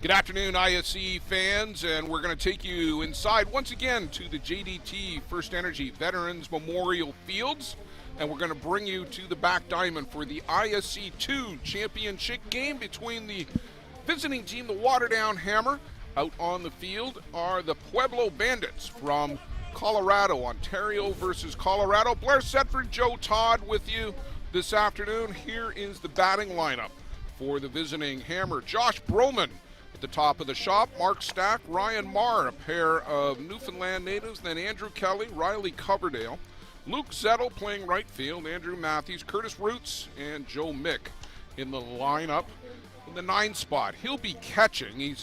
Good afternoon, ISC fans, and we're going to take you inside once again to the JDT First Energy Veterans Memorial Fields, and we're going to bring you to the back diamond for the ISC 2 championship game between the visiting team, the Waterdown Hammer. Out on the field are the Pueblo Bandits from Colorado, Ontario versus Colorado. Blair Setford, Joe Todd with you this afternoon. Here is the batting lineup for the visiting Hammer. Josh Broman at the top of the shop, Mark Stack, Ryan Marr, a pair of Newfoundland natives, then Andrew Kelly, Riley Coverdale, Luke Zettel playing right field, Andrew Matthews, Curtis Roots, and Joe Mick in the lineup in the 9 spot. He'll be catching.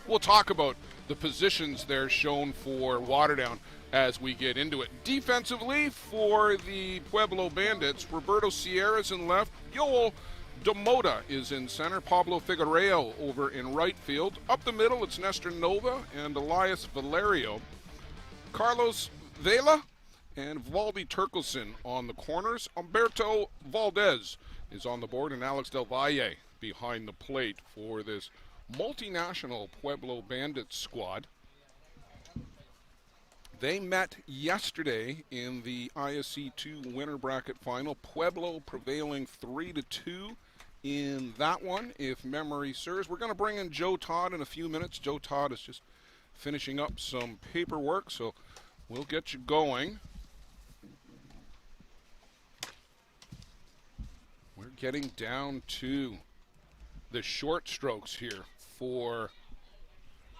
We'll talk about the positions there shown for Waterdown as we get into it. Defensively for the Pueblo Bandits, Roberto Sierra's in left, Yoel Demota is in center, Pablo Figueiredo over in right field. Up the middle, it's Nestor Nova and Elias Valerio. Carlos Vela and Valdi Turkelson on the corners. Humberto Valdez is on the board, and Alex Del Valle behind the plate for this multinational Pueblo Bandits squad. They met yesterday in the ISC 2 winter bracket final. Pueblo prevailing 3-2 in that one, if memory serves. We're going to bring in Joe Todd in a few minutes. Joe Todd is just finishing up some paperwork, so we'll get you going. We're getting down to the short strokes here for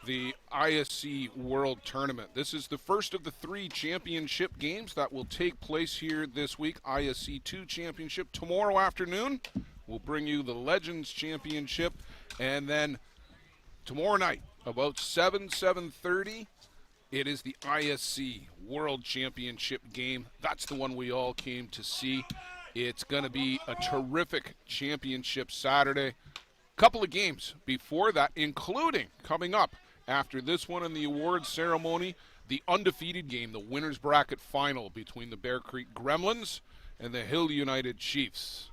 the ISC World Tournament. This is the first of the 3 championship games that will take place here this week. ISC 2 championship tomorrow afternoon. We'll bring you the Legends Championship, and then tomorrow night about 7:30, it is the ISC World Championship game. That's the one we all came to see. It's going to be a terrific championship Saturday. Couple of games before that, including coming up after this one in the awards ceremony, the undefeated game, the winners bracket final between the Bear Creek Gremlins and the Hill United Chiefs.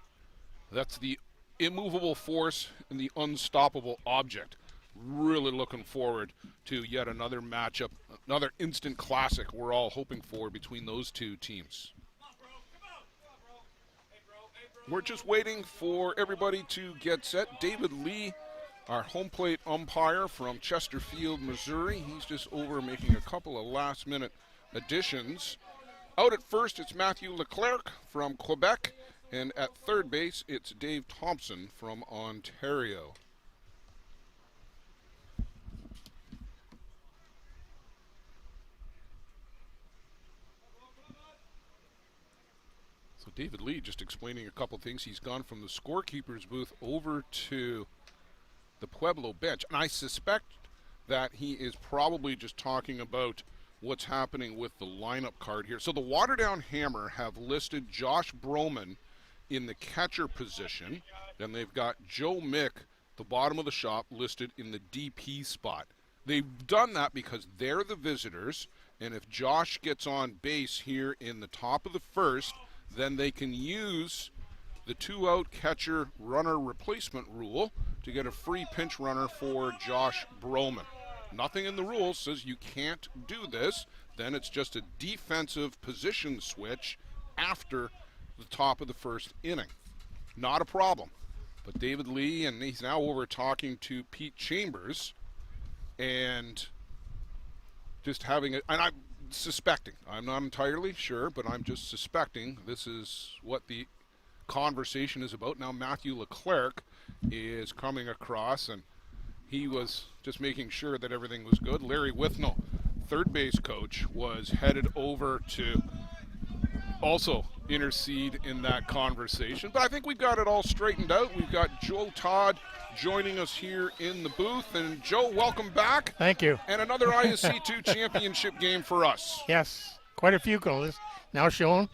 That's the immovable force and the unstoppable object. Really looking forward to yet another matchup, another instant classic we're all hoping for between those two teams. We're just waiting for everybody to get set. David Lee, our home plate umpire from Chesterfield, Missouri. He's just over making a couple of last-minute additions. Out at first, it's Matthew Leclerc from Quebec. And at third base, it's Dave Thompson from Ontario. So David Lee just explaining a couple things. He's gone from the scorekeeper's booth over to the Pueblo bench. And I suspect that he is probably just talking about what's happening with the lineup card here. So the Waterdown Hammer have listed Josh Broman in the catcher position, and they've got Joe Mick, the bottom of the shop, listed in the DP spot. They've done that because they're the visitors, and if Josh gets on base here in the top of the first, then they can use the 2-out catcher runner replacement rule to get a free pinch runner for Josh Broman. Nothing in the rules says you can't do this. Then it's just a defensive position switch after the top of the first inning. Not a problem. But David Lee, and he's now over talking to Pete Chambers, and just having it, and I'm suspecting, I'm not entirely sure, but I'm just suspecting this is what the conversation is about. Now Matthew Leclerc is coming across, and he was just making sure that everything was good. Larry Withnell, third base coach, was headed over to also intercede in that conversation. But I think we've got it all straightened out. We've got Joe Todd joining us here in the booth. And Joe, welcome back. Thank you. And another ISC2 championship game for us. Yes, quite a few goals now shown.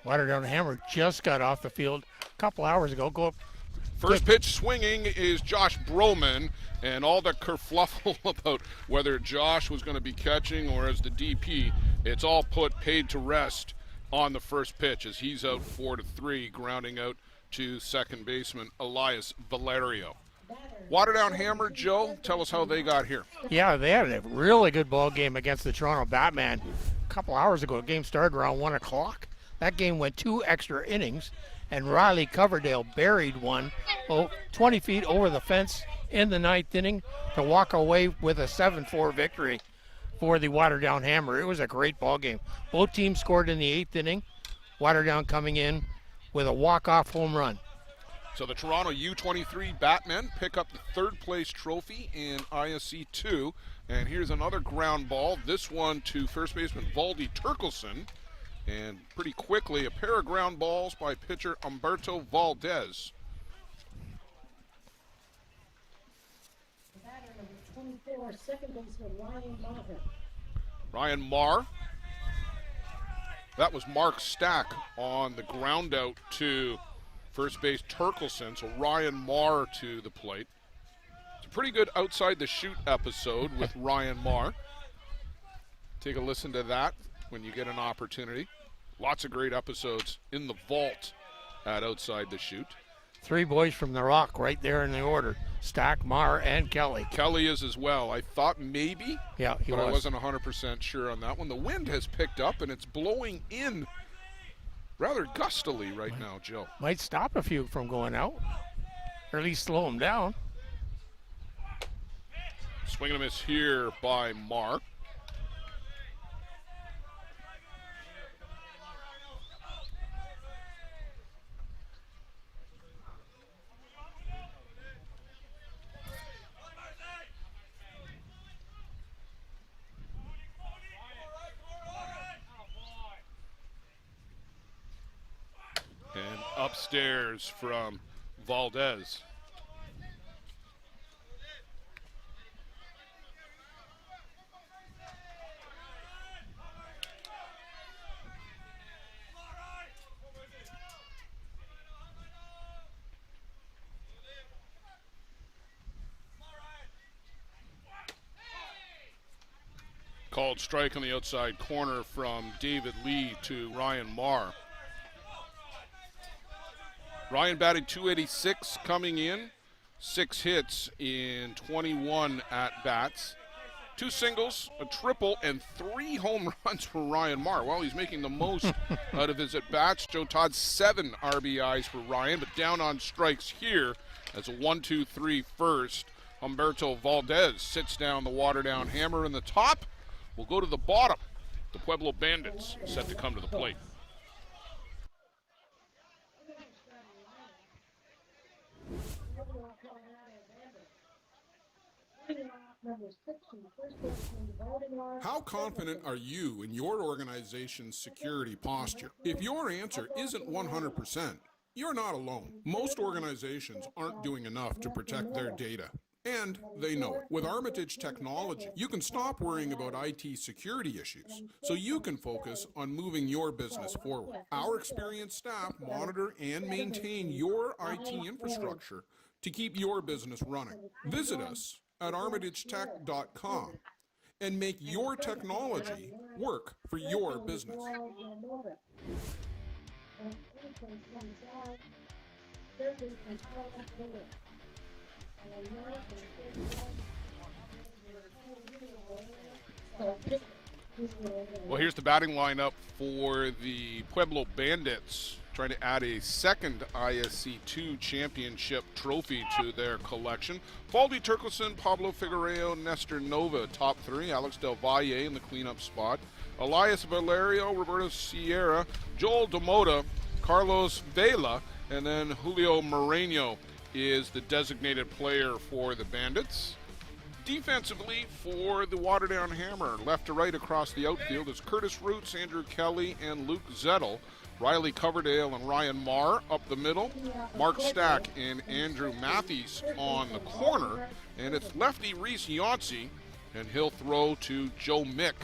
Waterdown Hammer just got off the field a couple hours ago. Go up First pitch swinging is Josh Broman, and all the kerfluffle about whether Josh was going to be catching or as the DP, it's all paid to rest on the first pitch as he's out 4-3, grounding out to second baseman Elias Valerio. Waterdown Hammer, Joe, tell us how they got here. Yeah, they had a really good ball game against the Toronto Batman a couple hours ago. The game started around 1 o'clock. That game went 2 extra innings, and Riley Coverdale buried one 20 feet over the fence in the 9th inning to walk away with a 7-4 victory for the Waterdown Hammer. It was a great ball game. Both teams scored in the 8th inning. Waterdown coming in with a walk-off home run. So the Toronto U23 Batmen pick up the third-place trophy in ISC 2. And here's another ground ball, this one to first baseman Valdi Turkelson. And pretty quickly, a pair of ground balls by pitcher Humberto Valdez. Batter number 24, second baseman Ryan Maher. Ryan Marr. That was Mark Stack on the ground out to first base Turkelson. So Ryan Marr to the plate. It's a pretty good outside the chute episode with Ryan Marr. Take a listen to that when you get an opportunity. Lots of great episodes in the vault at Outside the Chute. 3 boys from the Rock right there in the order. Stack, Marr, and Kelly. Kelly is as well. I thought maybe, Yeah, he but was. I wasn't 100% sure on that one. The wind has picked up, and it's blowing in rather gustily right now, Joe. Might stop a few from going out, or at least slow them down. Swing and a miss here by Mark. And upstairs from Valdez. Called strike on the outside corner from David Lee to Ryan Marr. Ryan batted .286 coming in, 6 hits in 21 at-bats. 2 singles, a triple, and 3 home runs for Ryan Marr. Well, he's making the most out of his at-bats. Joe Todd, 7 RBIs for Ryan, but down on strikes here as a 1-2-3 first. Humberto Valdez sits down the Waterdown Hammer in the top. We'll go to the bottom. The Pueblo Bandits set to come to the plate. How confident are you in your organization's security posture? If your answer isn't 100%, you're not alone. Most organizations aren't doing enough to protect their data. And they know it. With Armitage Technology, you can stop worrying about IT security issues so you can focus on moving your business forward. Our experienced staff monitor and maintain your IT infrastructure to keep your business running. Visit us at armitagetech.com and make your technology work for your business. Well, here's the batting lineup for the Pueblo Bandits, trying to add a second ISC 2 championship trophy to their collection. Valdi Turkelson, Pablo Figueiredo, Nestor Nova, top 3. Alex Del Valle in the cleanup spot. Elias Valerio, Roberto Sierra, Joel Demota, Carlos Vela, and then Julio Moreno is the designated player for the Bandits. Defensively for the Waterdown Hammer, left to right across the outfield is Curtis Roots, Andrew Kelly, and Luke Zettel. Riley Coverdale and Ryan Marr up the middle. Mark Stack and Andrew Matthews on the corner. And it's lefty Reese Yancey, and he'll throw to Joe Mick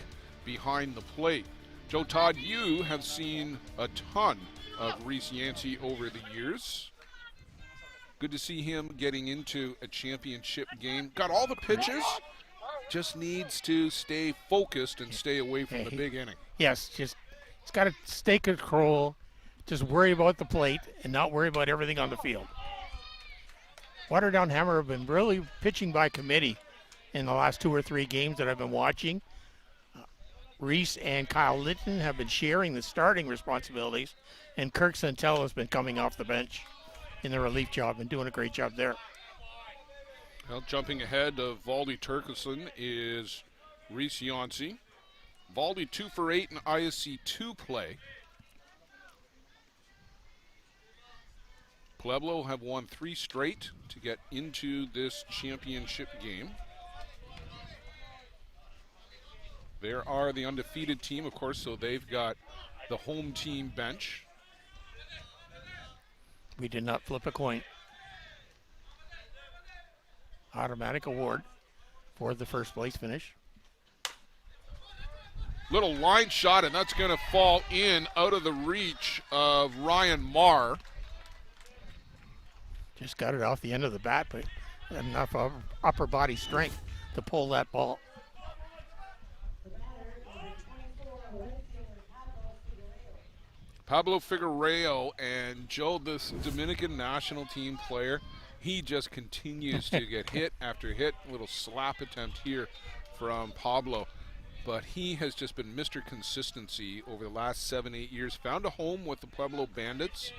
behind the plate. Joe Todd, you have seen a ton of Reese Yancey over the years. Good to see him getting into a championship game. Got all the pitches, just needs to stay focused and stay away from the big inning. Yes, just he's got to stay control, just worry about the plate and not worry about everything on the field. Waterdown Hammer have been really pitching by committee in the last 2 or 3 games that I've been watching. Reese and Kyle Litton have been sharing the starting responsibilities, and Kirk Santel has been coming off the bench in the relief job and doing a great job there. Well, jumping ahead of Valdi Turkelson is Reese Yancey. Valdi 2 for 8 in ISC 2 play. Pueblo have won 3 straight to get into this championship game. There are the undefeated team, of course, so they've got the home team bench. We did not flip a coin. Automatic award for the first place finish. Little line shot, and that's going to fall in out of the reach of Ryan Marr. Just got it off the end of the bat, but enough upper body strength to pull that ball. Pablo Figueiredo, and Joe, this Dominican national team player, he just continues to get hit after hit. A little slap attempt here from Pablo. But he has just been Mr. Consistency over the last 7-8 years. Found a home with the Pueblo Bandits,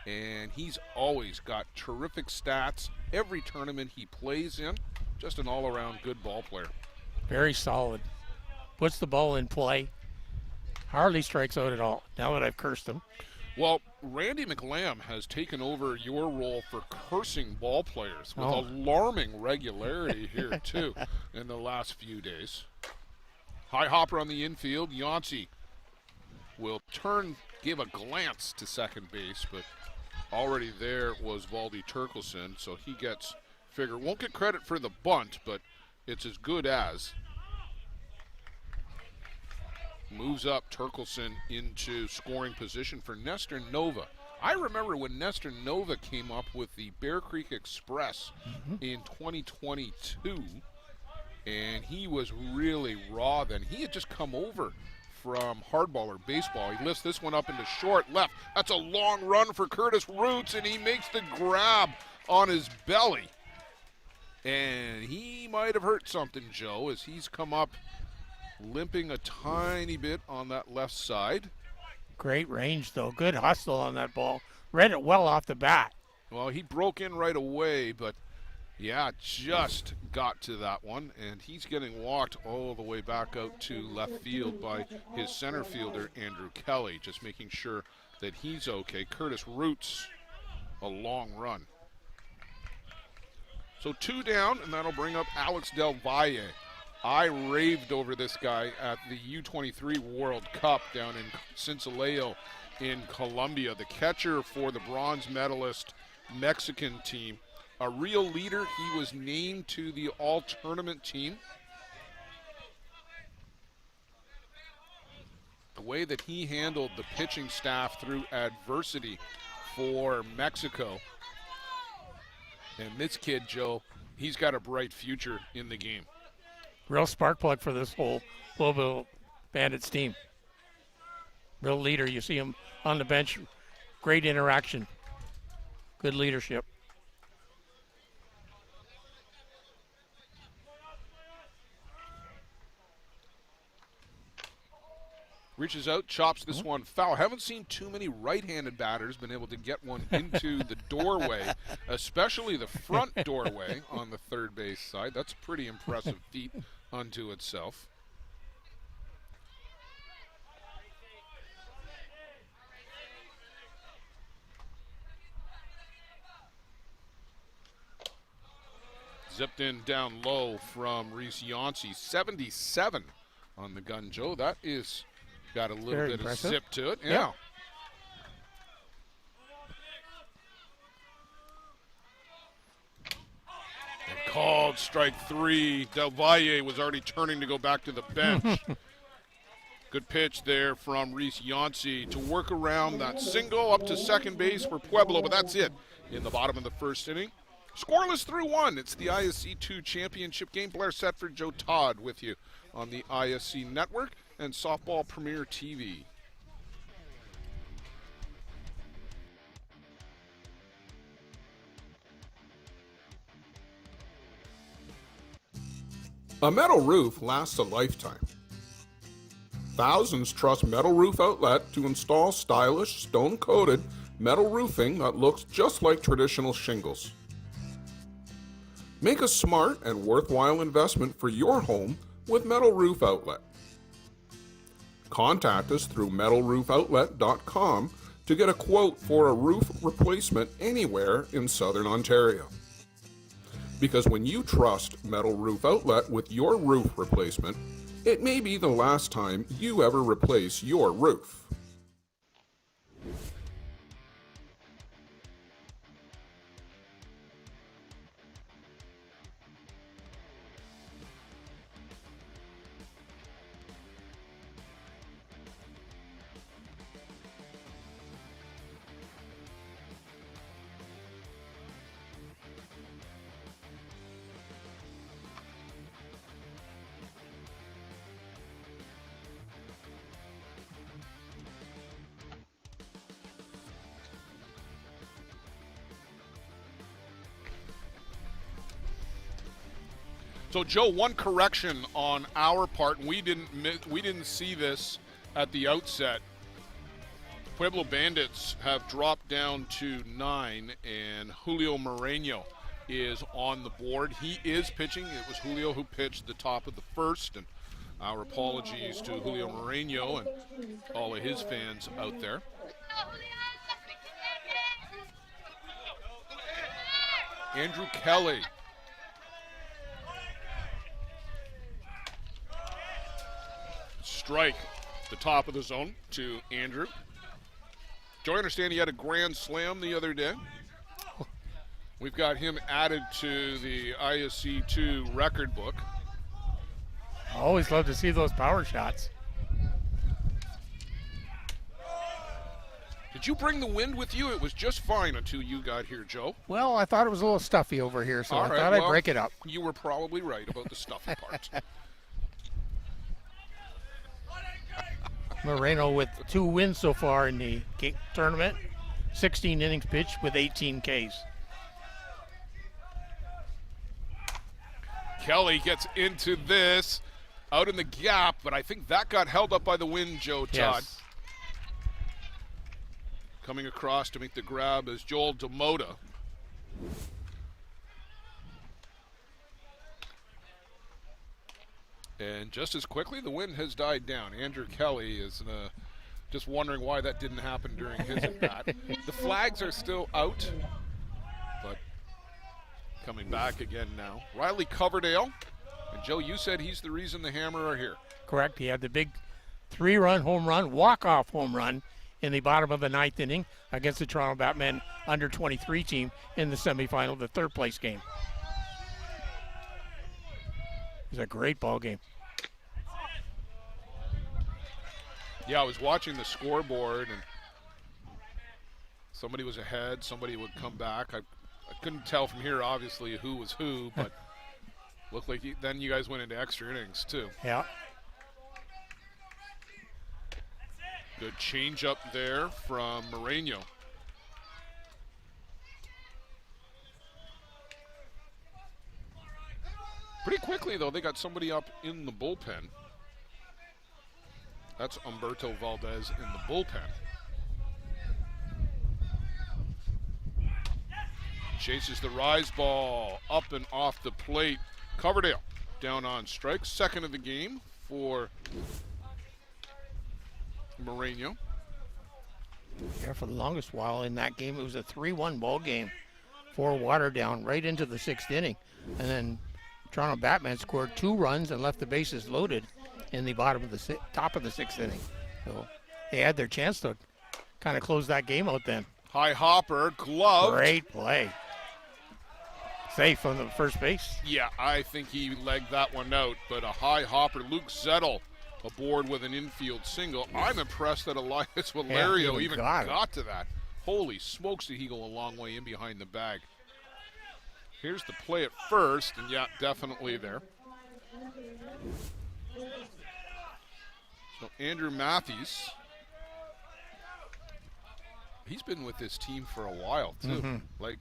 and he's always got terrific stats every tournament he plays in. Just an all-around good ball player. Very solid. Puts the ball in play. Hardly strikes out at all, now that I've cursed him. Well, Randy McLam has taken over your role for cursing ball players with alarming regularity here, too, in the last few days. High hopper on the infield. Yancey will give a glance to second base, but already there was Valdi Turkelson, so he gets won't get credit for the bunt, but it's as good as. Moves up Turkelson into scoring position for Nestor Nova. I remember when Nestor Nova came up with the Bear Creek Express in 2022, and he was really raw then. He had just come over from hardball or baseball. He lifts this one up into short left. That's a long run for Curtis Roots, and he makes the grab on his belly. And he might have hurt something, Joe, as he's come up limping a tiny bit on that left side. Great range, though. Good hustle on that ball. Read it well off the bat. Well, he broke in right away, but yeah, just got to that one, and he's getting walked all the way back out to left field by his center fielder, Andrew Kelly, just making sure that he's okay. Curtis Roots, a long run. So 2 down, and that'll bring up Alex Del Valle. I raved over this guy at the U23 World Cup down in Sincelejo in Colombia, the catcher for the bronze medalist Mexican team. A real leader. He was named to the all-tournament team. The way that he handled the pitching staff through adversity for Mexico. And this kid, Joe, he's got a bright future in the game. Real spark plug for this whole Pueblo Bandits team. Real leader. You see him on the bench. Great interaction. Good leadership. Reaches out, chops this one foul. Haven't seen too many right-handed batters been able to get one into the doorway, especially the front doorway on the third base side. That's a pretty impressive feat unto itself. Zipped in down low from Reese Yancey. 77 on the gun, Joe. That is got a little Very bit impressive. of zip to it. Yeah. And called strike 3. Del Valle was already turning to go back to the bench. Good pitch there from Reese Yancey to work around that single up to second base for Pueblo, but that's it. in the bottom of the first inning. Scoreless through 1. It's the ISC 2 championship game. Blair Setford, Joe Todd with you on the ISC network and Softball Premier TV. A metal roof lasts a lifetime. Thousands trust Metal Roof Outlet to install stylish, stone-coated metal roofing that looks just like traditional shingles. Make a smart and worthwhile investment for your home with Metal Roof Outlet. Contact us through metalroofoutlet.com to get a quote for a roof replacement anywhere in Southern Ontario. Because when you trust Metal Roof Outlet with your roof replacement, it may be the last time you ever replace your roof. So, Joe, one correction on our part, and we didn't see this at the outset. Pueblo Bandits have dropped down to 9, and Julio Moreno is on the board. He is pitching. It was Julio who pitched the top of the first, and our apologies to Julio Moreno and all of his fans out there. Andrew Kelly. Strike the top of the zone to Andrew. Joe, I understand he had a grand slam the other day. We've got him added to the ISC2 record book. I always love to see those power shots. Did you bring the wind with you? It was just fine until you got here, Joe. Well, I thought it was a little stuffy over here, so I thought I'd break it up. You were probably right about the stuffy part. Moreno with 2 wins so far in the tournament. 16 innings pitched with 18 Ks. Kelly gets into this out in the gap, but I think that got held up by the wind, Joe Todd. Yes. Coming across to make the grab is Joel DeMota. And just as quickly, the wind has died down. Andrew Kelly is just wondering why that didn't happen during his at-bat. The flags are still out, but coming back again now. Riley Coverdale. And Joe, you said he's the reason the Hammer are here. Correct. He had the big 3-run home run, walk-off home run in the bottom of the 9th inning against the Toronto Batman under-23 team in the semifinal, the third-place game. It was a great ball game. Yeah, I was watching the scoreboard, and somebody was ahead, somebody would come back. I couldn't tell from here, obviously, who was who, but looked like then you guys went into extra innings, too. Yeah. Good change up there from Moreno. Pretty quickly, though, they got somebody up in the bullpen. That's Humberto Valdez in the bullpen. Chases the rise ball up and off the plate. Coverdale down on strike. Second of the game for Moreno. Yeah, for the longest while in that game, it was a 3-1 ball game for Waterdown right into the 6th inning. And then Toronto Batman scored 2 runs and left the bases loaded in the top of the 6th inning. So they had their chance to kind of close that game out then. High hopper, glove. Great play. Safe on the first base. Yeah, I think he legged that one out, but a high hopper. Luke Zettel aboard with an infield single. I'm impressed that Elias Valerio even got to that. Holy smokes, did he go a long way in behind the bag. Here's the play at first, and yeah, definitely there. So Andrew Matthews, he's been with this team for a while too. Like,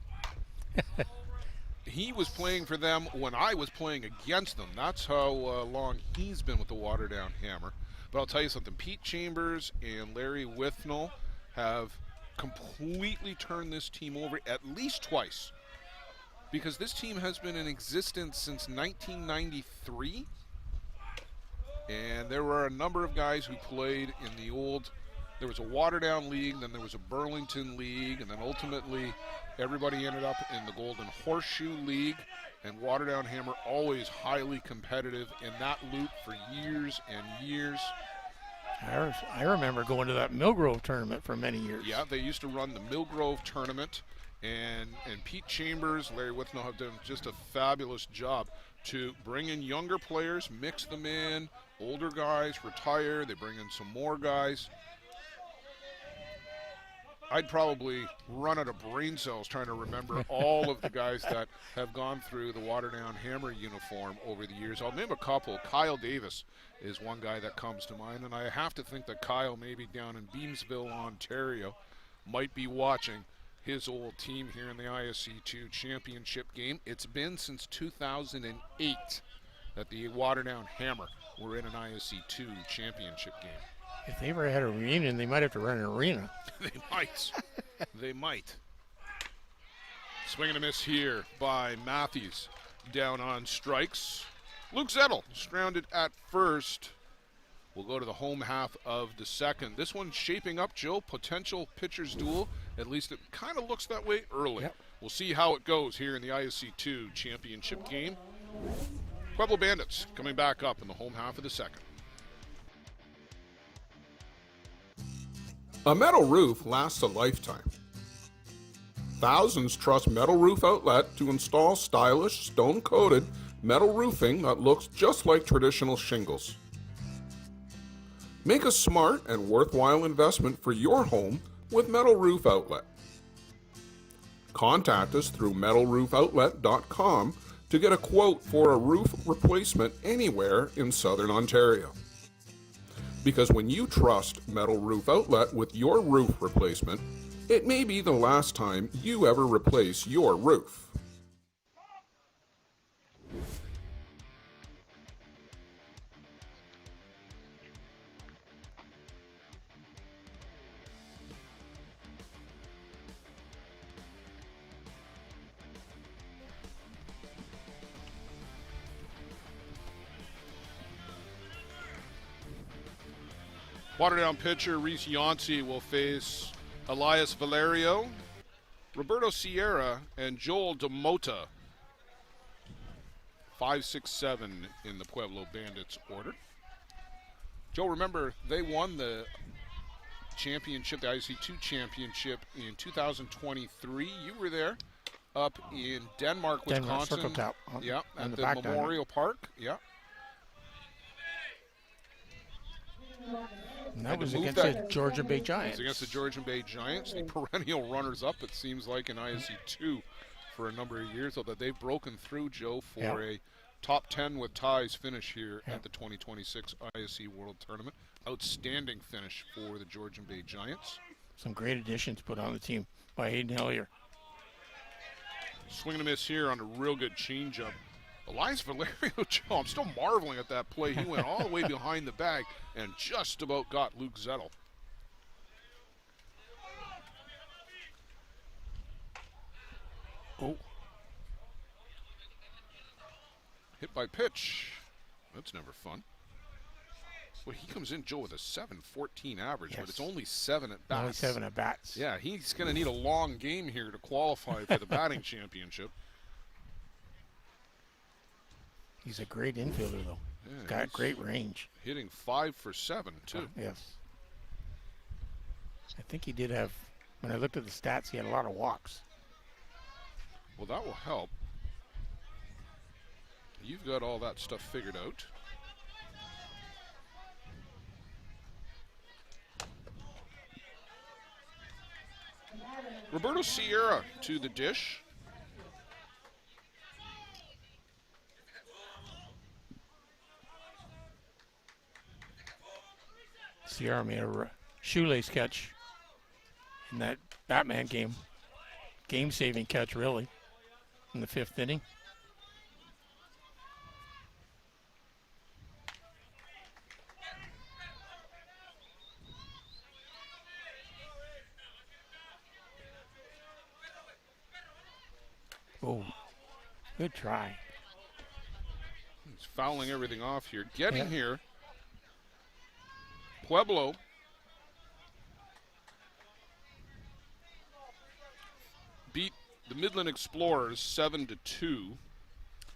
he was playing for them when I was playing against them. That's how long he's been with the Waterdown Hammer. But I'll tell you something, Pete Chambers and Larry Withnell have completely turned this team over at least twice, because this team has been in existence since 1993, and there were a number of guys who played in the old, there was a Waterdown League, then there was a Burlington League, and then ultimately everybody ended up in the Golden Horseshoe League, and Waterdown Hammer always highly competitive in that loop for years and years. I remember going to that Millgrove tournament for many years. Yeah, they used to run the Millgrove tournament, and Pete Chambers, Larry Withnell have done just a fabulous job to bring in younger players, mix them in, older guys retire, they bring in some more guys. I'd probably run out of brain cells trying to remember all of the guys that have gone through the Waterdown Hammer uniform over the years. I'll name a couple. Kyle Davis is one guy that comes to mind, and I have to think that Kyle, maybe down in Beamsville, Ontario, might be watching his old team here in the ISC2 championship game. It's been since 2008 that the Waterdown Hammer were in an ISC2 championship game. If they ever had a reunion, they might have to run an arena. They might. They might. Swing and a miss here by Matthews. Down on strikes. Luke Zettel stranded at first. We'll go to the home half of the second. This one's shaping up, Joe. Potential pitcher's duel. At least it kind of looks that way early. Yep. We'll see how it goes here in the ISC2 championship game. Pueblo Bandits coming back up in the home half of the second. A metal roof lasts a lifetime. Thousands trust Metal Roof Outlet to install stylish, stone-coated metal roofing that looks just like traditional shingles. Make a smart and worthwhile investment for your home with Metal Roof Outlet. Contact us through metalroofoutlet.com to get a quote for a roof replacement anywhere in Southern Ontario. Because when you trust Metal Roof Outlet with your roof replacement, it may be the last time you ever replace your roof. Waterdown pitcher Reese Yancey will face Elias Valerio, Roberto Sierra, and Joel DeMota. 5, 6, 7 in the Pueblo Bandits order. Joe, remember, they won the championship, the IC2 championship in 2023. You were there up in Denmark, Wisconsin. Circle Tap. Yeah, at the Memorial Park. Yeah. And that was against the Georgian Bay Giants. It was against the Georgian Bay Giants, the perennial runners-up, it seems like, in ISC2 for a number of years, although they've broken through, Joe, for a top 10 with ties finish here at the 2026 ISC World Tournament. Outstanding finish for the Georgian Bay Giants. Some great additions put on the team by Hayden Hillier. Swing and a miss here on a real good changeup. Elias Valerio, Joe, I'm still marveling at that play. He went all the way behind the bag and just about got Luke Zettel. Oh. Hit by pitch. That's never fun. Well, he comes in, Joe, with a 7.14 average, but it's only 7 at bats. Only 7 at bats. Yeah, he's going to need a long game here to qualify for the batting championship. He's a great infielder, though. Yeah, he's got great range. Hitting 5 for 7, too. Yes. I think he did have, when I looked at the stats, he had a lot of walks. Well, that will help. You've got all that stuff figured out. Roberto Sierra to the dish. Sierra made a shoelace catch in that Batman game. Game-saving catch, really, in the 5th inning. Oh, good try. He's fouling everything off here. Getting Yeah. here. Pueblo beat the Midland Explorers 7-2.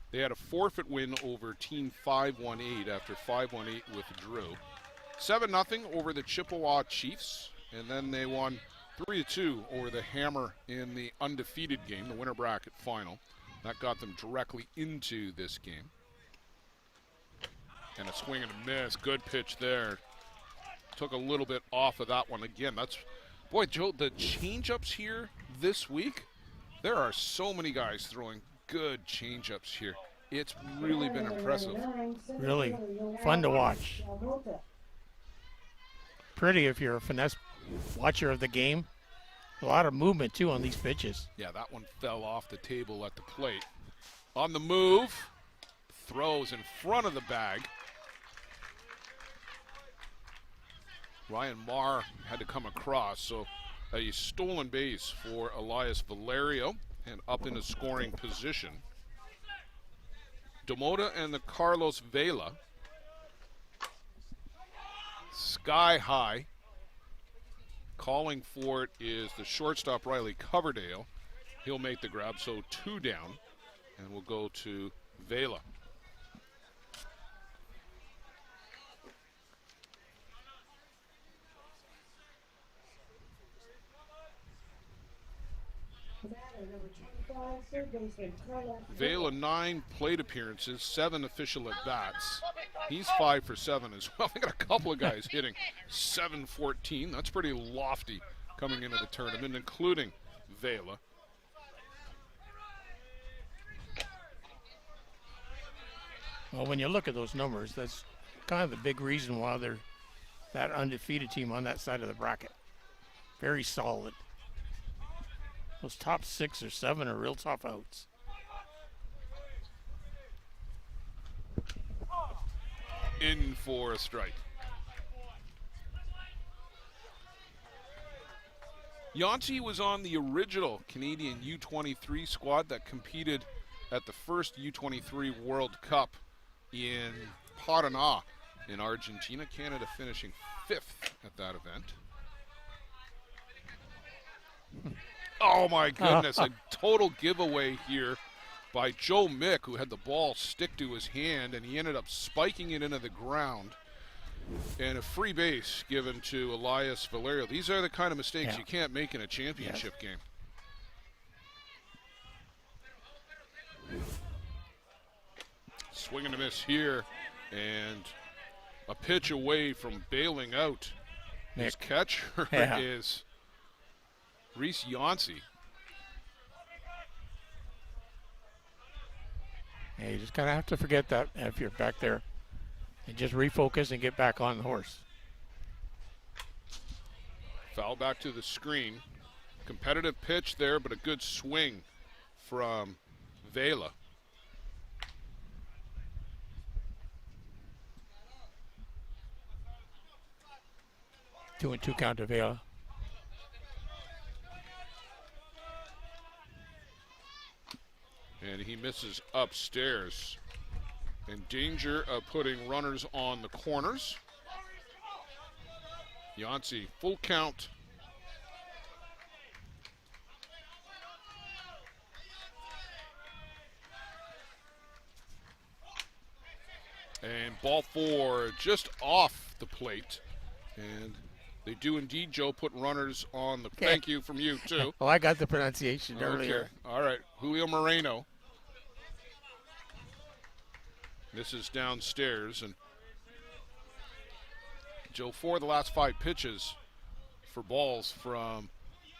They had a forfeit win over Team 518 after 518 withdrew. 7-0 over the Chippewa Chiefs, and then they won 3-2 over the Hammer in the undefeated game, the winter bracket final. That got them directly into this game. And a swing and a miss. Good pitch there. Took a little bit off of that one again. That's, boy, Joe, the change-ups here this week, there are so many guys throwing good change-ups here. It's really been impressive. Really fun to watch. Pretty if you're a finesse watcher of the game. A lot of movement, too, on these pitches. Yeah, that one fell off the table at the plate. On the move, throws in front of the bag. Ryan Marr had to come across, so a stolen base for Elias Valerio and up in a scoring position. Demota and the Carlos Vela. Sky high. Calling for it is the shortstop Riley Coverdale. He'll make the grab, so 2 down, and we'll go to Vela. Vela 9 plate appearances, 7 official at bats. He's 5 for 7 as well. They got a couple of guys hitting 7-14. That's pretty lofty coming into the tournament, including Vela. Well, when you look at those numbers, that's kind of the big reason why they're that undefeated team on that side of the bracket. Very solid. Those top 6 or 7 are real tough outs. In for a strike. Yancey was on the original Canadian U23 squad that competed at the first U23 World Cup in Paraná in Argentina. Canada finishing 5th at that event. Oh my goodness, a total giveaway here by Joe Mick, who had the ball stick to his hand, and he ended up spiking it into the ground. And a free base given to Elias Valerio. These are the kind of mistakes you can't make in a championship game. Swing and a miss here, and a pitch away from bailing out. His catcher is Reese Yancey. Yeah, you just kind of have to forget that if you're back there and just refocus and get back on the horse. Foul back to the screen. Competitive pitch there, but a good swing from Vela. Two and 2 count to Vela. And he misses upstairs. In danger of putting runners on the corners. Yancey, full count. And ball 4 just off the plate. And they do indeed, Joe, put runners on the. Thank you from you, too. Oh, I got the pronunciation earlier. All right. Julio Moreno. This is downstairs, and Joe, 4 of the last 5 pitches for balls from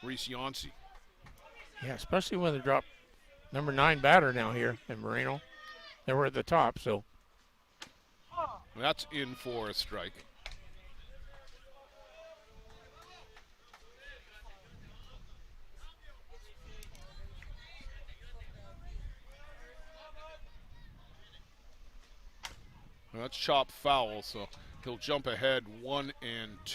Reese Yancey. Yeah, especially when they drop number 9 batter now here in Moreno. They were at the top, so. That's in for a strike. That's chop foul, so he'll jump ahead 1-2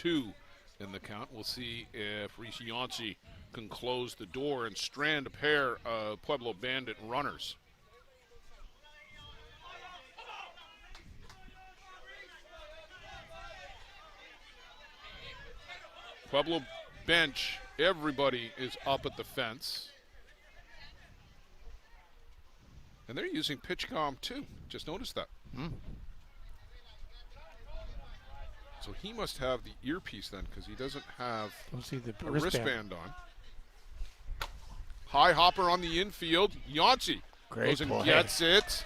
in the count. We'll see if Reese Yancey can close the door and strand a pair of Pueblo Bandit runners. Pueblo bench, everybody is up at the fence. And they're using PitchCom too. Just noticed that. So he must have the earpiece then, because he doesn't have Don't see the a wristband on. High hopper on the infield. Yancey goes and gets it.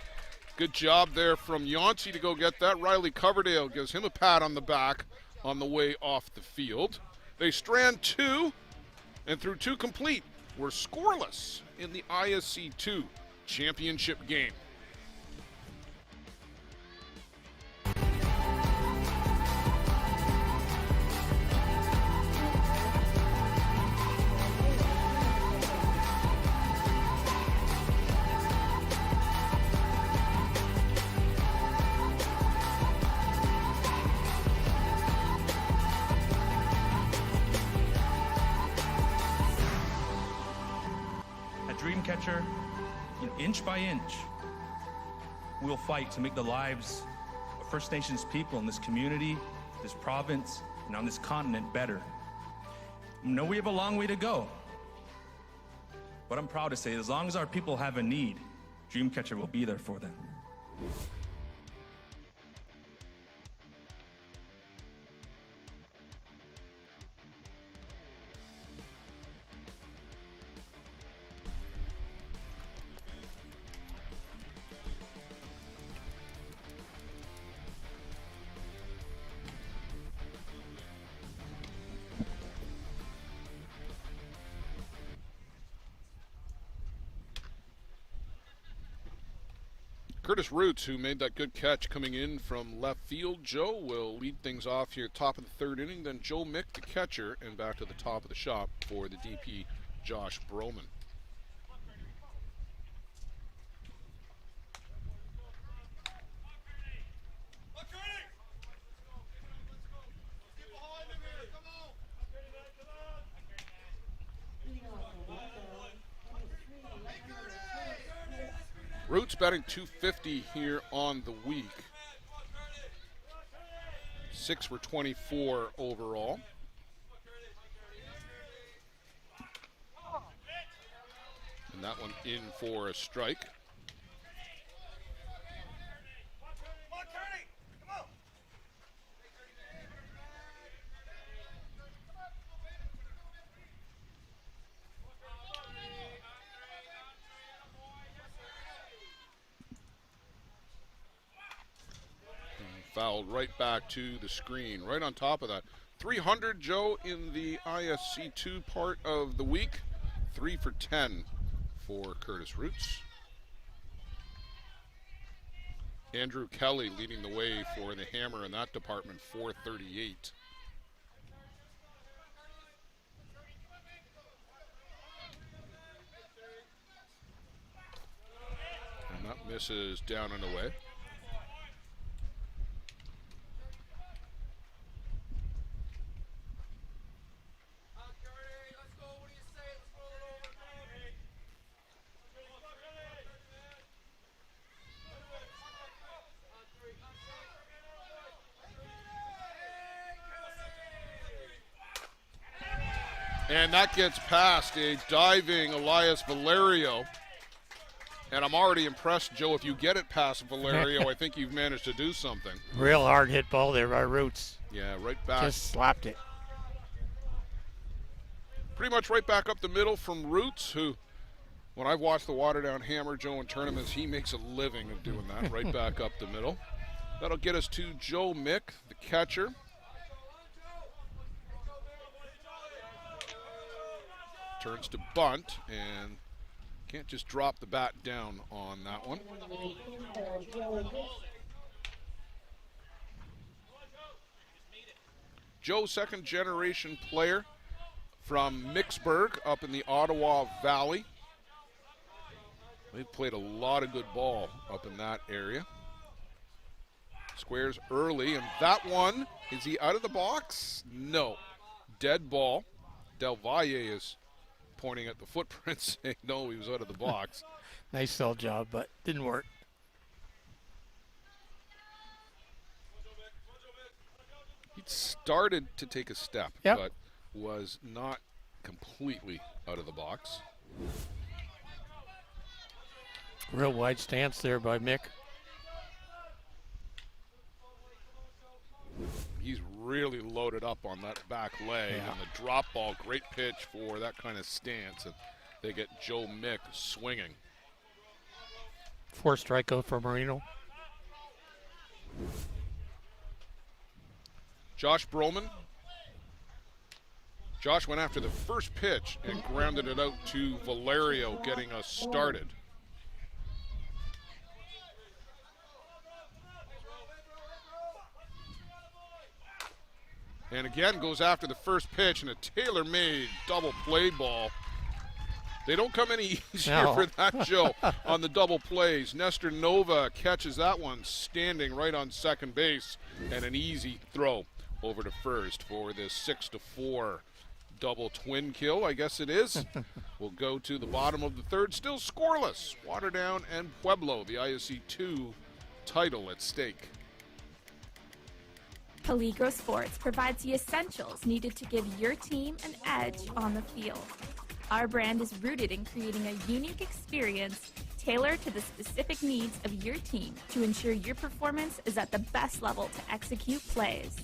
Good job there from Yancey to go get that. Riley Coverdale gives him a pat on the back on the way off the field. They strand 2, and through 2 complete, we're scoreless in the ISC 2 championship game. Dreamcatcher, inch by inch, we'll fight to make the lives of First Nations people in this community, this province, and on this continent better. I know we have a long way to go, but I'm proud to say as long as our people have a need, Dreamcatcher will be there for them. Curtis Roots, who made that good catch coming in from left field. Joe will lead things off here top of the 3rd inning. Then Joe Mick, the catcher, and back to the top of the shop for the DP, Josh Broman. Roots batting .250 here on the week. 6 for 24 overall. And that one in for a strike. Fouled right back to the screen, right on top of that. 300, Joe, in the ISC2 part of the week. 3 for 10 for Curtis Roots. Andrew Kelly leading the way for the Hammer in that department, 438. And that misses down and away. And that gets past a diving Elias Valerio. And I'm already impressed, Joe, if you get it past Valerio, I think you've managed to do something. Real hard hit ball there by Roots. Yeah, right back. Just slapped it. Pretty much right back up the middle from Roots, who, when I've watched the Waterdown Hammer, Joe, in tournaments, he makes a living of doing that, right back up the middle. That'll get us to Joe Mick, the catcher. turns to bunt, and can't just drop the bat down on that one. Joe, second generation player from Mixburg up in the Ottawa Valley. They've played a lot of good ball up in that area. Squares early, and that one, is he out of the box? No. Dead ball. Del Valle is pointing at the footprint saying no, he was out of the box. Nice sell job, but didn't work. He started to take a step, Yep. but was not completely out of the box. Real wide stance there by Mick. He's really loaded up on that back leg, Yeah. and the drop ball, great pitch for that kind of stance, and they get Joe Mick swinging. 4 strikeout for Marino. Josh Broman. Josh went after the first pitch and grounded it out to Valerio, getting us started. And again goes after the first pitch, and a tailor-made double play ball. They don't come any easier No. for that, Joe, on the double plays. Nestor Nova catches that one standing right on second base, and an easy throw over to first for this 6-4 double twin kill, I guess it is. We'll go to the bottom of the third, still scoreless. Waterdown and Pueblo, the ISC 2 title at stake. Peligro Sports provides the essentials needed to give your team an edge on the field. Our brand is rooted in creating a unique experience tailored to the specific needs of your team to ensure your performance is at the best level to execute plays.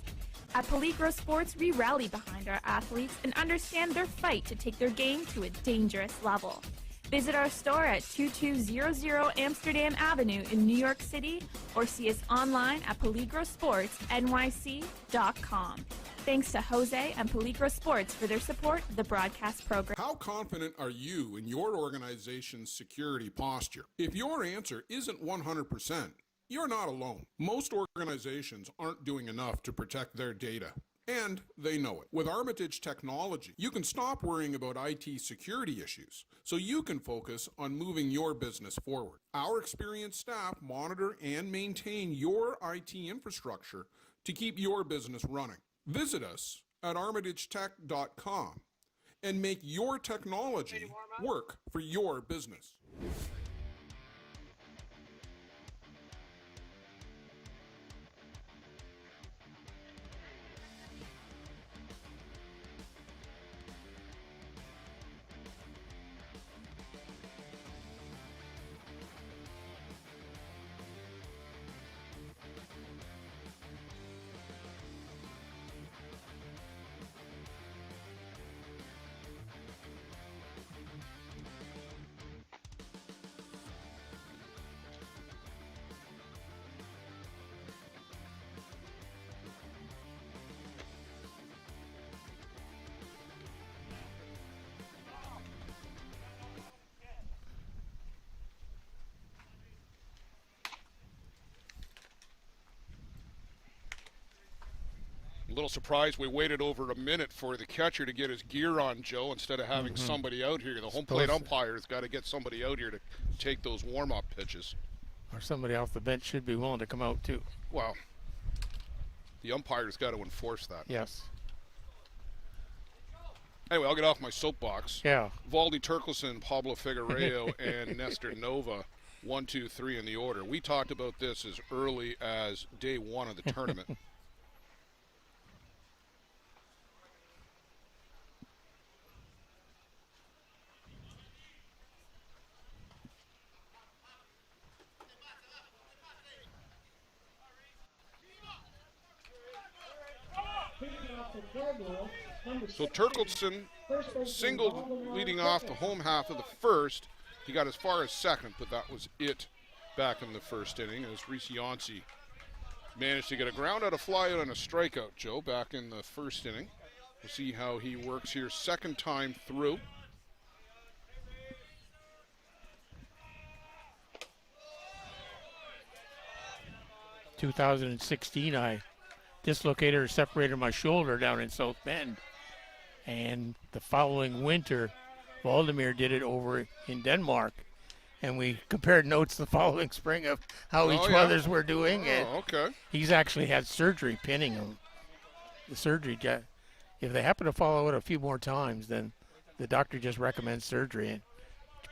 At Peligro Sports, we rally behind our athletes and understand their fight to take their game to a dangerous level. Visit our store at 2200 Amsterdam Avenue in New York City or see us online at peligrosportsnyc.com. Thanks to Jose and Peligro Sports for their support of the broadcast program. How confident are you in your organization's security posture? If your answer isn't 100%, you're not alone. Most organizations aren't doing enough to protect their data, and they know it. With Armitage technology, you can stop worrying about IT security issues so you can focus on moving your business forward. Our experienced staff monitor and maintain your IT infrastructure to keep your business running. Visit us at armitagetech.com and make your technology work for your business. A little surprised we waited over a minute for the catcher to get his gear on, Joe, instead of having somebody out here. The home plate umpire's got to get somebody out here to take those warm-up pitches. Or somebody off the bench should be willing to come out too. Well, the umpire's got to enforce that. Yes. Anyway, I'll get off my soapbox. Yeah. Valdi Turkelson, Pablo Figueiredo, and Nestor Nova, 1, 2, 3 in the order. We talked about this as early as day one of the tournament. So Turkelson singled leading off the home half of the first. He got as far as second, but that was it back in the first inning as Reese Yancey managed to get a ground out, a fly out, and a strikeout, Joe, back in the first inning. We'll see how he works here second time through. 2016, I dislocated or separated my shoulder down in South Bend. And the following winter, Valdemir did it over in Denmark. And we compared notes the following spring of how each others were doing. And okay. he's actually had surgery pinning him. The surgery, if they happen to follow it a few more times, then the doctor just recommends surgery and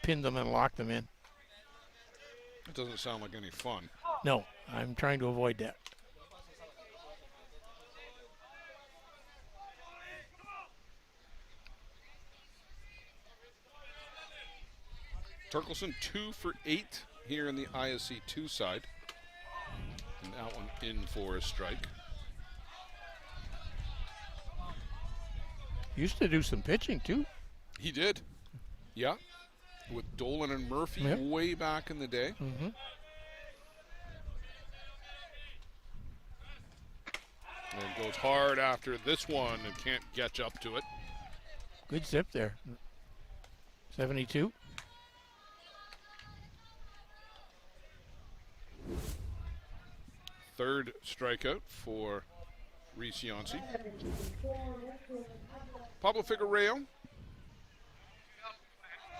pin them and lock them in. It doesn't sound like any fun. No, I'm trying to avoid that. Turkelson 2 for 8 here in the ISC 2 side. And that one in for a strike. Used to do some pitching too. He did. Yeah. With Dolan and Murphy way back in the day. Mm-hmm. And goes hard after this one and can't catch up to it. Good zip there. 72. Third strikeout for Reese Yancey. Pablo Figueiredo.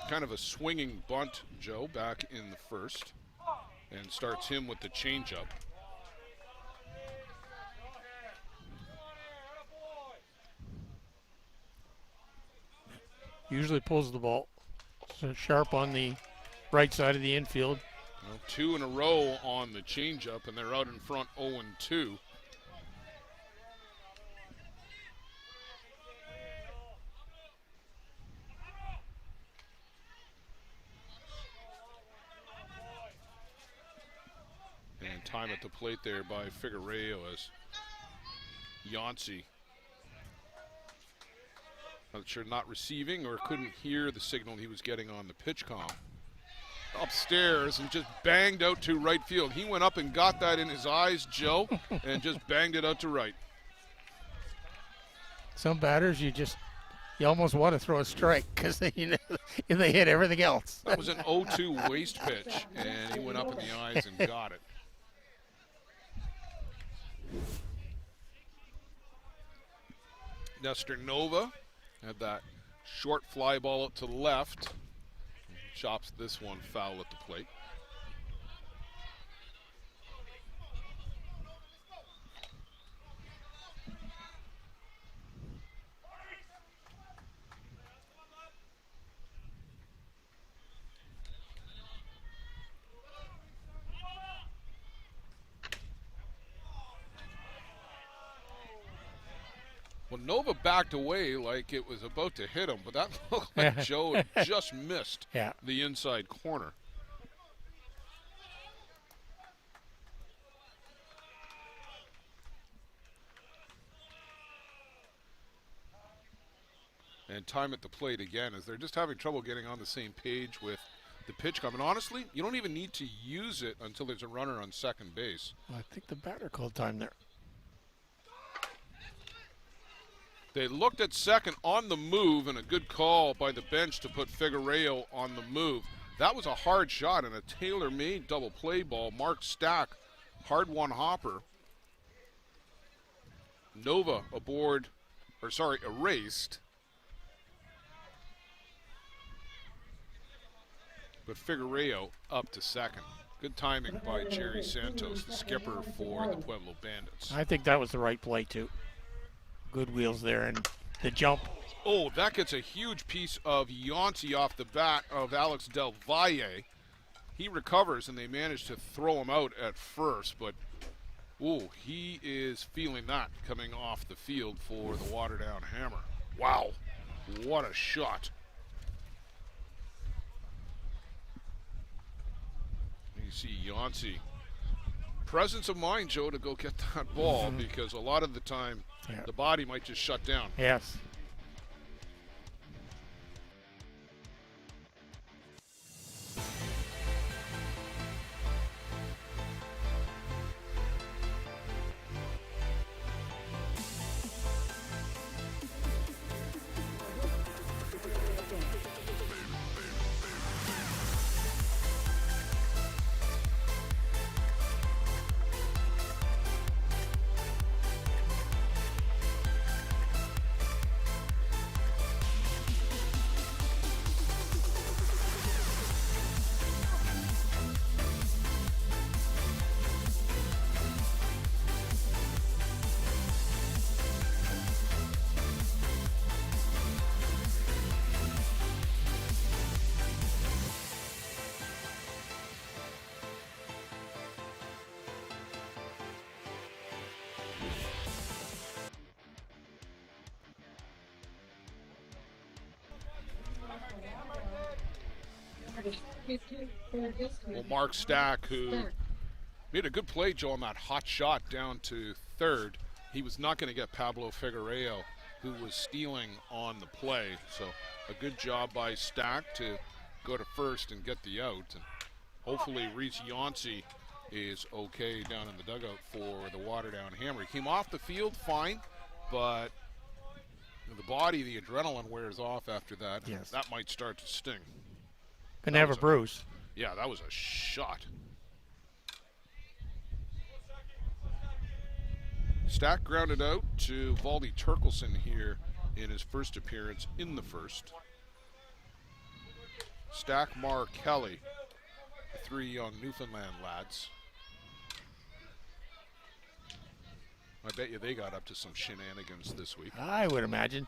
Kind of a swinging bunt, Joe, back in the first. And starts him with the changeup. Usually pulls the ball so sharp on the right side of the infield. Well, 2 in a row on the changeup, and they're out in front 0-2. And time at the plate there by Figueiredo as Yancey, not sure, not receiving or couldn't hear the signal he was getting on the pitch comm. Upstairs and just banged out to right field. He went up and got that in his eyes, Joe, and just banged it out to right. Some batters you almost want to throw a strike because they hit everything else. That was an 0-2 waste pitch, and he went up in the eyes and got it. Nestor Nova had that short fly ball out to the left. Chops this one foul at the plate. Well, Nova backed away like it was about to hit him, but that looked like Joe had just missed the inside corner. And time at the plate again as they're just having trouble getting on the same page with the pitch comm. And honestly, you don't even need to use it until there's a runner on second base. I think the batter called time there. They looked at second on the move, and a good call by the bench to put Figueiredo on the move. That was a hard shot and a tailor-made double play ball. Mark Stack, hard one hopper. Nova erased. But Figueiredo up to second. Good timing by Jerry Santos, the skipper for the Pueblo Bandits. I think that was the right play too. Good wheels there and the jump. Oh, that gets a huge piece of Yancey off the bat of Alex Del Valle. He recovers and they manage to throw him out at first, but he is feeling that coming off the field for the Waterdown Hammer. Wow, what a shot. You see Yancey. Presence of mind, Joe, to go get that ball because a lot of the time the body might just shut down. Yes. Well, Mark Stack, who made a good play, Joe, on that hot shot down to third. He was not going to get Pablo Figueiredo, who was stealing on the play. So a good job by Stack to go to first and get the out. And hopefully Reese Yancey is okay down in the dugout for the Waterdown Hammer. He came off the field fine, but the body, the adrenaline wears off after that. Yes. That might start to sting. Can have a bruise. Yeah, that was a shot. Stack grounded out to Valdi Turkelson here in his first appearance in the first. Stack, Marr, Kelly, the three young Newfoundland lads. I bet you they got up to some shenanigans this week. I would imagine.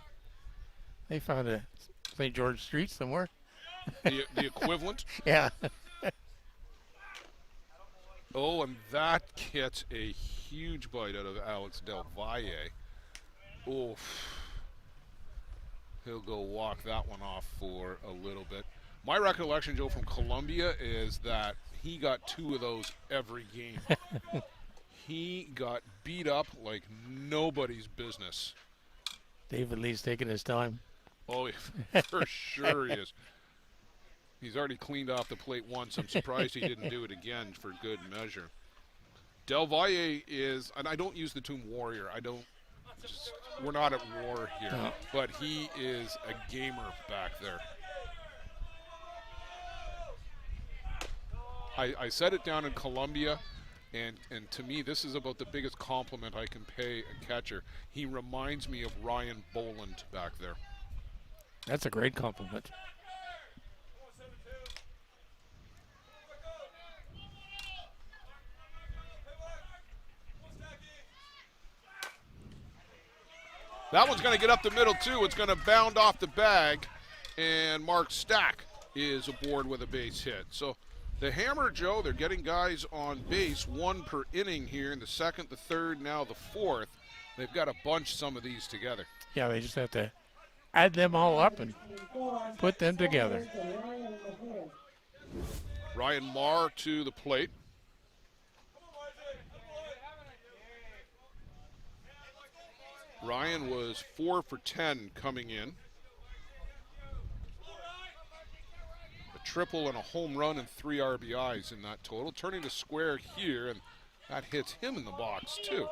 They found a St. George Street somewhere. The equivalent. Yeah. Oh, and that gets a huge bite out of Alex Del Valle. Oof. He'll go walk that one off for a little bit. My recollection, Joe, from Columbia is that he got two of those every game. He got beat up like nobody's business. David Lee's taking his time. Oh, for sure he is. He's already cleaned off the plate once. I'm surprised he didn't do it again for good measure. Del Valle is, and I don't use the term warrior. We're not at war here. No. But he is a gamer back there. I said it down in Columbia, and to me, this is about the biggest compliment I can pay a catcher. He reminds me of Ryan Boland back there. That's a great compliment. That one's going to get up the middle, too. It's going to bound off the bag, and Mark Stack is aboard with a base hit. So the Hammer, Joe, they're getting guys on base, one per inning here in the second, the third, now the fourth. They've got to bunch some of these together. Yeah, they just have to add them all up and put them together. Ryan Marr to the plate. Ryan was 4 for 10 coming in. A triple and a home run and 3 RBIs in that total. Turning to square here, and that hits him in the box too.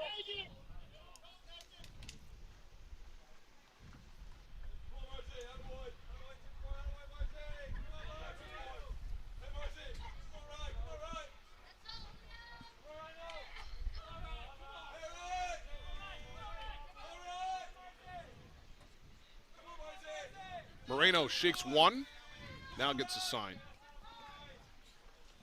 Moreno shakes one, now gets a sign.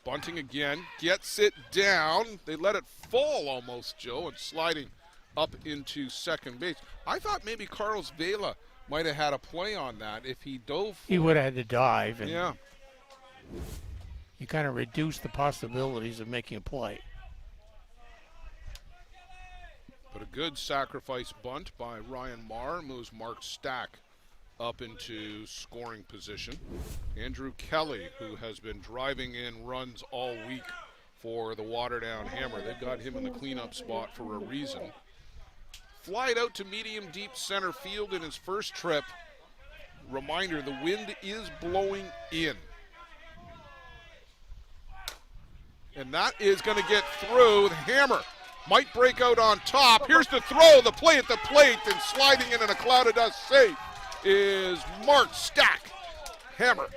Bunting again, gets it down. They let it fall almost, Joe, and sliding up into second base. I thought maybe Carlos Vela might have had a play on that if he dove for He would have had to dive, and yeah. you kind of reduce the possibilities of making a play. But a good sacrifice bunt by Ryan Marr moves Mark Stack up into scoring position. Andrew Kelly, who has been driving in runs all week for the Waterdown Hammer. They've got him in the cleanup spot for a reason. Flied out to medium deep center field in his first trip. Reminder, the wind is blowing in. And that is going to get through. The Hammer might break out on top. Here's the throw, the play at the plate, and sliding in a cloud of dust safe is Mark Stack. Hammer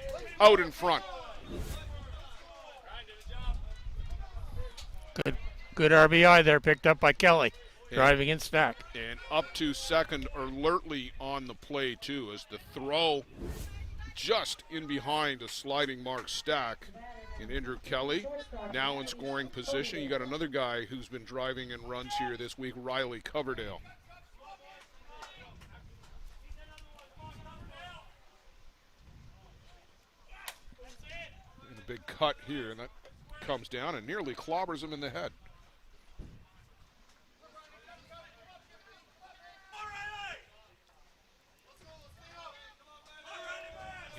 out in front. Good RBI there, picked up by Kelly, driving in Stack. And up to second alertly on the play too, as the throw just in behind a sliding Mark Stack. And Andrew Kelly now in scoring position. You got another guy who's been driving in runs here this week, Riley Coverdale. And a big cut here, and that comes down and nearly clobbers him in the head.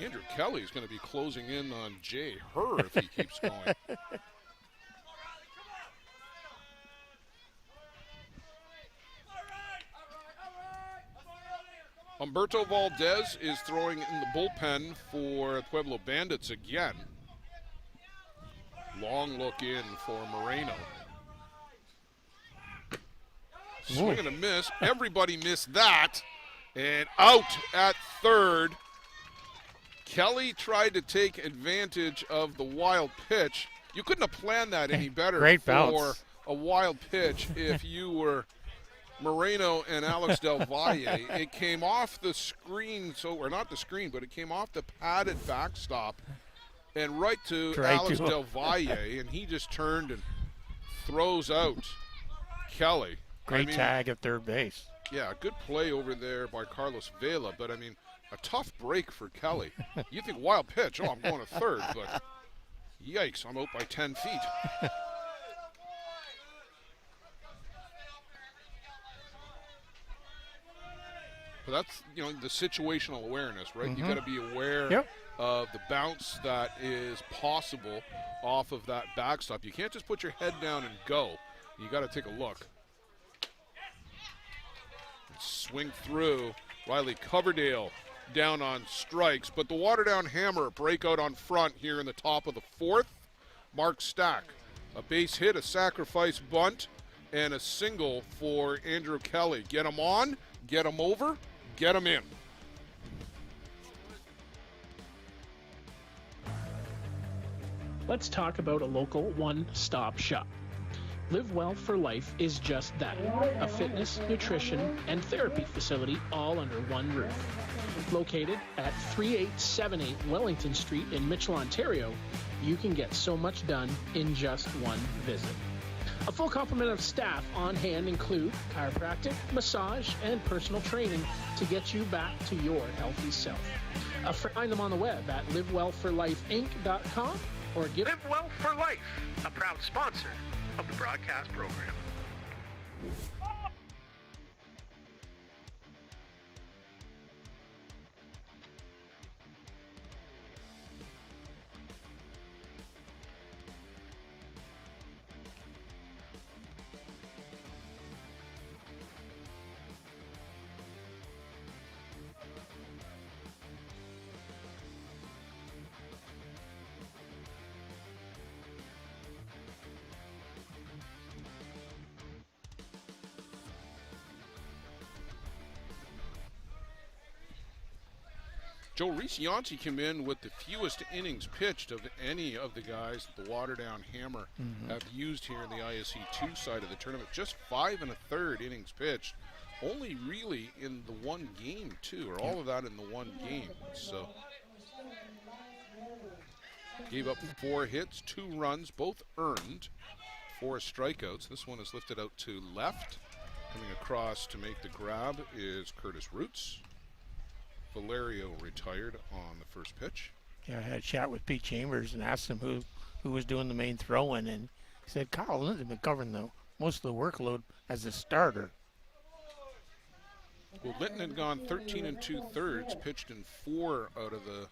Andrew Kelly is going to be closing in on Jay Herr if he keeps going. Humberto Valdez is throwing in the bullpen for Pueblo Bandits again. Long look in for Moreno. Swing and a miss. Everybody missed that. And out at third. Kelly tried to take advantage of the wild pitch. You couldn't have planned that any better Great for bounce. a wild pitch if you were Moreno and Alex Del Valle. It came off the screen, or not the screen, but it came off the padded backstop and right to Alex Del Valle, and he just turned and throws out Kelly. Great tag at third base. Yeah, good play over there by Carlos Vela, but I mean, a tough break for Kelly. You think wild pitch, I'm going to third, but yikes, I'm out by 10 feet. But that's, the situational awareness, right? You got to be aware of the bounce that is possible off of that backstop. You can't just put your head down and go. You got to take a look. Swing through. Riley Coverdale down on strikes, but the Waterdown Hammer breakout on front here in the top of the fourth. Mark Stack, a base hit, a sacrifice bunt, and a single for Andrew Kelly. Get him on, get him over, get him in. Let's talk about a local one-stop shop. Live Well for Life is just that, a fitness, nutrition, and therapy facility all under one roof. Located at 3878 Wellington Street in Mitchell, Ontario, you can get so much done in just one visit. A full complement of staff on hand include chiropractic, massage, and personal training to get you back to your healthy self. Find them on the web at livewellforlifeinc.com or give Live Well for Life, a proud sponsor of the broadcast program. Joe Riccianti came in with the fewest innings pitched of any of the guys that the Waterdown Hammer have used here in the ISC 2 side of the tournament. Just 5 1/3 innings pitched. Only really in the one game, too, or all of that in the one game. So, gave up 4 hits, 2 runs, both earned, 4 strikeouts. This one is lifted out to left. Coming across to make the grab is Curtis Roots. Valerio retired on the first pitch. Yeah, I had a chat with Pete Chambers and asked him who was doing the main throw-in, and he said Kyle Linton's been covering most of the workload as a starter. Well, Linton had gone 13 2/3, pitched in 4 out of the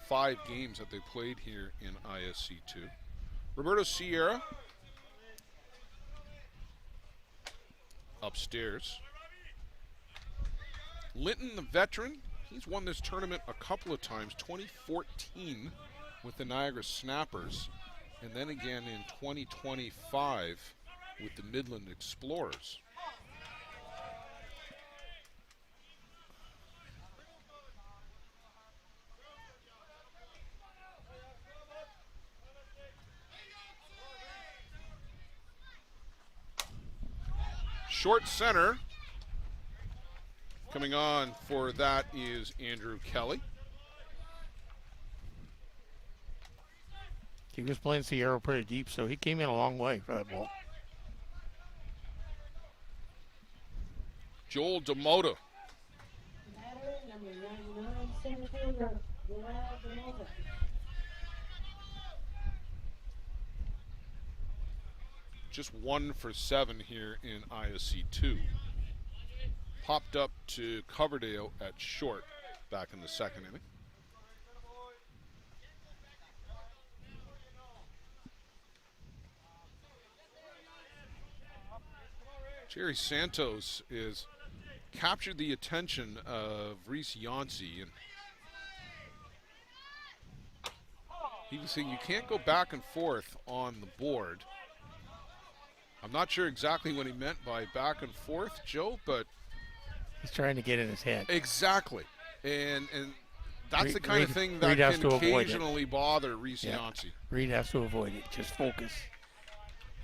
5 games that they played here in ISC 2. Roberto Sierra upstairs. Linton, the veteran, he's won this tournament a couple of times, 2014 with the Niagara Snappers, and then again in 2025 with the Midland Explorers. Short center. Coming on for that is Andrew Kelly. He was playing Sierra pretty deep, so he came in a long way for that ball. Joel DeMota. Just 1 for 7 here in ISC 2. Popped up to Coverdale at short back in the second inning. Jerry Santos is captured the attention of Reese Yancey, and he was saying you can't go back and forth on the board. I'm not sure exactly what he meant by back and forth, Joe, but He's trying to get in his head. exactly. And that's the kind Reed- of thing that Reed has can to avoid it. occasionally bother Reese Yeah. Yancey. Reed has to avoid it. Just focus.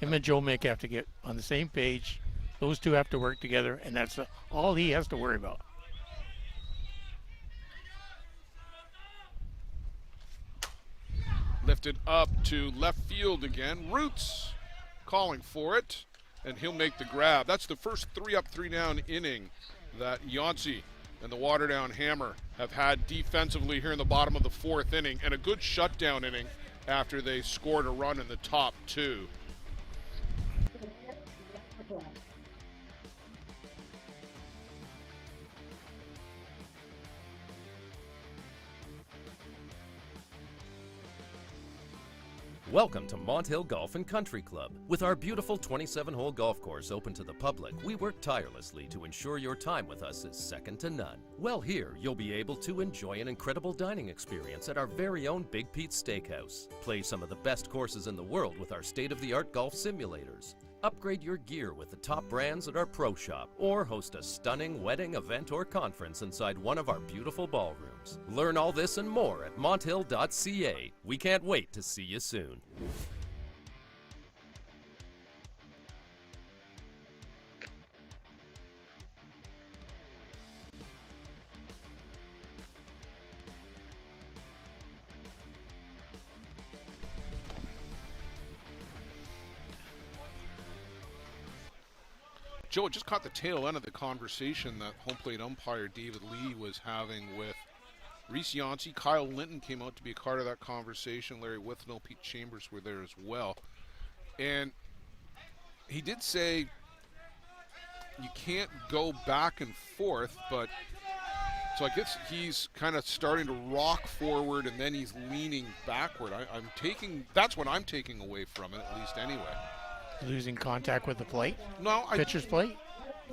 Him and Joe Mick have to get on the same page. Those two have to work together, and that's all he has to worry about. Lifted up to left field again. Roots calling for it, and he'll make the grab. That's the first 3-up, 3-down inning that Yancey and the Waterdown Hammer have had defensively here in the bottom of the 4th inning, and a good shutdown inning after they scored a run in the top 2. Welcome to Mont Hill Golf and Country Club. With our beautiful 27-hole golf course open to the public, we work tirelessly to ensure your time with us is second to none. Well, here you'll be able to enjoy an incredible dining experience at our very own Big Pete's Steakhouse. Play some of the best courses in the world with our state-of-the-art golf simulators. Upgrade your gear with the top brands at our pro shop, or host a stunning wedding, event, or conference inside one of our beautiful ballrooms. Learn all this and more at monthill.ca. We can't wait to see you soon. Joe, it just caught the tail end of the conversation that home plate umpire David Lee was having with Reese Yancey. Kyle Linton came out to be a part of that conversation. Larry Withnell, Pete Chambers were there as well. And he did say you can't go back and forth, but so I guess he's kind of starting to rock forward and then he's leaning backward. I'm taking, that's what I'm taking away from it, at least anyway. Losing contact with the plate? No, Pitcher's plate?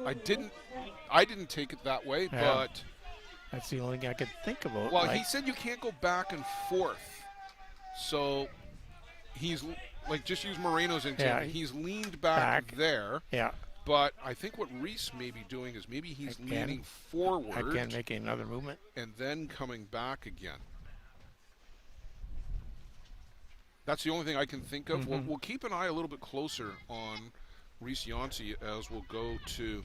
I didn't take it that way, Yeah. but That's the only thing I could think about. well, he said you can't go back and forth. So he's like, just use Moreno's example. Yeah, He's leaned back there. Yeah. But I think what Reese may be doing is maybe he's leaning forward. Again, making another movement. And then coming back again. That's the only thing I can think of. Mm-hmm. We'll keep an eye a little bit closer on Reese Yancey as we'll go to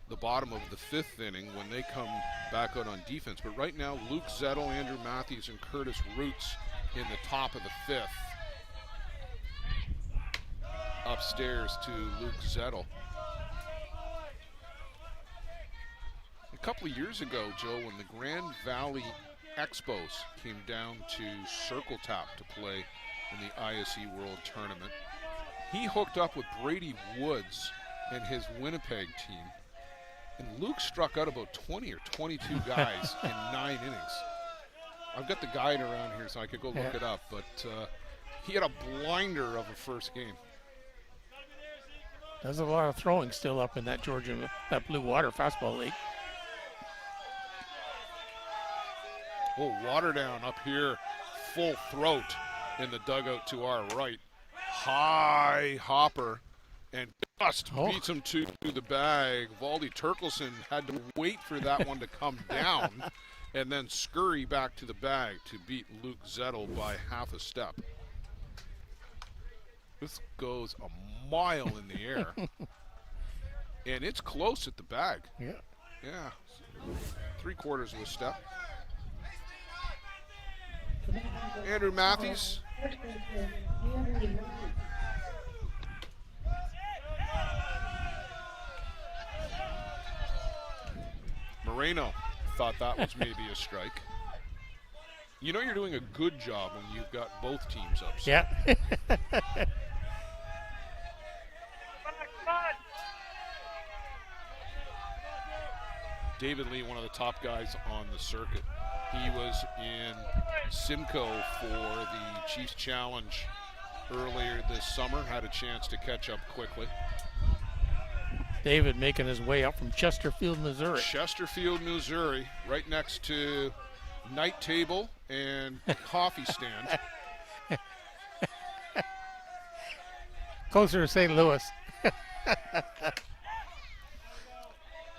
the bottom of the 5th inning when they come back out on defense. But right now, Luke Zettel, Andrew Matthews, and Curtis Roots in the top of the 5th. Upstairs to Luke Zettel. A couple of years ago, Joe, when the Grand Valley Expos came down to Circle Tap to play in the ISC World Tournament, he hooked up with Brady Woods and his Winnipeg team, and Luke struck out about 20 or 22 guys in 9 innings. I've got the guide around here so I could go look it up, but he had a blinder of a first game. There's a lot of throwing still up in that that Blue Water Fastball League. Oh, Waterdown up here, full throat in the dugout to our right. High hopper, and just beats him to the bag. Valdi Turkelson had to wait for that one to come down and then scurry back to the bag to beat Luke Zettel by half a step. This goes a mile in the air. And it's close at the bag. Yeah. Yeah. 3/4 of a step. Andrew Matthews. Moreno thought that was maybe a strike. You know you're doing a good job when you've got both teams upset. Yeah. David Lee, one of the top guys on the circuit. He was in Simcoe for the Chiefs Challenge earlier this summer, had a chance to catch up quickly. David making his way up from Chesterfield, Missouri. Chesterfield, Missouri, right next to Night Table and Coffee Stand. Closer to St. Louis.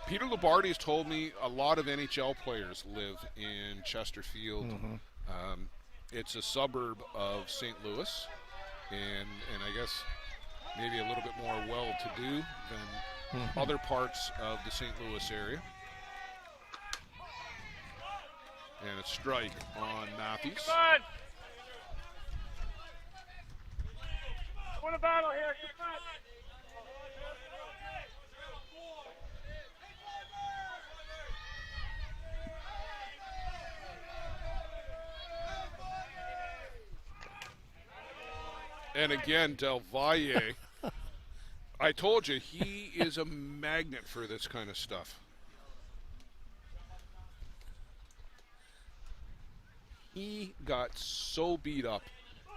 Peter Lubardi has told me a lot of NHL players live in Chesterfield. It's a suburb of St. Louis, and I guess maybe a little bit more well-to-do than other parts of the St. Louis area. And a strike on Matthews. Come on! Win a battle here. Come on. And again, Del Valle. I told you, he is a magnet for this kind of stuff. He got so beat up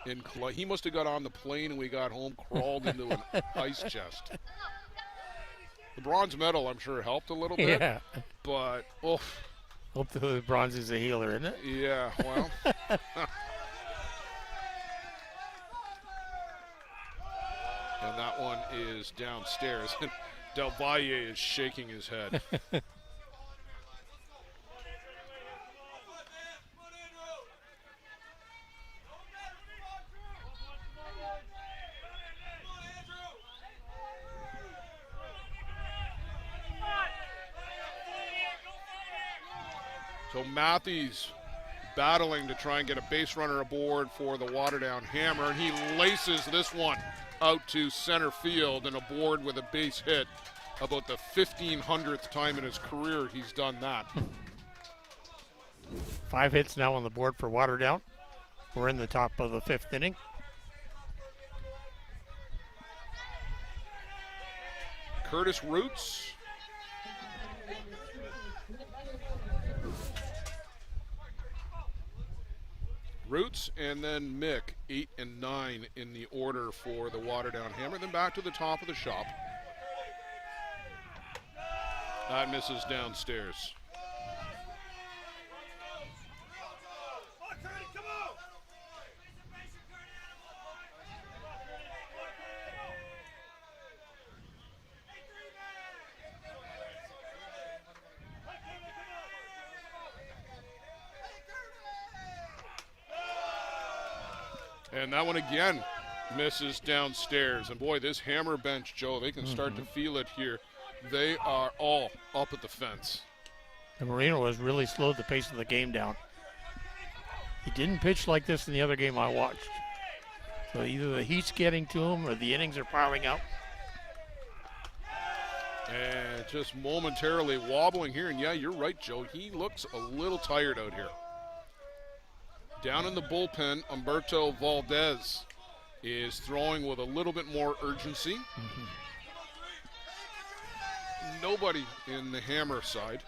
in he must have got on the plane and we got home, crawled into an ice chest. The bronze medal, I'm sure, helped a little bit. Yeah. But, Hope the bronze is a healer, isn't it? yeah, well. And that one is downstairs. Del Valle is shaking his head. So Matthews battling to try and get a base runner aboard for the Waterdown Hammer, and he laces this one out to center field and aboard with a base hit. About the 1,500th time in his career he's done that. 5 hits now on the board for Waterdown. We're in the top of the 5th inning. Curtis Roots. Roots and then Mick, 8 and 9 in the order for the Waterdown Hammer. Then back to the top of the shop. That misses downstairs. And that one again misses downstairs. And boy, this Hammer bench, Joe, they can start to feel it here. They are all up at the fence. And Marino has really slowed the pace of the game down. He didn't pitch like this in the other game I watched. So either the heat's getting to him or the innings are piling up. And just momentarily wobbling here. And yeah, you're right, Joe. He looks a little tired out here. Down in the bullpen, Humberto Valdez is throwing with a little bit more urgency. Nobody in the Hammer side.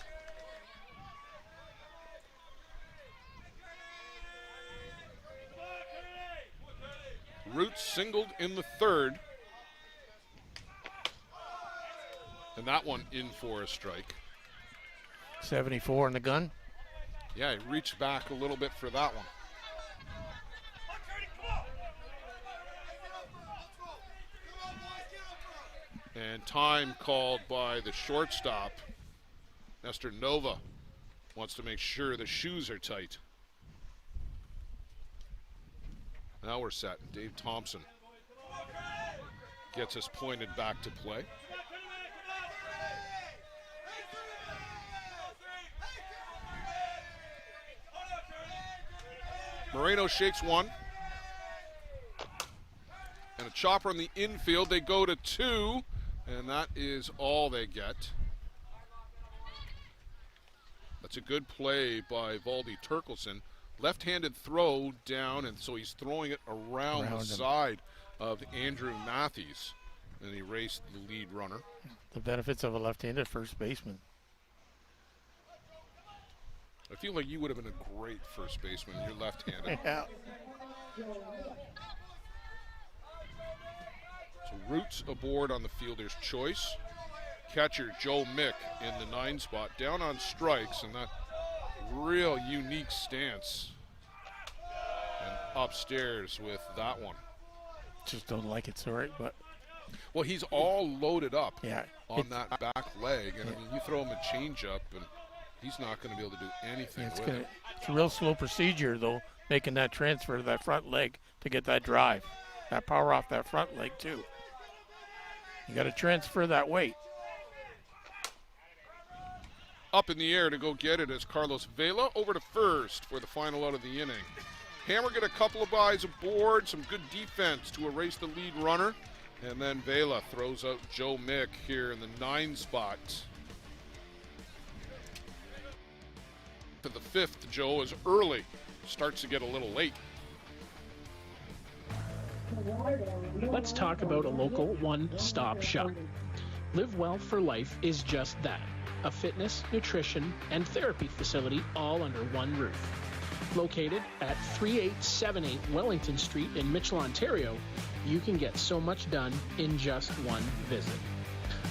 Roots singled in the 3rd. And that one in for a strike. 74 in the gun. Yeah, he reached back a little bit for that one. And time called by the shortstop. Nestor Nova wants to make sure the shoes are tight. Now we're set. Dave Thompson gets us pointed back to play. Moreno shakes one. And a chopper in the infield. They go to 2. And that is all they get. That's a good play by Valdi Turkelson. Left-handed throw down, and so he's throwing it around the side of Andrew Matthews. And he raced the lead runner. The benefits of a left-handed first baseman. I feel like you would have been a great first baseman. You're left-handed. Yeah. So Roots aboard on the fielder's choice. catcher Joe Mick in the 9 spot, down on strikes, and that real unique stance. And upstairs with that one. Just don't like it, sorry, but. Well, he's all loaded up Yeah, on that back leg, and I mean, you throw him a changeup, and he's not going to be able to do anything with it. It's a real slow procedure, though, making that transfer to that front leg to get that drive. That power off that front leg, too. You got to transfer that weight. Up in the air to go get it as Carlos Vela over to first for the final out of the inning. Hammer get a couple of guys aboard, some good defense to erase the lead runner. And then Vela throws out Joe Mick here in the 9 spot. To the 5th, Joe is early. Starts to get a little late. Let's talk about a local one-stop shop. Live Well for Life is just that. A fitness, nutrition, and therapy facility all under one roof. Located at 3878 Wellington Street in Mitchell, Ontario, you can get so much done in just one visit.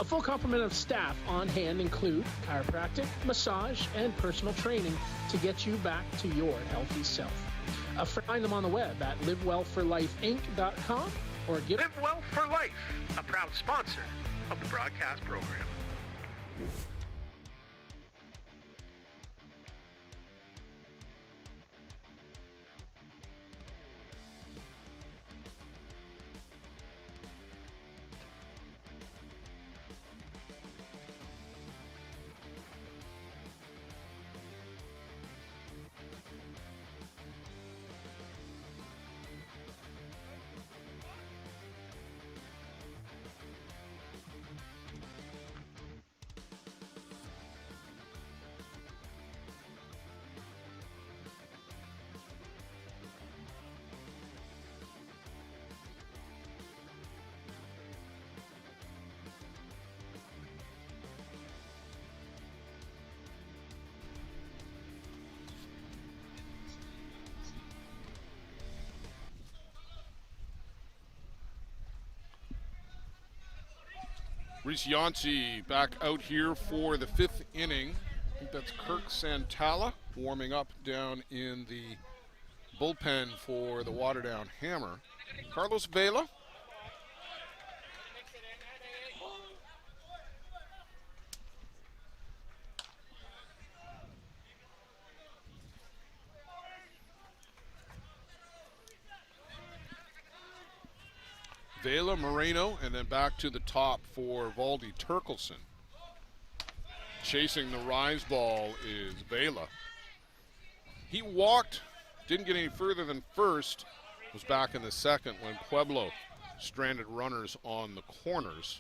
A full complement of staff on hand include chiropractic, massage, and personal training to get you back to your healthy self. Find them on the web at livewellforlifeinc.com or give Live Well for Life, a proud sponsor of the broadcast program. Reese Yancey back out here for the 5th inning. I think that's Kirk Santala warming up down in the bullpen for the Waterdown Hammer. Carlos Vela. Vela, Moreno, and then back to the top for Valdi Turkelson. Chasing the rise ball is Vela. He walked, didn't get any further than first, was back in the 2nd when Pueblo stranded runners on the corners.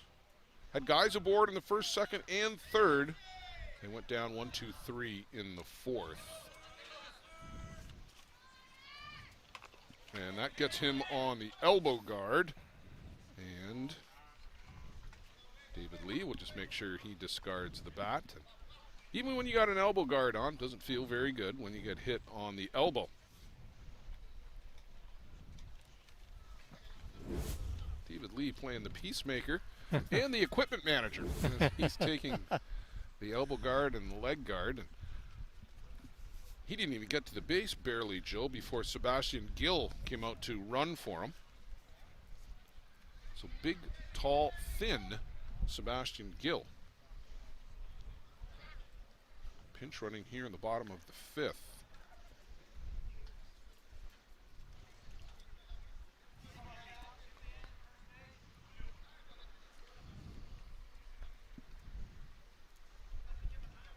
Had guys aboard in the 1st, 2nd, and 3rd. They went down 1, 2, 3 in the 4th. And that gets him on the elbow guard. And David Lee will just make sure he discards the bat. And even when you got an elbow guard on, doesn't feel very good when you get hit on the elbow. David Lee playing the peacemaker and the equipment manager. He's taking the elbow guard and the leg guard. And he didn't even get to the base barely, Joe, before Sebastian Gill came out to run for him. So big, tall, thin Sebastian Gill. Pinch running here in the bottom of the 5th.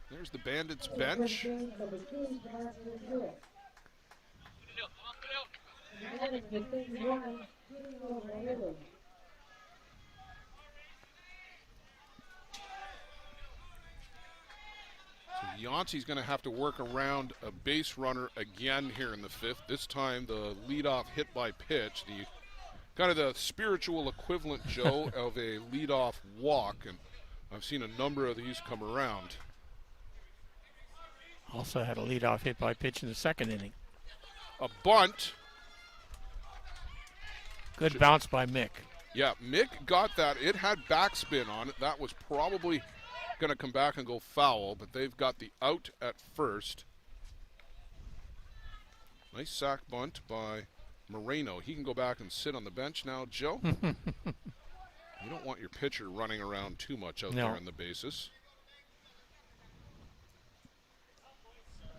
There's the Bandits bench. So Yancey's going to have to work around a base runner again here in the 5th. This time the leadoff hit by pitch, the kind of the spiritual equivalent, Joe, of a leadoff walk, and I've seen a number of these come around. Also had a leadoff hit by pitch in the 2nd inning. A bunt. Good bounce by Mick. Yeah, Mick got that. It had backspin on it. That was probably going to come back and go foul, but they've got the out at first. Nice sack bunt by Moreno. He can go back and sit on the bench now, Joe. You don't want your pitcher running around too much out there on the bases.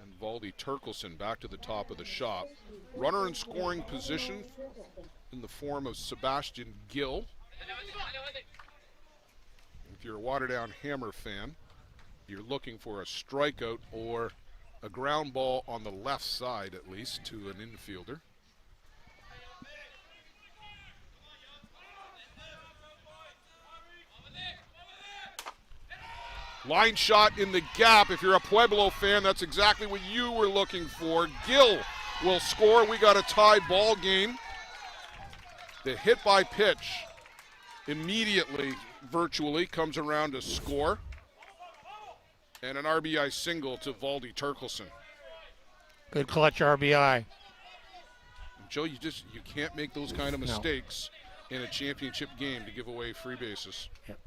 And Valdi Turkelson back to the top of the shop. Runner in scoring position in the form of Sebastian Gill. If you're a Waterdown Hammer fan, you're looking for a strikeout or a ground ball on the left side, at least, to an infielder. Line shot in the gap. If you're a Pueblo fan, that's exactly what you were looking for. Gill will score. We got a tie ball game. The hit by pitch immediately, virtually, comes around to score. And an RBI single to Valdi Turkelson. Good clutch RBI. Joe, you can't make those kind of mistakes in a championship game to give away free bases. Yep.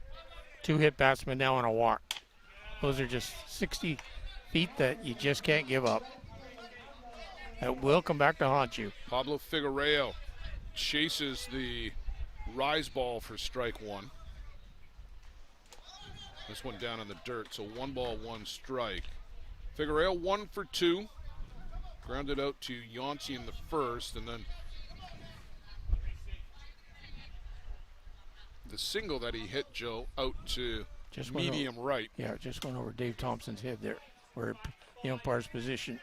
2 hit batsmen now on a walk. Those are just 60 feet that you just can't give up. That will come back to haunt you. Pablo Figueiredo chases the rise ball for strike 1. This one down in the dirt, so 1 ball, 1 strike. Figueiredo 1 for 2. Grounded out to Yancey in the first, and then the single that he hit, Joe, out to just medium right. Yeah, just went over Dave Thompson's head there, where the umpire's position.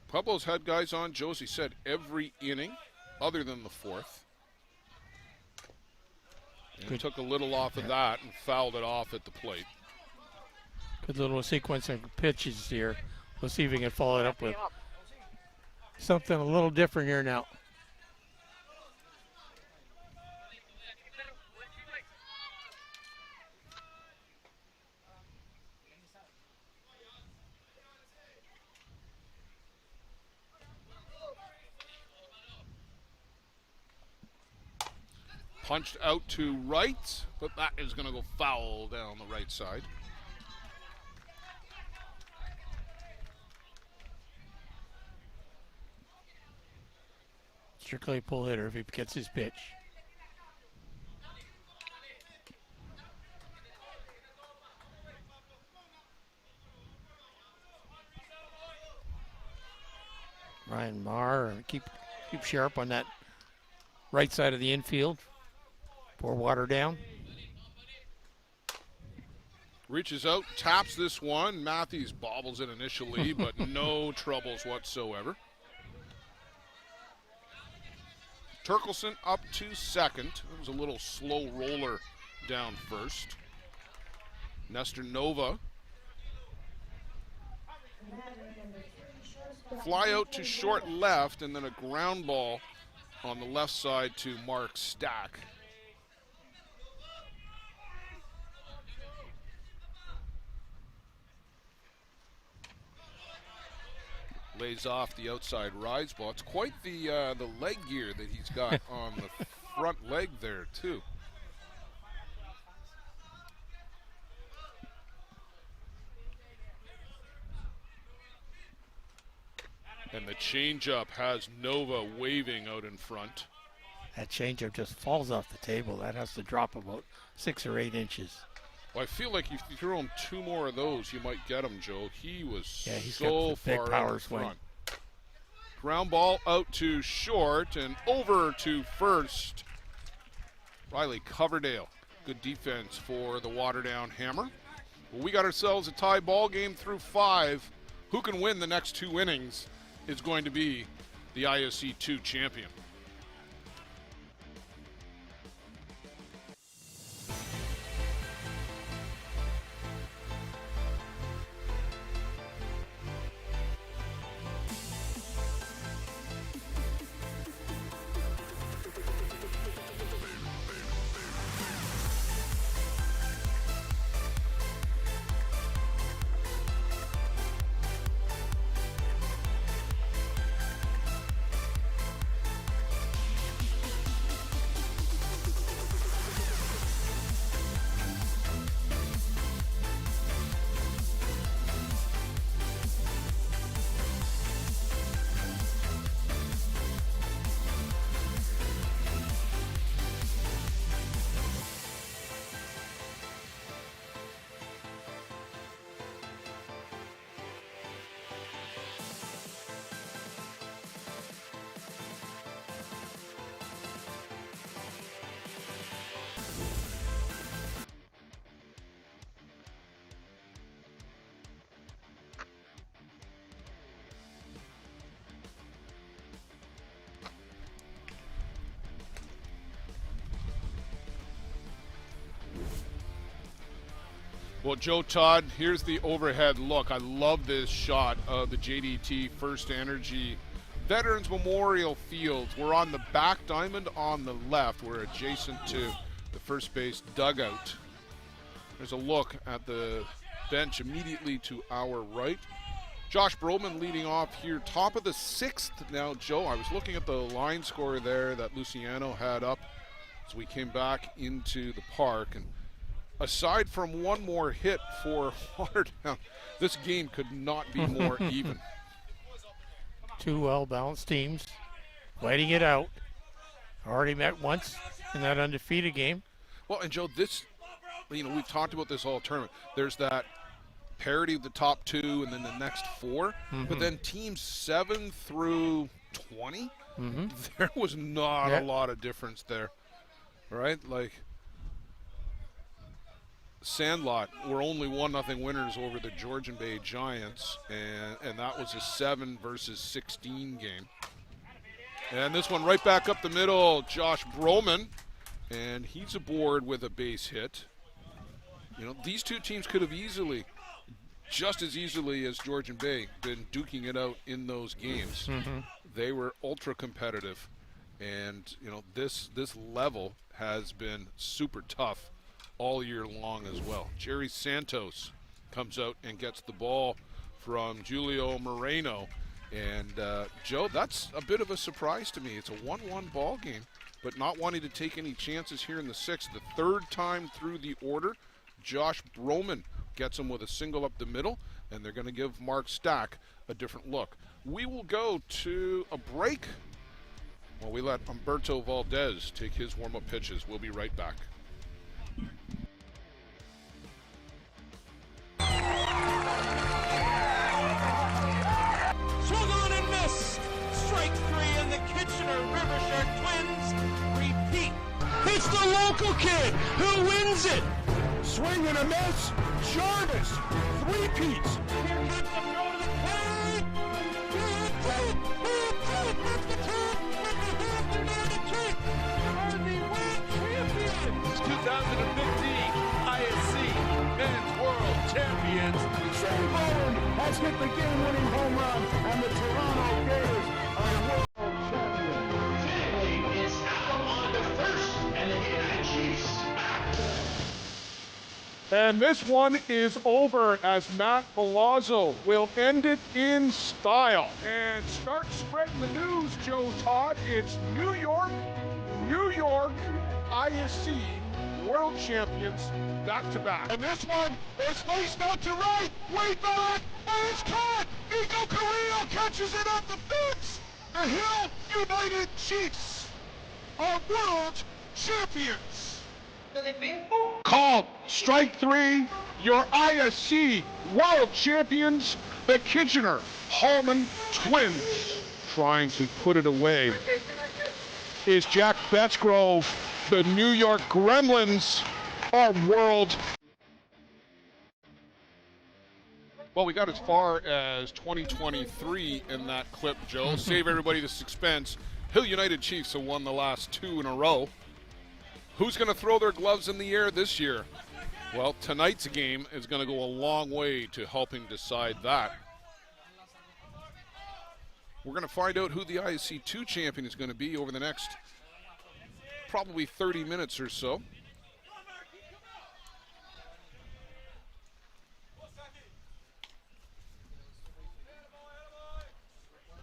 Pueblo's had guys on, Josie said, every inning other than the 4th. And took a little off of that and fouled it off at the plate. Good little sequence of pitches here. We'll see if we can follow it up with something a little different here now. Punched out to right, but that is going to go foul down the right side. Strictly pull hitter if he gets his pitch. Ryan Marr, keep sharp on that right side of the infield. Pour water down. Reaches out, taps this one. Matthews bobbles it initially, but no troubles whatsoever. Turkelson up to second. It was a little slow roller down first. Nestor Nova. Fly out to short left, and then a ground ball on the left side to Mark Stack. Lays off the outside rise ball. It's quite the leg gear that he's got on the front leg there, too. And the changeup has Nova waving out in front. That changeup just falls off the table. That has to drop about 6 or 8 inches. Well, I feel like if you throw him 2 more of those, you might get him, Joe. He was he's so got the big far power out in swing. front. Ground ball out to short and over to first. Riley Coverdale. Good defense for the Waterdown Hammer. Well, we got ourselves a tie ball game through 5. Who can win the next 2 innings is going to be the ISC 2 champion. Well, Joe Todd, here's the overhead look. I love this shot of the JDT First Energy Veterans Memorial Field. We're on the back diamond on the left. We're adjacent to the first base dugout. There's a look at the bench immediately to our right. Josh Broman leading off here, top of the 6th. Now, Joe, I was looking at the line score there that Luciano had up as we came back into the park. And aside from one more hit for Watertown, this game could not be more even. Two well-balanced teams fighting it out. Already met once in that undefeated game. Well, and Joe, this, we've talked about this all tournament. There's that parity of the top 2 and then the next 4. But then teams 7 through 20, there was not a lot of difference there, right? Like, Sandlot were only 1-0 winners over the Georgian Bay Giants, and that was a 7 versus 16 game. And this one right back up the middle, Josh Broman, and he's aboard with a base hit. These two teams could have just as easily as Georgian Bay, been duking it out in those games. They were ultra competitive, and this level has been super tough all year long as well. Jerry Santos comes out and gets the ball from Julio Moreno, and Joe, that's a bit of a surprise to me. It's a 1-1 ball game, but not wanting to take any chances here in the 6th. The 3rd time through the order, Josh Broman gets him with a single up the middle, and they're going to give Mark Stack a different look. We will go to a break while we let Humberto Valdez take his warm-up pitches. We'll be right back. Swung on and missed. Strike 3, and the Kitchener River Shark Twins repeat. It's the local kid who wins it. Swing and a miss. Jarvis, 3-peats. Here comes the throw to the plate. Are the world champions. 2015 ISC Men's World Champions. Shane Bowen has hit the game-winning home run, and the Toronto Gators are world champions. Finishing is out on the first, and the United Chiefs. And this one is over as Matt Palazzo will end it in style. And start spreading the news, Joe Todd. It's New York, ISC world champions back-to-back. And this one is faced out to right, way back, and it's caught. Nico Carrillo catches it at the fence. The Hill United Chiefs are world champions. Called strike 3, your ISC world champions, the Kitchener Holman Twins. Trying to put it away is Jack Bettsgrove. The New York Gremlins are world. Well, we got as far as 2023 in that clip, Joe. Save everybody the suspense. Hill United Chiefs have won the last 2 in a row. Who's going to throw their gloves in the air this year? Well, tonight's game is going to go a long way to helping decide that. We're going to find out who the ISC 2 champion is going to be over the next probably 30 minutes or so.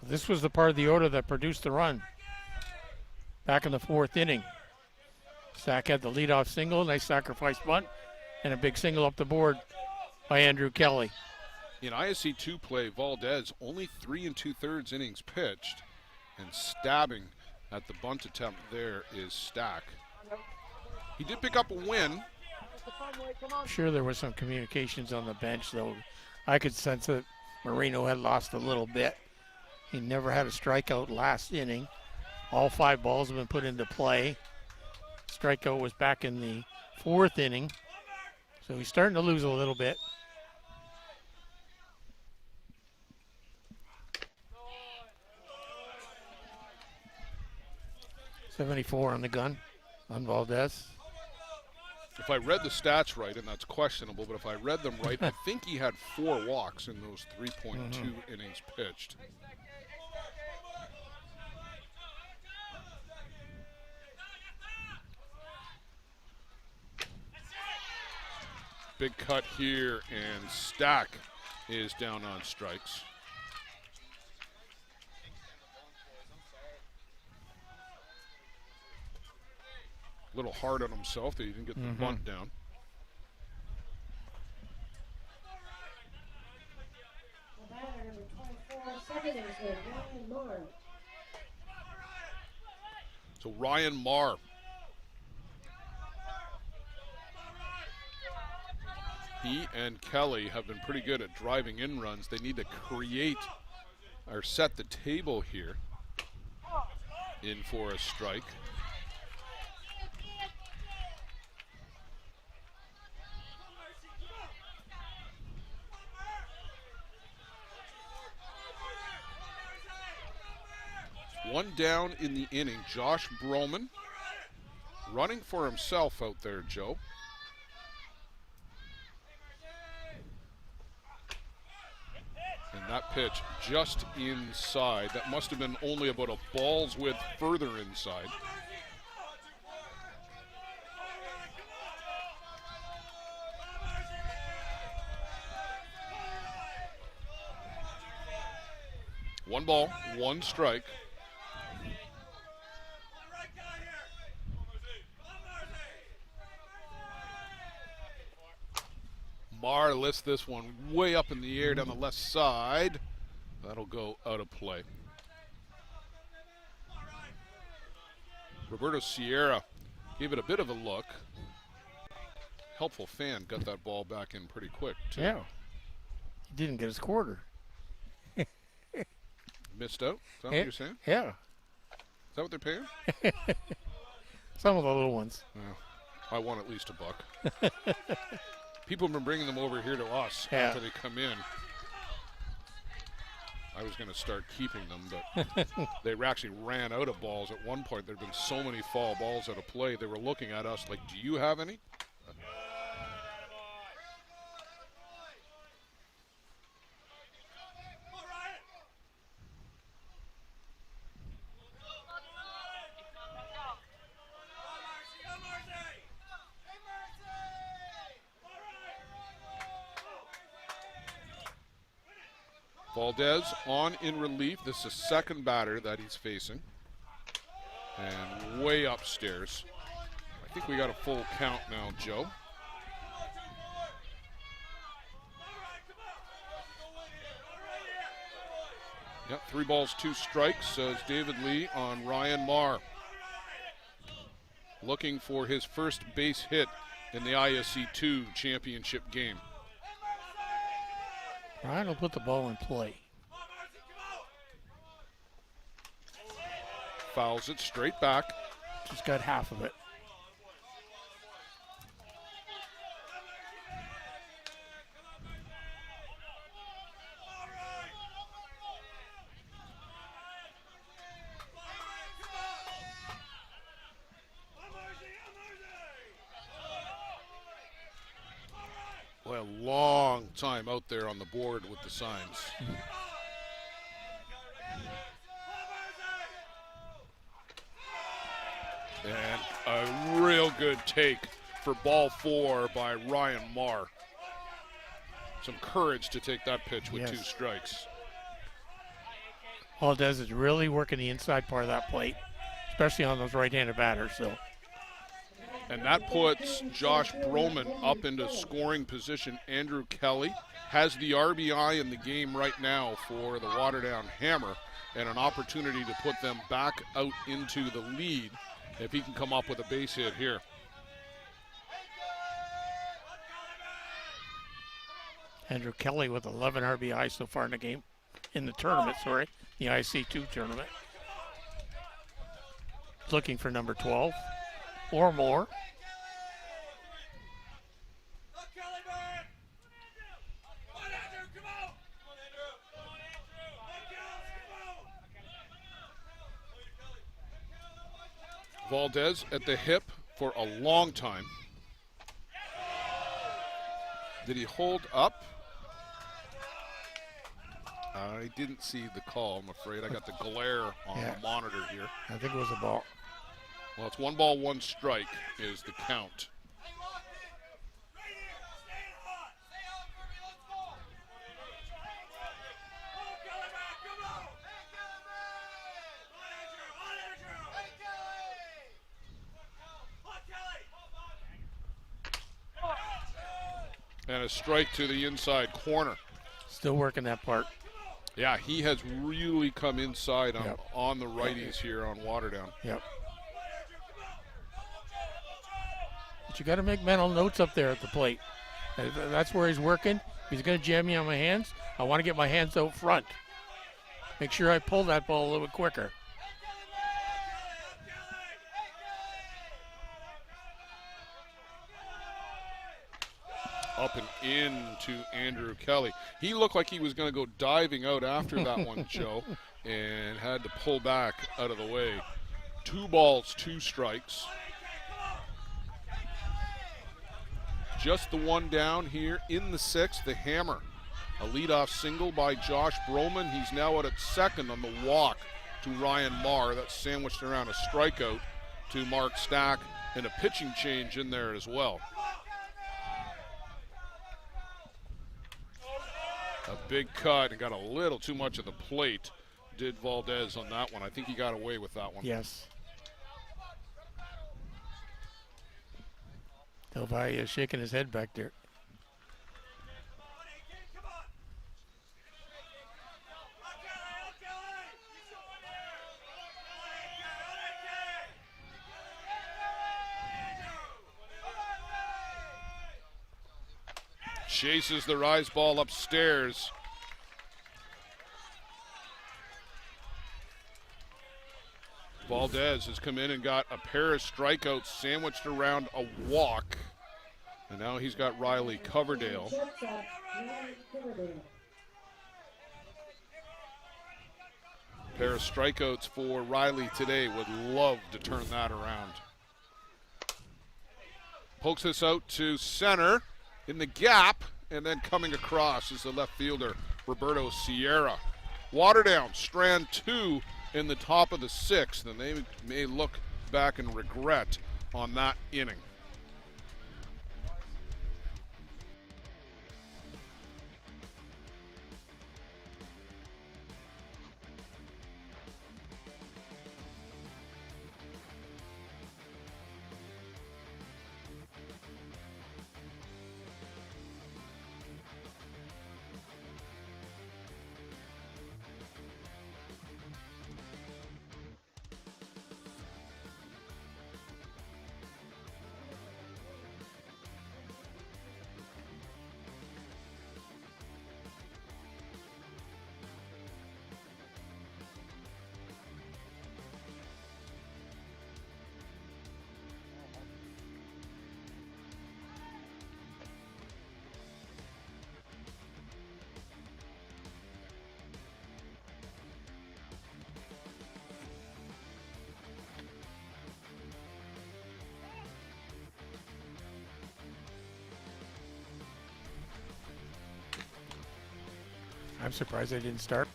This was the part of the order that produced the run back in the 4th inning. Stack had the leadoff single, nice sacrifice bunt, and a big single up the board by Andrew Kelly. In ISC 2 play, Valdez only 3 2/3 innings pitched, and stabbing at the bunt attempt there is Stack. He did pick up a win. I'm sure there was some communications on the bench, though. I could sense that Marino had lost a little bit. He never had a strikeout last inning. All 5 balls have been put into play. Strikeout was back in the 4th inning, so he's starting to lose a little bit. .74 on the gun on Valdez. If I read the stats right, and that's questionable, but if I read them right, I think he had 4 walks in those 3.2 innings pitched. Big cut here, and Stack is down on strikes. A little hard on himself that he didn't get the bunt down. The batter, number 24, second baseman, Ryan Moore. So Ryan Marr. He and Kelly have been pretty good at driving in runs. They need to create or set the table here. In for a strike. One down in the inning. Josh Broman running for himself out there, Joe. And that pitch just inside. That must have been only about a ball's width further inside. One ball, one strike. Marr lifts this one way up in the air down the left side. That'll go out of play. Roberto Sierra gave it a bit of a look. Helpful fan got that ball back in pretty quick, too. Yeah. He didn't get his quarter. Missed out? Is that what you're saying? Yeah. Is that what they're paying? Some of the little ones. Well, I want at least $1. People have been bringing them over here to us after they come in. I was going to start keeping them, but they actually ran out of balls at one point. There had been so many foul balls out of play. They were looking at us like, do you have any? Valdez on in relief. This is the second batter that he's facing. And way upstairs. I think we got a full count now, Joe. Yep, 3 balls, 2 strikes, says David Lee on Ryan Marr. Looking for his first base hit in the ISC 2 championship game. Ryan will put the ball in play. Fouls it straight back. Just got half of it. Boy, a long time out there on the board with the signs. And a real good take for ball 4 by Ryan Marr. Some courage to take that pitch with 2 strikes. All it does is really work in the inside part of that plate, especially on those right-handed batters. So. And that puts Josh Broman up into scoring position. Andrew Kelly has the RBI in the game right now for the Waterdown Hammer, and an opportunity to put them back out into the lead if he can come up with a base hit here. Andrew Kelly with 11 RBI so far in the game, in the tournament, sorry, the IC2 tournament. Looking for number 12 or more. Valdez at the hip for a long time. Did he hold up? I didn't see the call, I'm afraid. I got the glare on the monitor here. I think it was a ball. Well, it's 1 ball, 1 strike is the count. And a strike to the inside corner. Still working that part. Yeah, he has really come inside on the righties here on Waterdown. Yep. But you got to make mental notes up there at the plate. That's where he's working. He's going to jam me on my hands. I want to get my hands out front. Make sure I pull that ball a little bit quicker. Up and into Andrew Kelly. He looked like he was going to go diving out after that one, Joe, and had to pull back out of the way. 2 balls, 2 strikes. Just the one down here in the 6th, the hammer. A leadoff single by Josh Broman. He's now out at second on the walk to Ryan Marr. That's sandwiched around a strikeout to Mark Stack and a pitching change in there as well. A big cut and got a little too much of the plate, did Valdez on that one. I think he got away with that one. Yes. Delphi is shaking his head back there. Chases the rise ball upstairs. Valdez has come in and got a pair of strikeouts sandwiched around a walk. And now he's got Riley Coverdale. Pair of strikeouts for Riley today. Would love to turn that around. Pokes this out to center in the gap, and then coming across is the left fielder, Roberto Sierra. Waterdown, strand 2 in the top of the 6th, and they may look back and regret on that inning. I'm surprised they didn't start.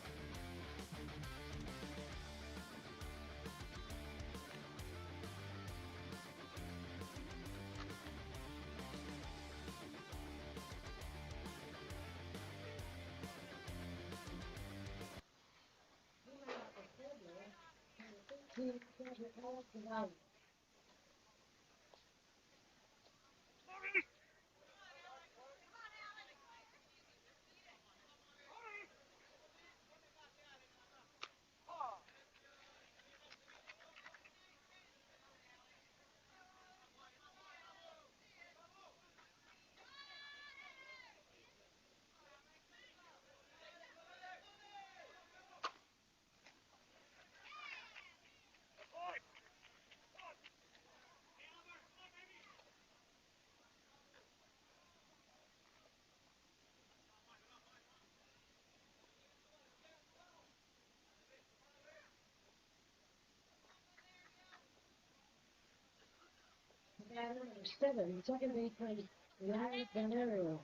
Batter number 7, second baseman, Larry Venero.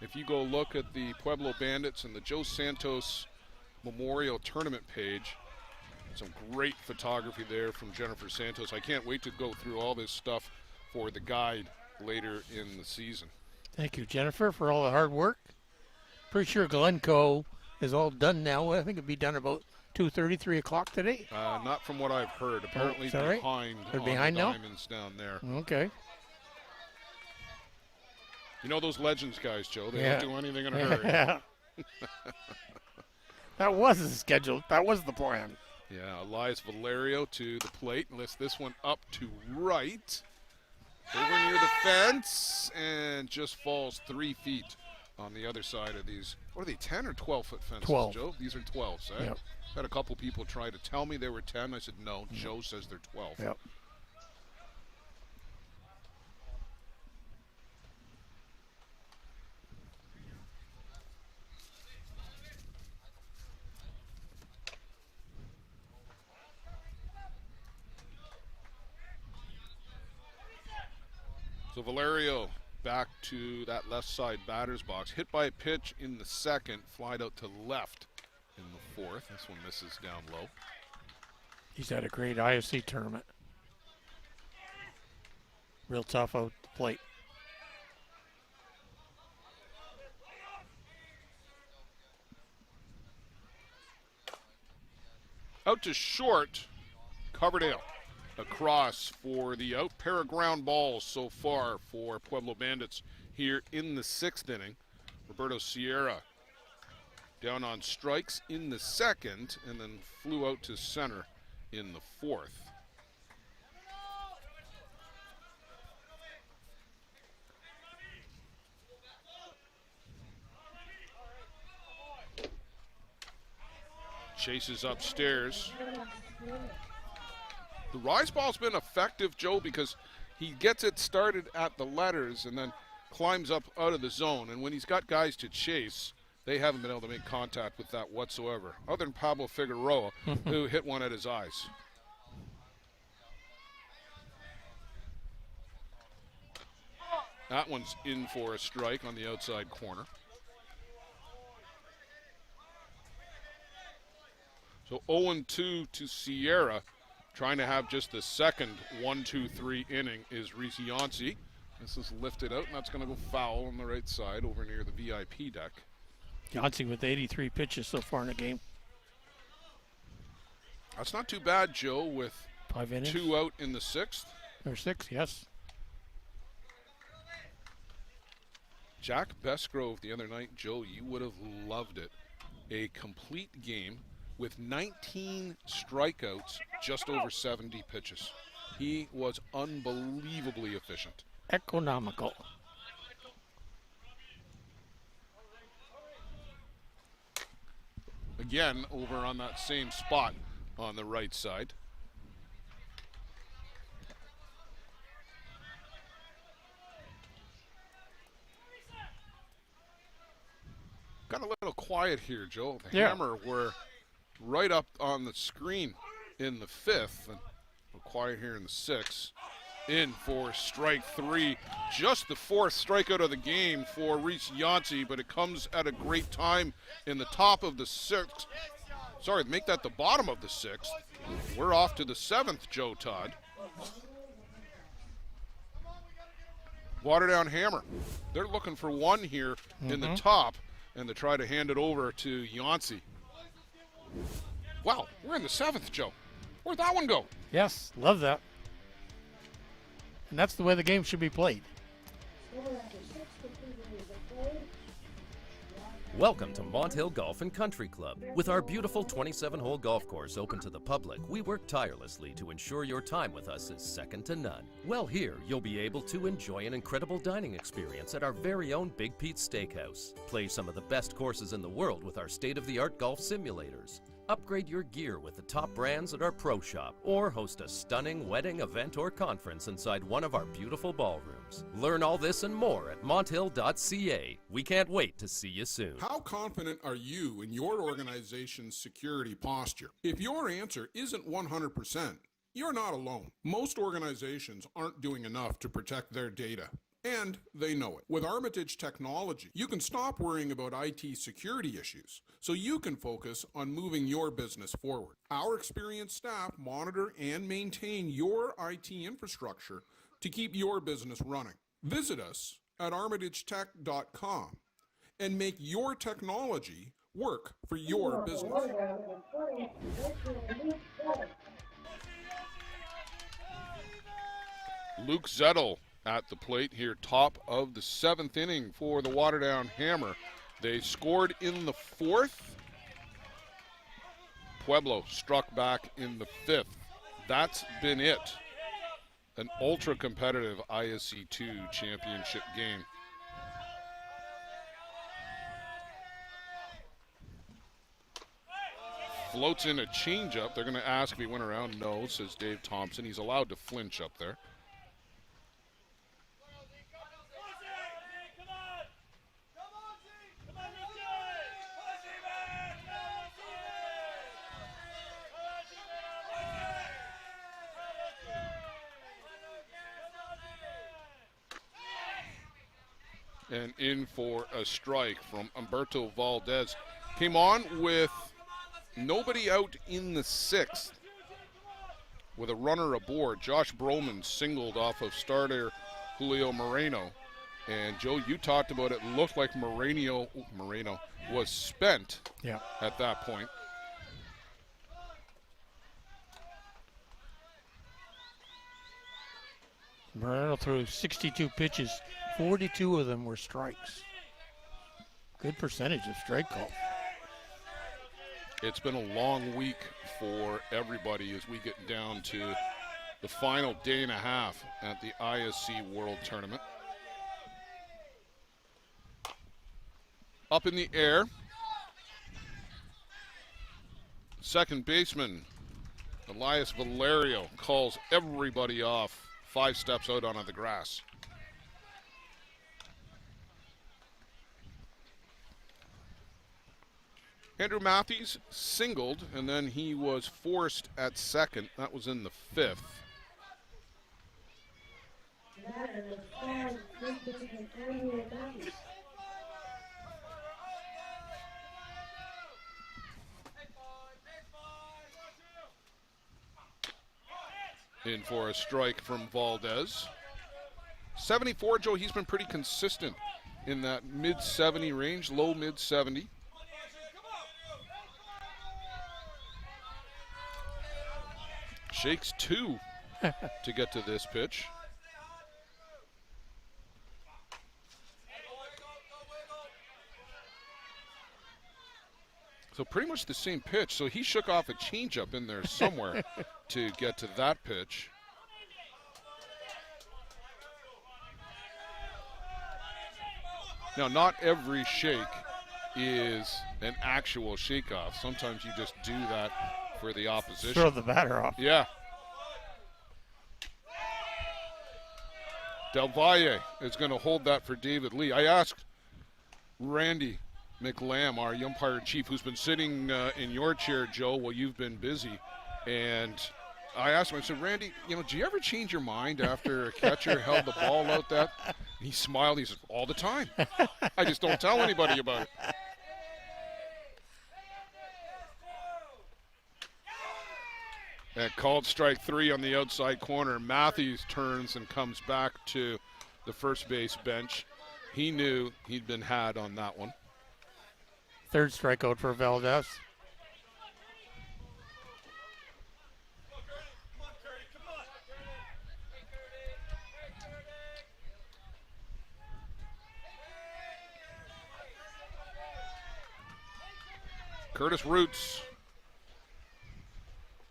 If you go look at the Pueblo Bandits and the Joe Santos Memorial Tournament page, some great photography there from Jennifer Santos. I can't wait to go through all this stuff for the guide later in the season. Thank you, Jennifer, for all the hard work. Pretty sure Glencoe is all done now. I think it'll be done about 2:30, 3 o'clock today. Not from what I've heard. Apparently right? behind They're on behind the now? diamonds down there. Okay. You know those Legends guys, Joe. They Yeah. don't do anything in a hurry. Yeah. That was scheduled. That was the plan. Yeah, Elias Valerio to the plate. Lifts this one up to right. Over near the fence and just falls 3 feet on the other side of these. What are they, 10 or 12-foot fences, 12. Joe? These are 12s, eh? Yep. Had a couple people try to tell me they were 10. I said, no, Joe says they're 12. Yep. So Valerio back to that left side batter's box. Hit by a pitch in the second, flied out to left in the fourth. This one misses down low. He's had a great ISC tournament. Real tough out the plate. Out to short, Coverdale. Across for the out. Pair of ground balls so far for Pueblo Bandits here in the 6th inning. Roberto Sierra down on strikes in the 2nd and then flew out to center in the 4th. Chases upstairs. The rise ball's been effective, Joe, because he gets it started at the letters and then climbs up out of the zone. And when he's got guys to chase, they haven't been able to make contact with that whatsoever, other than Pablo Figueroa, who hit one at his eyes. That one's in for a strike on the outside corner. So 0-2 to Sierra. Trying to have just the second 1-2-3 inning is Reese Yancey. This is lifted out, and that's going to go foul on the right side over near the VIP deck. Yancey with 83 pitches so far in the game. That's not too bad, Joe, with 5 innings. 2 out in the 6th. Or 6, yes. Jack Besgrove the other night, Joe, you would have loved it. A complete game with 19 strikeouts, just over 70 pitches. He was unbelievably efficient. Economical. Again, over on that same spot on the right side. Got a little quiet here, Joe. The Hammer were right up on the screen in the 5th, and we're quiet here in the 6th. In for strike 3, just the 4th strikeout of the game for Reese Yancey, but it comes at a great time in the top of the 6th. Sorry, make that the bottom of the 6th. We're off to the 7th, Joe Todd. Waterdown Hammer. They're looking for one here in the top, and they try to hand it over to Yancey. Wow, we're in the 7th, Joe. Where'd that one go? Yes, love that. And that's the way the game should be played. Welcome to Mont Hill Golf and Country Club. With our beautiful 27-hole golf course open to the public, we work tirelessly to ensure your time with us is second to none. Well, here you'll be able to enjoy an incredible dining experience at our very own Big Pete's Steakhouse. Play some of the best courses in the world with our state-of-the-art golf simulators. Upgrade your gear with the top brands at our pro shop, or host a stunning wedding, event, or conference inside one of our beautiful ballrooms. Learn all this and more at monthill.ca. We can't wait to see you soon. How confident are you in your organization's security posture? If your answer isn't 100%, you're not alone. Most organizations aren't doing enough to protect their data. And they know it. With Armitage Technology, you can stop worrying about IT security issues so you can focus on moving your business forward. Our experienced staff monitor and maintain your IT infrastructure to keep your business running. Visit us at armitagetech.com and make your technology work for your business. Luke Zettel at the plate here, top of the 7th inning for the Waterdown Hammer. They scored in the 4th. Pueblo struck back in the 5th. That's been it. An ultra-competitive ISC 2 championship game. Floats in a changeup. They're going to ask if he went around. No, says Dave Thompson. He's allowed to flinch up there. And in for a strike from Humberto Valdez. Came on with nobody out in the 6th with a runner aboard. Josh Broman singled off of starter Julio Moreno. And Joe, you talked about it. Looked like Moreno was spent at that point. Moreno threw 62 pitches. 42 of them were strikes. Good percentage of strike call. It's been a long week for everybody as we get down to the final day and a half at the ISC World Tournament. Up in the air. Second baseman Elias Valerio calls everybody off 5 steps out onto the grass. Andrew Matthews singled, and then he was forced at second. That was in the 5th. In for a strike from Valdez. 74, Joe, he's been pretty consistent in that mid-70 range, low mid-70. Shakes 2 to get to this pitch. So pretty much the same pitch. So he shook off a changeup in there somewhere to get to that pitch. Now, not every shake is an actual shake-off. Sometimes you just do that for the opposition. Throw the batter off. Yeah. Del Valle is going to hold that for David Lee. I asked Randy McLam, our umpire chief, who's been sitting in your chair, Joe, while you've been busy. And I asked him, I said, Randy, do you ever change your mind after a catcher held the ball out that? And he smiled. He said, all the time. I just don't tell anybody about it. And called strike 3 on the outside corner. Matthews turns and comes back to the first base bench. He knew he'd been had on that one. Third strikeout for Valdez. Curtis Roots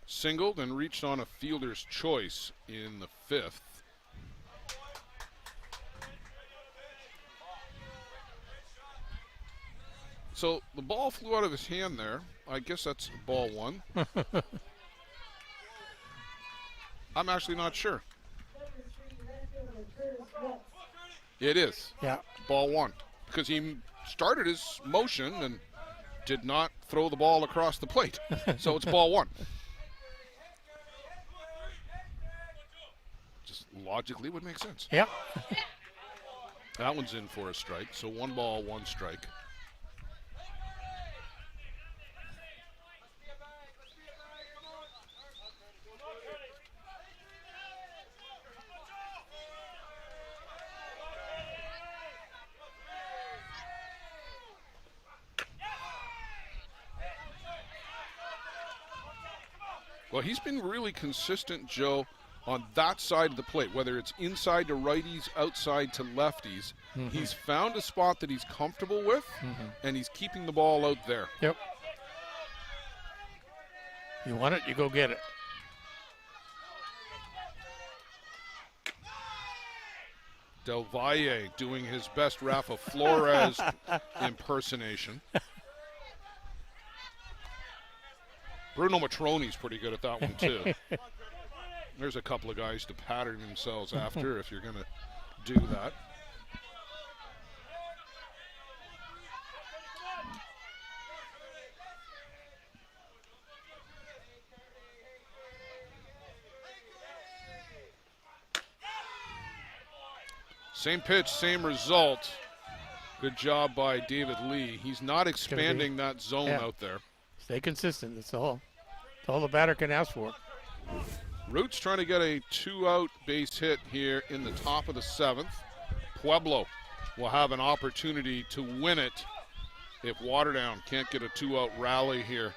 singled and reached on a fielder's choice in the 5th. So the ball flew out of his hand there. I guess that's ball 1. I'm actually not sure. It is. Yeah. Ball 1. Because he started his motion and did not throw the ball across the plate. So it's ball 1. Just logically would make sense. Yeah. That one's in for a strike. So 1 ball, 1 strike. Well, he's been really consistent, Joe, on that side of the plate, whether it's inside to righties, outside to lefties. He's found a spot that he's comfortable with, and he's keeping the ball out there. Yep. You want it, you go get it. Del Valle doing his best Rafa Flores impersonation. Bruno Matroni's pretty good at that one, too. There's a couple of guys to pattern themselves after if you're going to do that. Same pitch, same result. Good job by David Lee. He's not expanding that zone out there. Stay consistent, that's all. That's all the batter can ask for. Roots trying to get a 2-out base hit here in the top of the 7th. Pueblo will have an opportunity to win it if Waterdown can't get a 2-out rally here.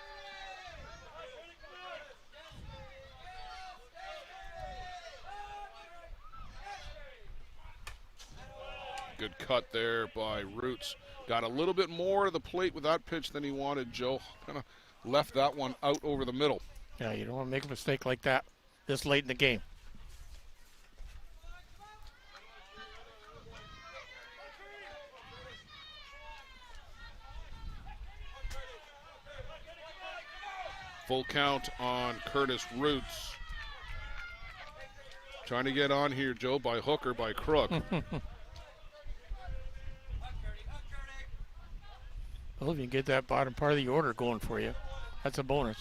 Good cut there by Roots. Got a little bit more to the plate with that pitch than he wanted, Joe. Kind of left that one out over the middle. Yeah, you don't want to make a mistake like that this late in the game. Full count on Curtis Roots. Trying to get on here, Joe, by hook or by crook. Well, if you can get that bottom part of the order going for you, that's a bonus.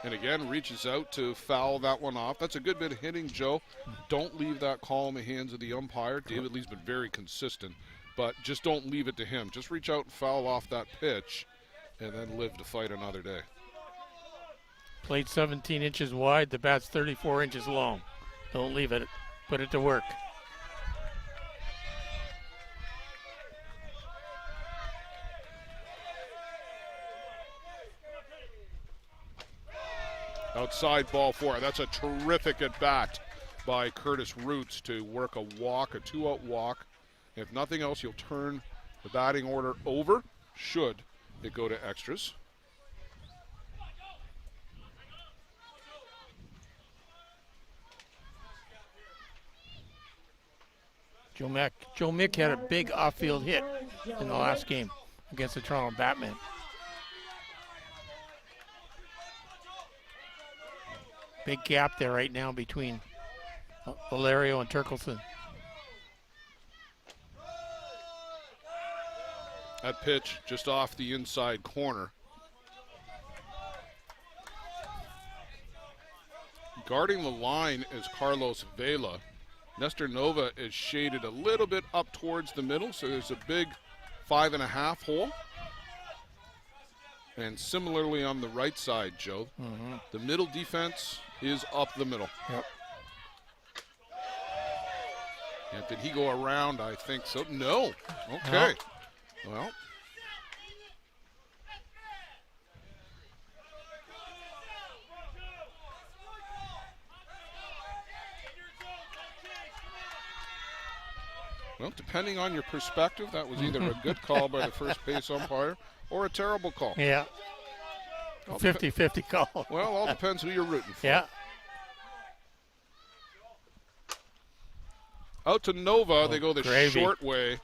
And again, reaches out to foul that one off. That's a good bit of hitting, Joe. Don't leave that call in the hands of the umpire. David Lee's been very consistent, but just don't leave it to him. Just reach out and foul off that pitch and then live to fight another day. Plate 17 inches wide, the bat's 34 inches long. Don't leave it, put it to work. Outside ball 4. That's a terrific at bat by Curtis Roots to work a walk, a 2-out walk. If nothing else, you'll turn the batting order over, should it go to extras. Joe Mick had a big off-field hit in the last game against the Toronto Batman. Big gap there right now between Valerio and Turkelson. That pitch just off the inside corner. Guarding the line is Carlos Vela. Nestor Nova is shaded a little bit up towards the middle, so there's a big 5.5 hole. And similarly on the right side, Joe, the middle defense is up the middle. Yep. And did he go around? I think so. No. Okay. Well. Well, depending on your perspective, that was either a good call by the first base umpire or a terrible call. Yeah. 50-50 call. Well, all depends who you're rooting for. Yeah. Out to Nova, they go the gravy. short way.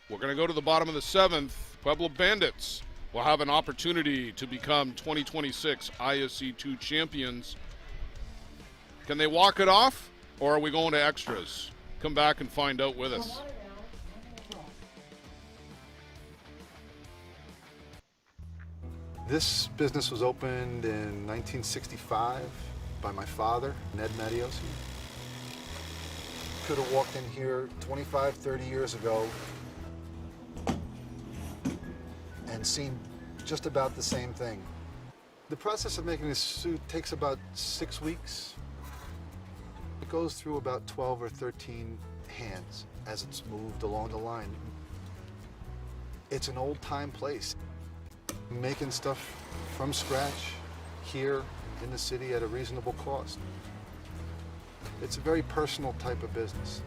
We're going to go to the bottom of the 7th. Pueblo Bandits will have an opportunity to become 2026 ISC 2 champions. Can they walk it off, or are we going to extras? Come back and find out with us. This business was opened in 1965 by my father, Ned Mattios. Could have walked in here 25, 30 years ago and seen just about the same thing. The process of making this suit takes about 6 weeks. It goes through about 12 or 13 hands as it's moved along the line. It's an old-time place. Making stuff from scratch here in the city at a reasonable cost. It's a very personal type of business.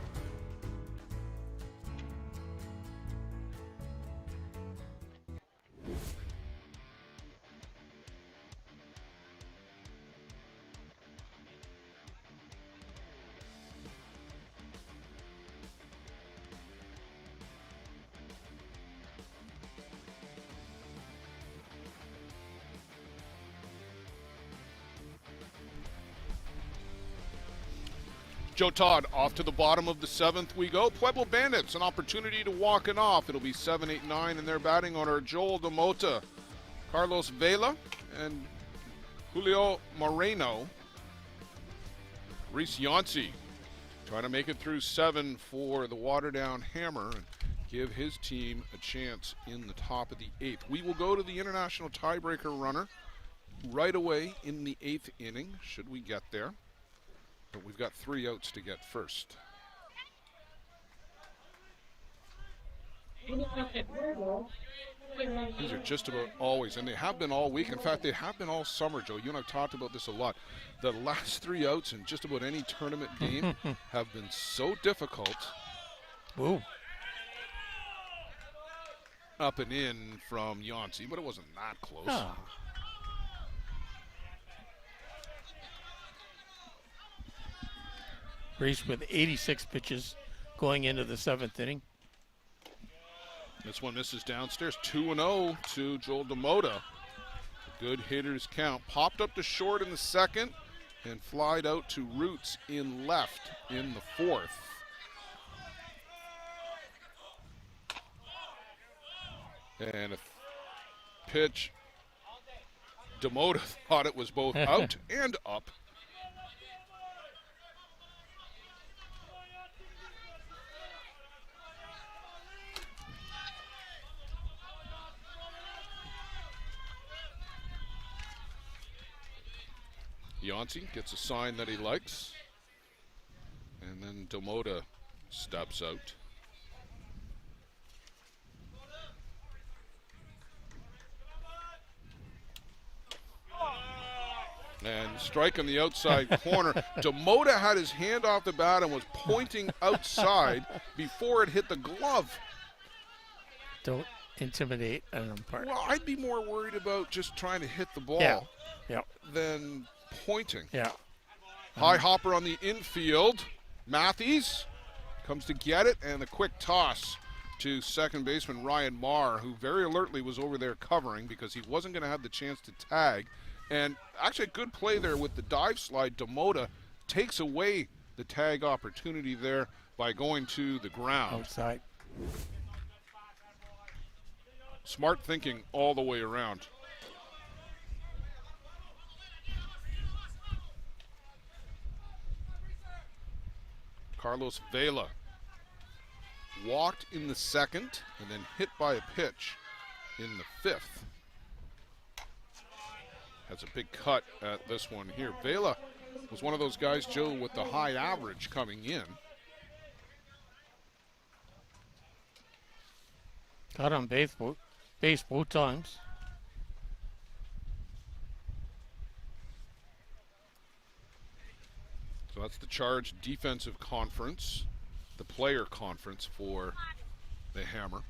Joe Todd, off to the bottom of the 7th we go. Pueblo Bandits, an opportunity to walk it off. It'll be 7, 8, 9, and their batting order: Joel DeMota, Carlos Vela, and Julio Moreno. Reese Yancey trying to make it through 7 for the Waterdown Hammer and give his team a chance in the top of the 8th. We will go to the international tiebreaker runner right away in the 8th inning, should we get there. But we've got 3 outs to get first. These are just about always, and they have been all week. In fact, they have been all summer, Joe. You and I have talked about this a lot. The last 3 outs in just about any tournament game have been so difficult. Ooh. Up and in from Yancey, but it wasn't that close. Ah. Reese with 86 pitches going into the 7th inning. This one misses downstairs. 2-0 to Joel DeMota. Good hitters count. Popped up to short in the 2nd and flied out to Roots in left in the 4th. And a pitch. DeMota thought it was both out and up. Yancey gets a sign that he likes, and then DeMota steps out. And strike on the outside corner. DeMota had his hand off the bat and was pointing outside before it hit the glove. Don't intimidate an umpire. Well, I'd be more worried about just trying to hit the ball than pointing. Yeah. High hopper on the infield. Matthews comes to get it, and a quick toss to second baseman Ryan Marr, who very alertly was over there covering because he wasn't going to have the chance to tag. And actually a good play there with the dive slide. DeMota takes away the tag opportunity there by going to the ground. Outside. Smart thinking all the way around. Carlos Vela walked in the 2nd and then hit by a pitch in the 5th. Has a big cut at this one here. Vela was one of those guys, Joe, with the high average coming in. Got on base both times. So that's the Charge Defensive Conference, the player conference for the Hammer.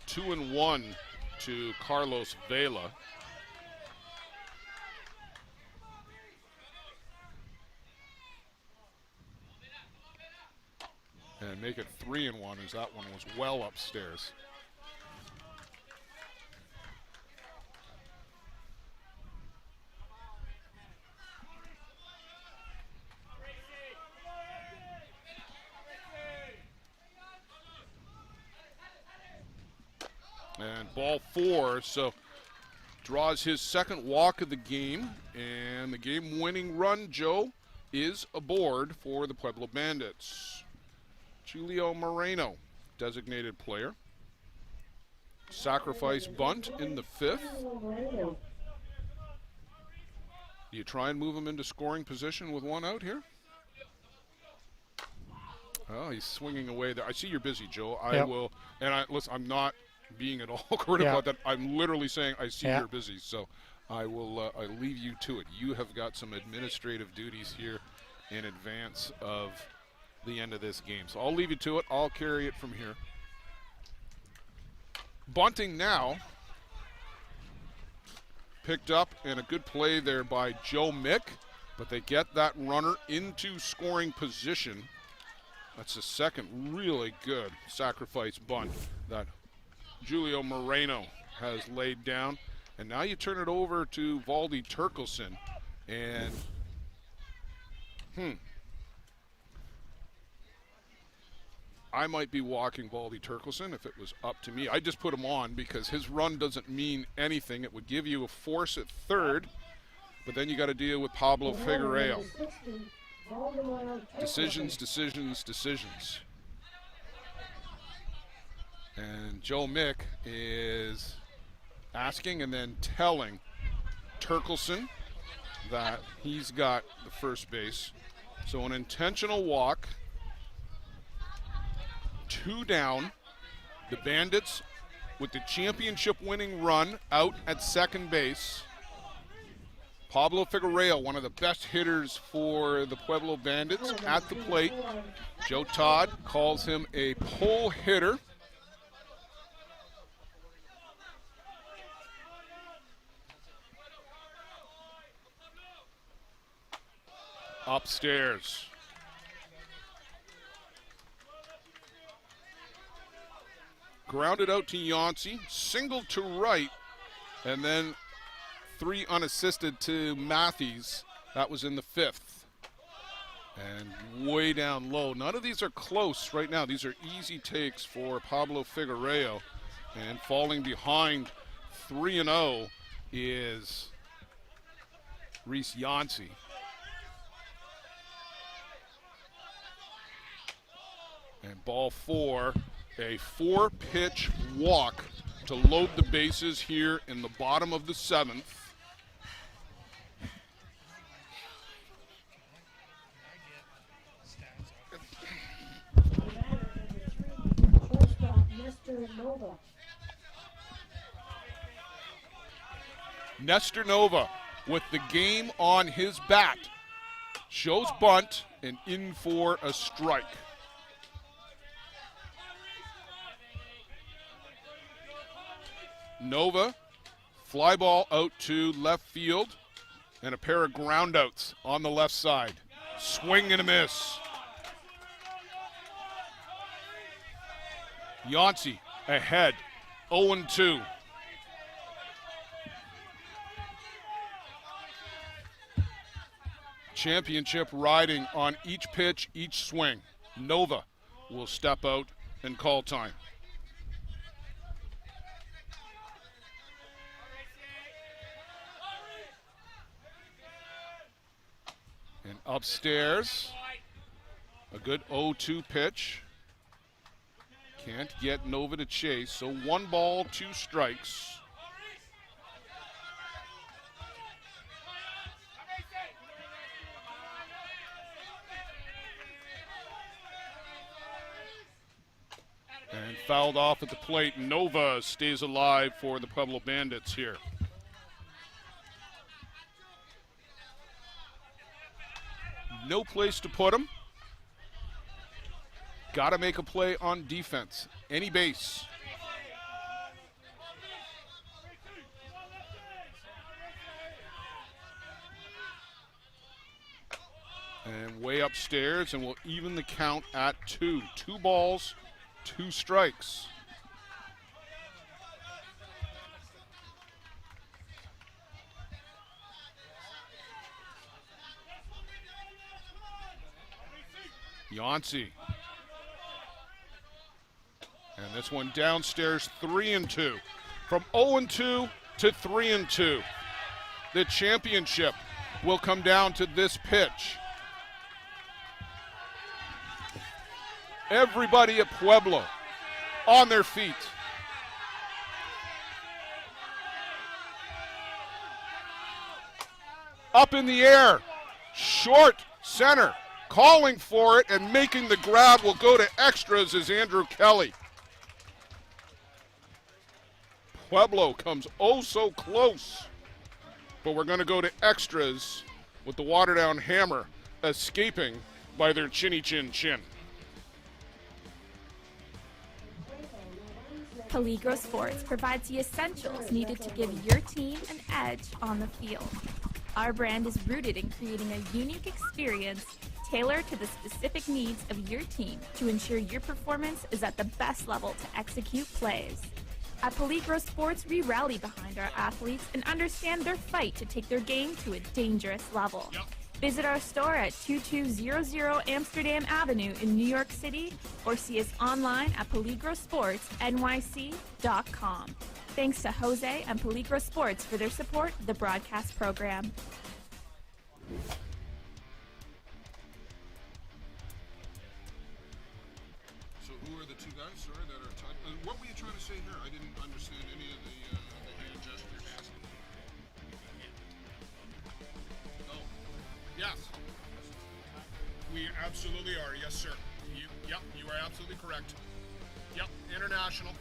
Two and 1 to Carlos Vela. And make it 3-1 as that one was well upstairs. And ball 4, so draws his second walk of the game, and the game-winning run, Joe, is aboard for the Pueblo Bandits. Julio Moreno, designated player. Sacrifice bunt in the 5th. Do you try and move him into scoring position with one out here? Oh, he's swinging away there. I see you're busy, Joe. I will, and listen, I'm not being at all critical about that. I'm literally saying I see you're busy, so I will I leave you to it. You have got some administrative duties here in advance of the end of this game, so I'll leave you to it. I'll carry it from here. Bunting now, picked up, and a good play there by Joe Mick, but they get that runner into scoring position. That's the second really good sacrifice bunt that Julio Moreno has laid down. And now you turn it over to Valdi Turkelson. And, I might be walking Valdi Turkelson if it was up to me. I just put him on because his run doesn't mean anything. It would give you a force at third, but then you got to deal with Pablo Figueiredo. Decisions, decisions, decisions. And Joe Mick is asking and then telling Turkelson that he's got the first base. So an intentional walk. 2 down. The Bandits with the championship winning run out at second base. Pablo Figueiredo, one of the best hitters for the Pueblo Bandits, at the plate. Joe Todd calls him a pull hitter. Upstairs. Grounded out to Yancey, single to right, and then 3 unassisted to Matthews. That was in the 5th. And way down low. None of these are close right now. These are easy takes for Pablo Figueiredo. And falling behind 3-0 is Reese Yancey. And ball 4, a 4-pitch walk to load the bases here in the bottom of the 7th. Nestor Nova with the game on his bat. Shows bunt and in for a strike. Nova, fly ball out to left field, and a pair of groundouts on the left side. Swing and a miss. Yancey ahead, 0-2. Championship riding on each pitch, each swing. Nova will step out and call time. And upstairs, a good 0-2 pitch. Can't get Nova to chase, so 1 ball, 2 strikes. And fouled off at the plate. Nova stays alive for the Pueblo Bandits here. No place to put him. Got to make a play on defense. Any base. And way upstairs, and we'll even the count at 2. 2 balls, 2 strikes. Yancey. And this one downstairs, 3-2. From 0-2 to 3-2. The championship will come down to this pitch. Everybody at Pueblo on their feet. Up in the air, short center, calling for it and making the grab will go to extras is Andrew Kelly. Pueblo comes oh so close, but we're going to go to extras with the Waterdown Hammer escaping by their chinny chin chin. Peligro Sports provides the essentials needed to give your team an edge on the field. Our brand is rooted in creating a unique experience tailored to the specific needs of your team to ensure your performance is at the best level to execute plays. At Peligro Sports, we rally behind our athletes and understand their fight to take their game to a dangerous level. Visit our store at 2200 Amsterdam Avenue in New York City or see us online at peligrosportsnyc.com. Thanks to Jose and Peligro Sports for their support of the broadcast program. So who are the two guys, sorry, that are talking? What were you trying to say here? I didn't understand any of the hand gestures. Oh, yes. We absolutely are, yes, sir. Yep, you are absolutely correct. Yep, international.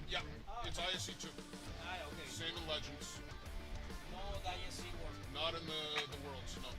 Yeah, it's ISC 2. Same in Legends. Not in the Worlds, no.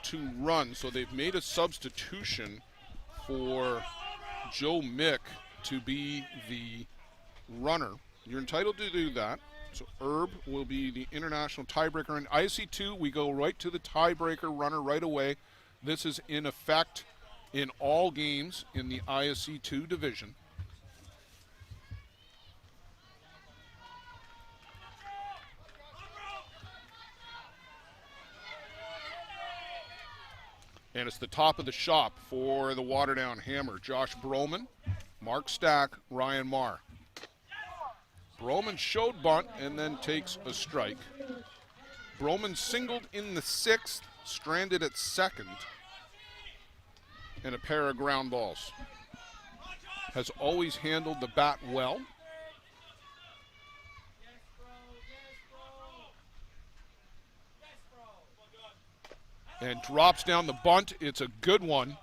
To run, so they've made a substitution for Joe Mick to be the runner. You're entitled to do that. So Herb will be the international tiebreaker. In IC2, we go right to the tiebreaker runner right away. This is in effect in all games in the ISC2 division. And it's the top of the shop for the Waterdown Hammer. Josh Broman, Mark Stack, Ryan Marr. Broman showed bunt and then takes a strike. Broman singled in the 6th, stranded at 2nd, and a pair of ground balls. Has always handled the bat well. And drops down the bunt. It's a good one.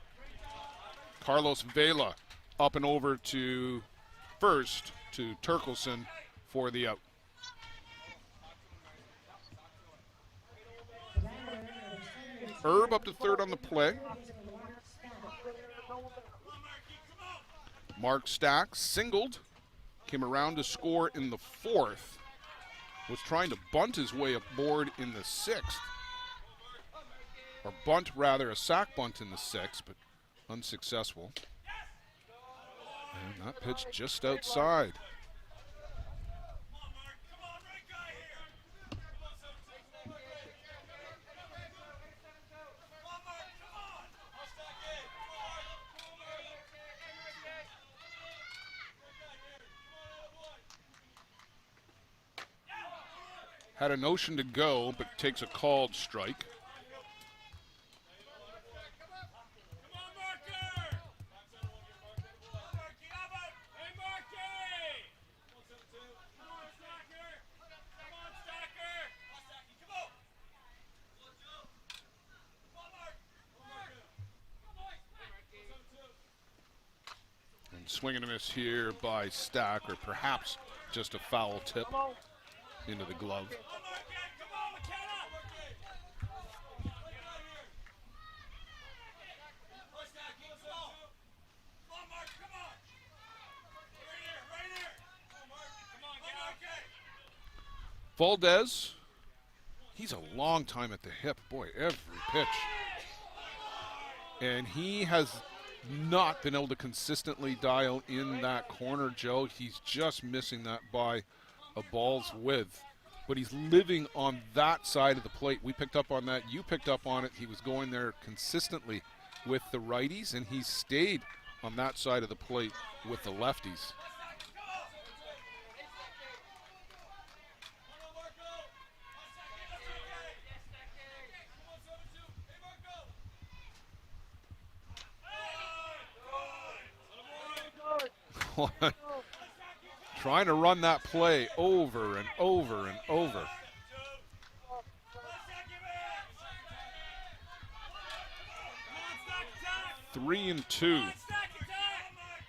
Carlos Vela up and over to first to Turkelson for the out. Herb up to third on the play. Mark Stack singled. Came around to score in the 4th. Was trying to bunt his way aboard in the 6th. Or bunt, rather, a sack bunt in the 6th, but unsuccessful. And that pitch just outside. Had a notion to go, but takes a called strike. swing and a miss here by Stack, or perhaps just a foul tip into the glove. Valdez, he's a long time at the hip. Boy, every pitch. And he has not been able to consistently dial in that corner, Joe. He's just missing that by a ball's width. But he's living on that side of the plate. We picked up on that. You picked up on it. He was going there consistently with the righties, and he stayed on that side of the plate with the lefties. Trying to run that play over and over and over. Three and two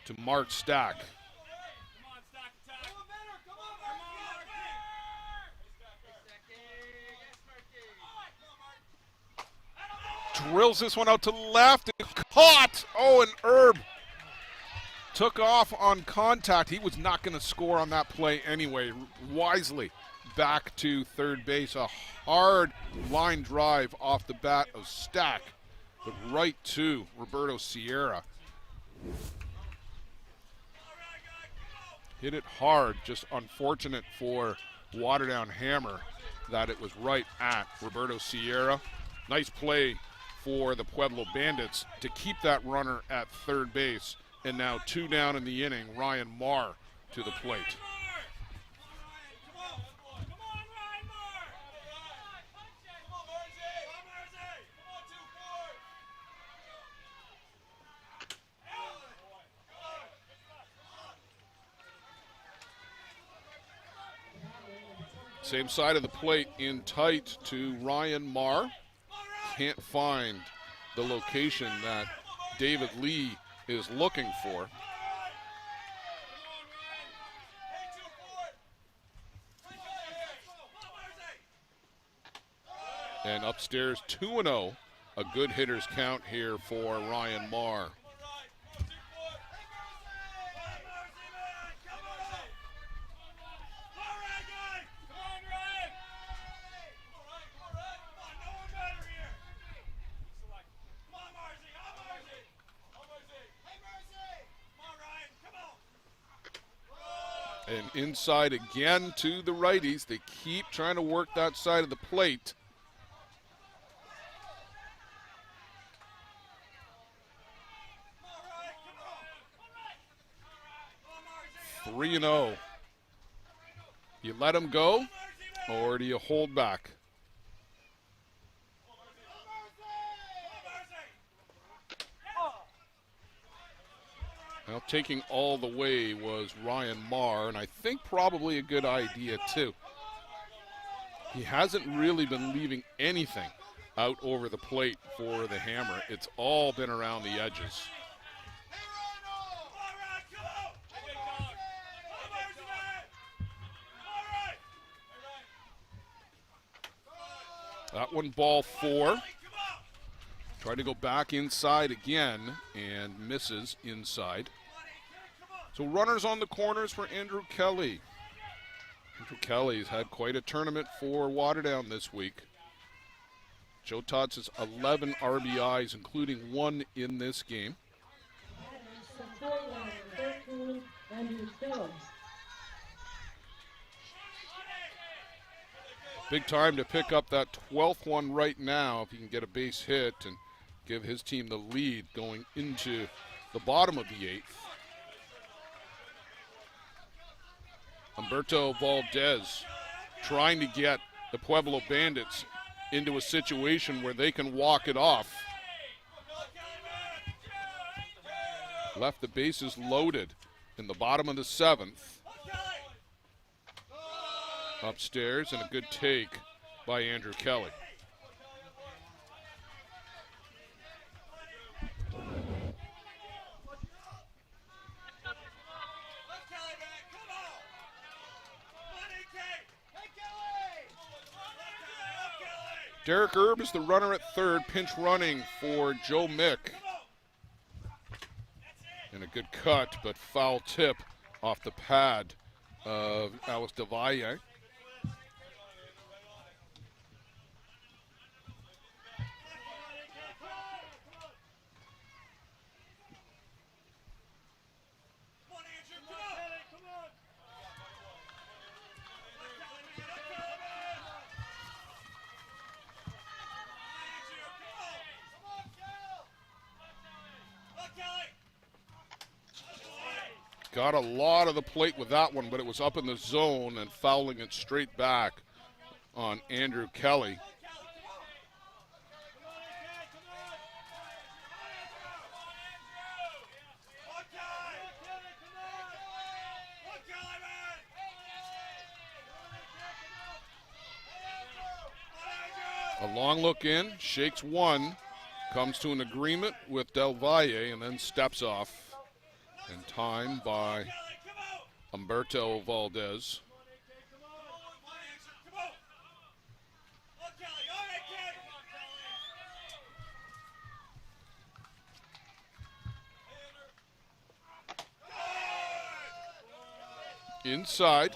to Mark Stack. Drills this one out to left. Caught. Oh, and Herb took off on contact. He was not going to score on that play anyway. Wisely back to third base. A hard line drive off the bat of Stack, but right to Roberto Sierra. Hit it hard. Just unfortunate for Waterdown Hammer that it was right at Roberto Sierra. Nice play for the Pueblo Bandits to keep that runner at third base. And now 2 down in the inning, Ryan Marr to the plate. Same side of the plate, in tight to Ryan Marr. Can't find the location that David Lee is looking for. And upstairs 2-0, a good hitter's count here for Ryan Marr. And inside again to the righties. They keep trying to work that side of the plate. Three and 0. You let them go, or do you hold back? Well, taking all the way was Ryan Marr, and I think probably a good idea too. He hasn't really been leaving anything out over the plate for the Hammer. It's all been around the edges. That one, ball 4. Tried to go back inside again and misses inside. So runners on the corners for Andrew Kelly. Andrew Kelly's had quite a tournament for Waterdown this week. Joe Tots' 11 RBIs, including 1 in this game. Big time to pick up that 12th one right now if he can get a base hit and give his team the lead going into the bottom of the 8th. Humberto Valdez trying to get the Pueblo Bandits into a situation where they can walk it off. Left the bases loaded in the bottom of the 7th. Upstairs, and a good take by Andrew Kelly. Derek Erb is the runner at third, pinch running for Joe Mick. And a good cut, but foul tip off the pad of Alex Delvalle. Got a lot of the plate with that one, but it was up in the zone and fouling it straight back on Andrew Kelly. A long look in, shakes one, comes to an agreement with Delvalle, and then steps off. And time by Humberto Valdez. Inside.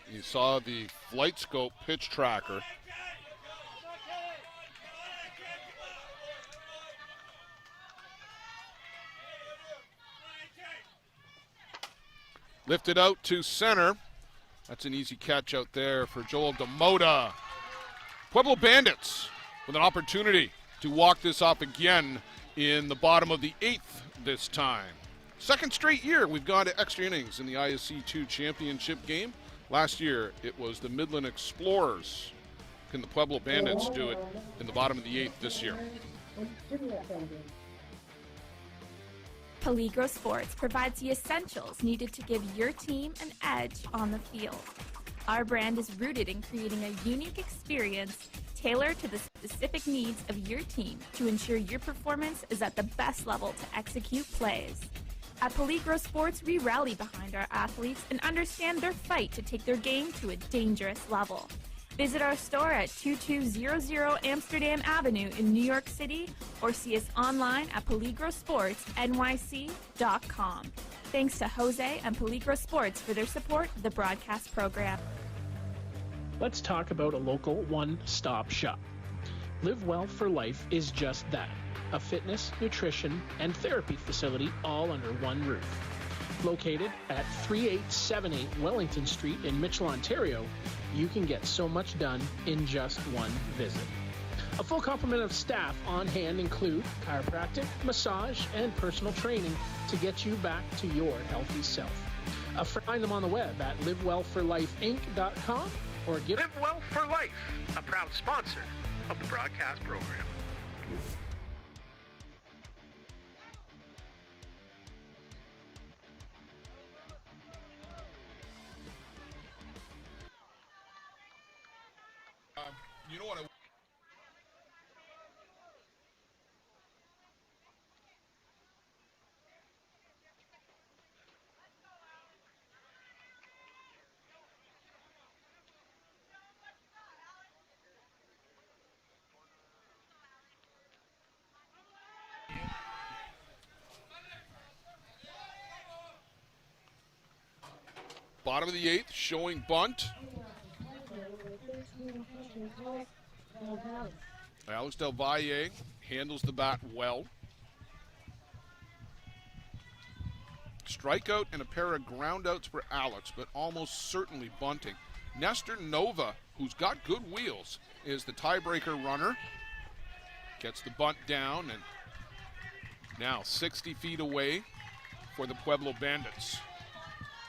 You saw the flight scope pitch tracker. Lifted out to center. That's an easy catch out there for Joel DeMota. Pueblo Bandits with an opportunity to walk this up again in the bottom of the 8th this time. Second straight year we've gone to extra innings in the ISC 2 championship game. Last year, it was the Midland Explorers. Can the Pueblo Bandits do it in the bottom of the 8th this year? Peligro Sports provides the essentials needed to give your team an edge on the field. Our brand is rooted in creating a unique experience tailored to the specific needs of your team to ensure your performance is at the best level to execute plays. At Peligro Sports, we rally behind our athletes and understand their fight to take their game to a dangerous level. Visit our store at 2200 Amsterdam Avenue in New York City or see us online at peligrosportsnyc.com. Thanks to Jose and Peligro Sports for their support of the broadcast program. Let's talk about a local one-stop shop. Live Well for Life is just that. A fitness, nutrition, and therapy facility all under one roof. Located at 3878 Wellington Street in Mitchell, Ontario, you can get so much done in just one visit. A full complement of staff on hand include chiropractic, massage, and personal training to get you back to your healthy self. Find them on the web at livewellforlifeinc.com or give Live Well for Life, a proud sponsor of the broadcast program. You know what? Bottom of the 8th, showing bunt. Alex Delvalle handles the bat well. Strikeout and a pair of groundouts for Alex, but almost certainly bunting. Nestor Nova, who's got good wheels, is the tiebreaker runner. Gets the bunt down and now 60 feet away for the Pueblo Bandits.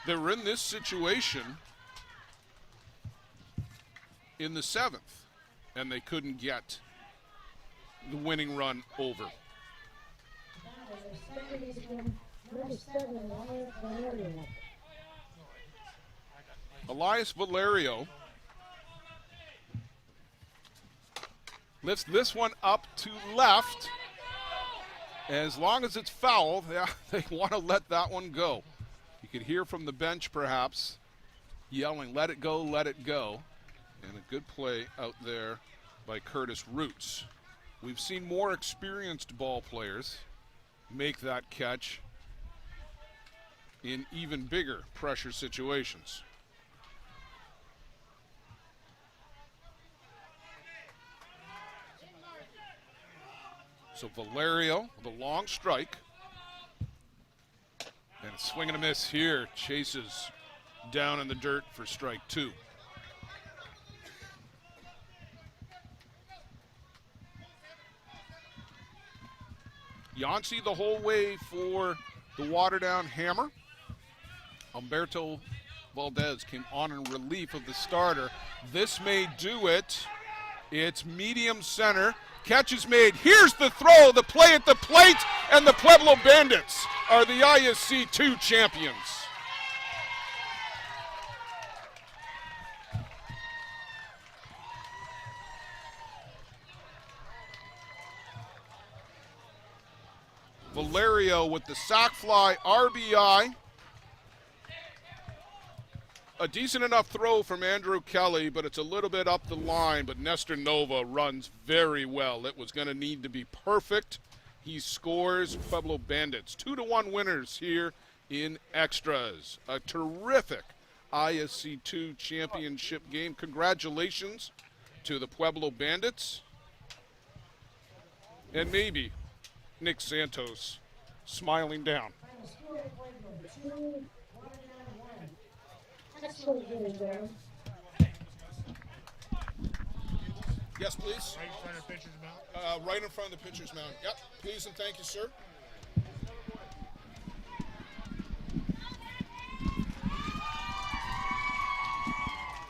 They were in this situation in the 7th, and they couldn't get the winning run over. Elias Valerio lifts this one up to left. As long as it's foul, they want to let that one go. You could hear from the bench perhaps yelling, let it go, let it go. And a good play out there by Curtis Roots. We've seen more experienced ball players make that catch in even bigger pressure situations. So Valerio, the long strike. And a swing and a miss here. Chases down in the dirt for strike 2. Yancey the whole way for the Waterdown Hammer. Humberto Valdez came on in relief of the starter. This may do it. It's medium center. Catch is made. Here's the throw, the play at the plate, and the Pueblo Bandits are the ISC 2 champions. Valerio with the sac fly RBI. A decent enough throw from Andrew Kelly, but it's a little bit up the line, but Nestor Nova runs very well. It was going to need to be perfect. He scores. Pueblo Bandits 2-1 winners here in extras. A terrific ISC 2 championship game. Congratulations to the Pueblo Bandits. And maybe Nick Santos smiling down. Yes, please. Right in front of the pitcher's mound. Right in front of the pitcher's mound. Yep, please and thank you, sir.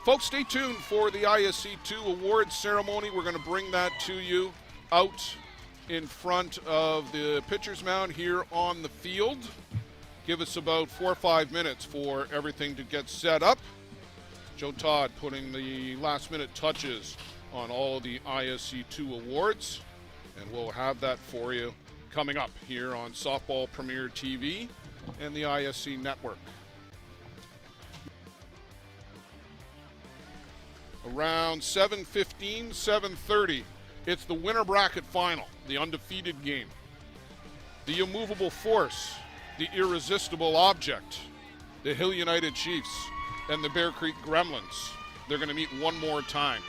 Folks, stay tuned for the ISC 2 awards ceremony. We're going to bring that to you out in front of the pitcher's mound here on the field. Give us about 4 or 5 minutes for everything to get set up. Joe Todd putting the last-minute touches on all the ISC 2 awards, and we'll have that for you coming up here on Softball Premier TV and the ISC Network. Around 7:15, 7:30, it's the winner bracket final, the undefeated game. The immovable force, the irresistible object, the Hill United Chiefs and the Bear Creek Gremlins. They're going to meet one more time.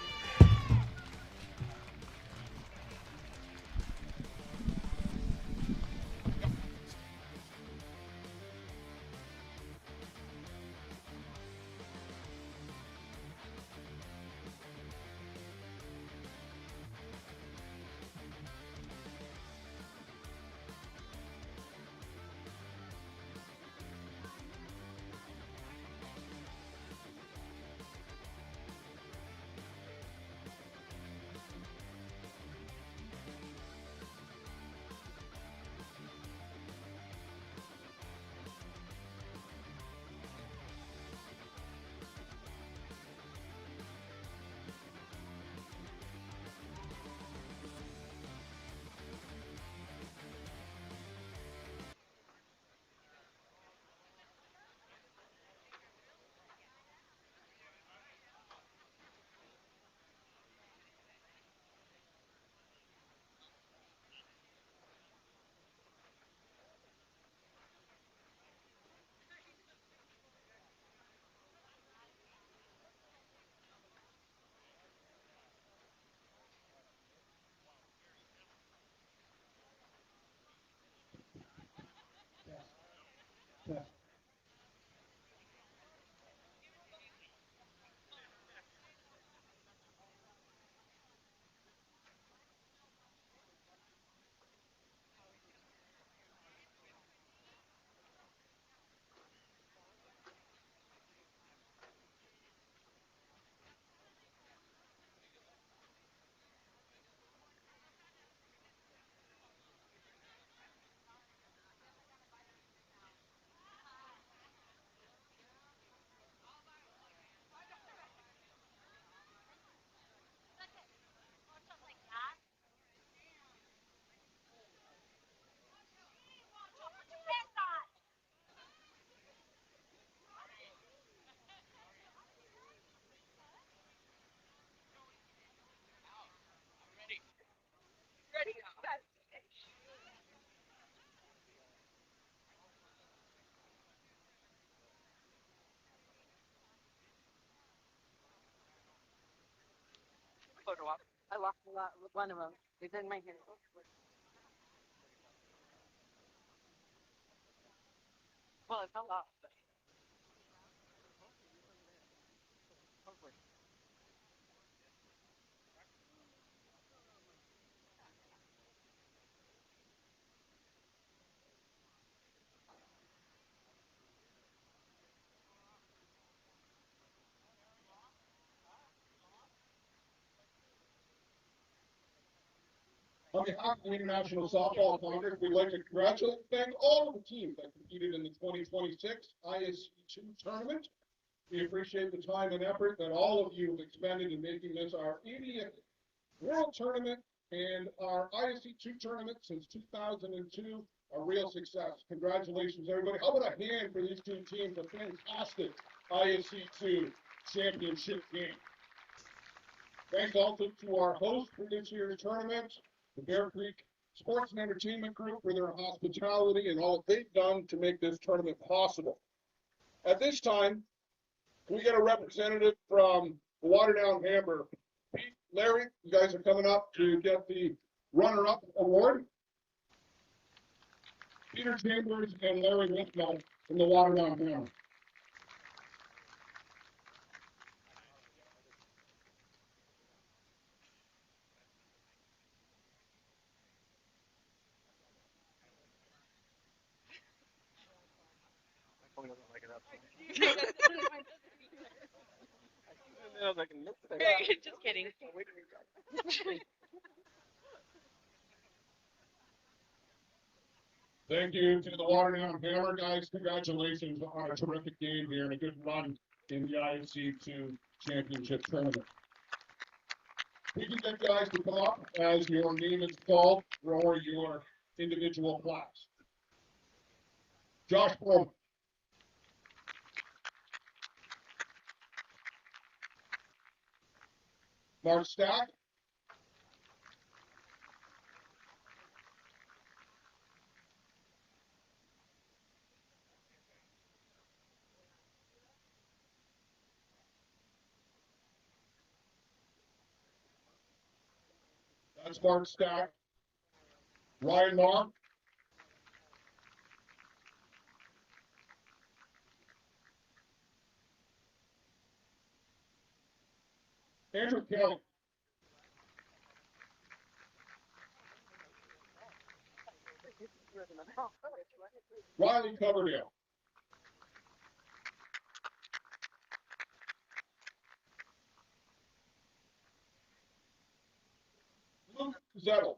photo op. I lost a lot with one of them. It's in my hand. Well, it fell off. But hopefully. On behalf of the International Softball Congress, we'd like to congratulate and thank all of the teams that competed in the 2026 ISC2 tournament. We appreciate the time and effort that all of you have expended in making this our 80th World Tournament and our ISC2 tournament since 2002 a real success. Congratulations, everybody. How about a hand for these two teams? A fantastic ISC2 championship game. Thanks also to our host for this year's tournament, the Bear Creek Sports and Entertainment Group, for their hospitality and all they've done to make this tournament possible. At this time, can we get a representative from the Waterdown Hammer? Pete, Larry, you guys are coming up to get the runner-up award. Peter Chambers and Larry Whitmore from the Waterdown Hammer. Just kidding. Thank you to the Waterdown Hammer guys. Congratulations on a terrific game here and a good run in the ISC2 championship tournament. We can get guys to come up as your name is called for your individual class. Josh Pueblo. Mark Stack. That's Mark Stack. Ryan Long. Andrew Kelly. Riley Coverdale. Luke Zettel.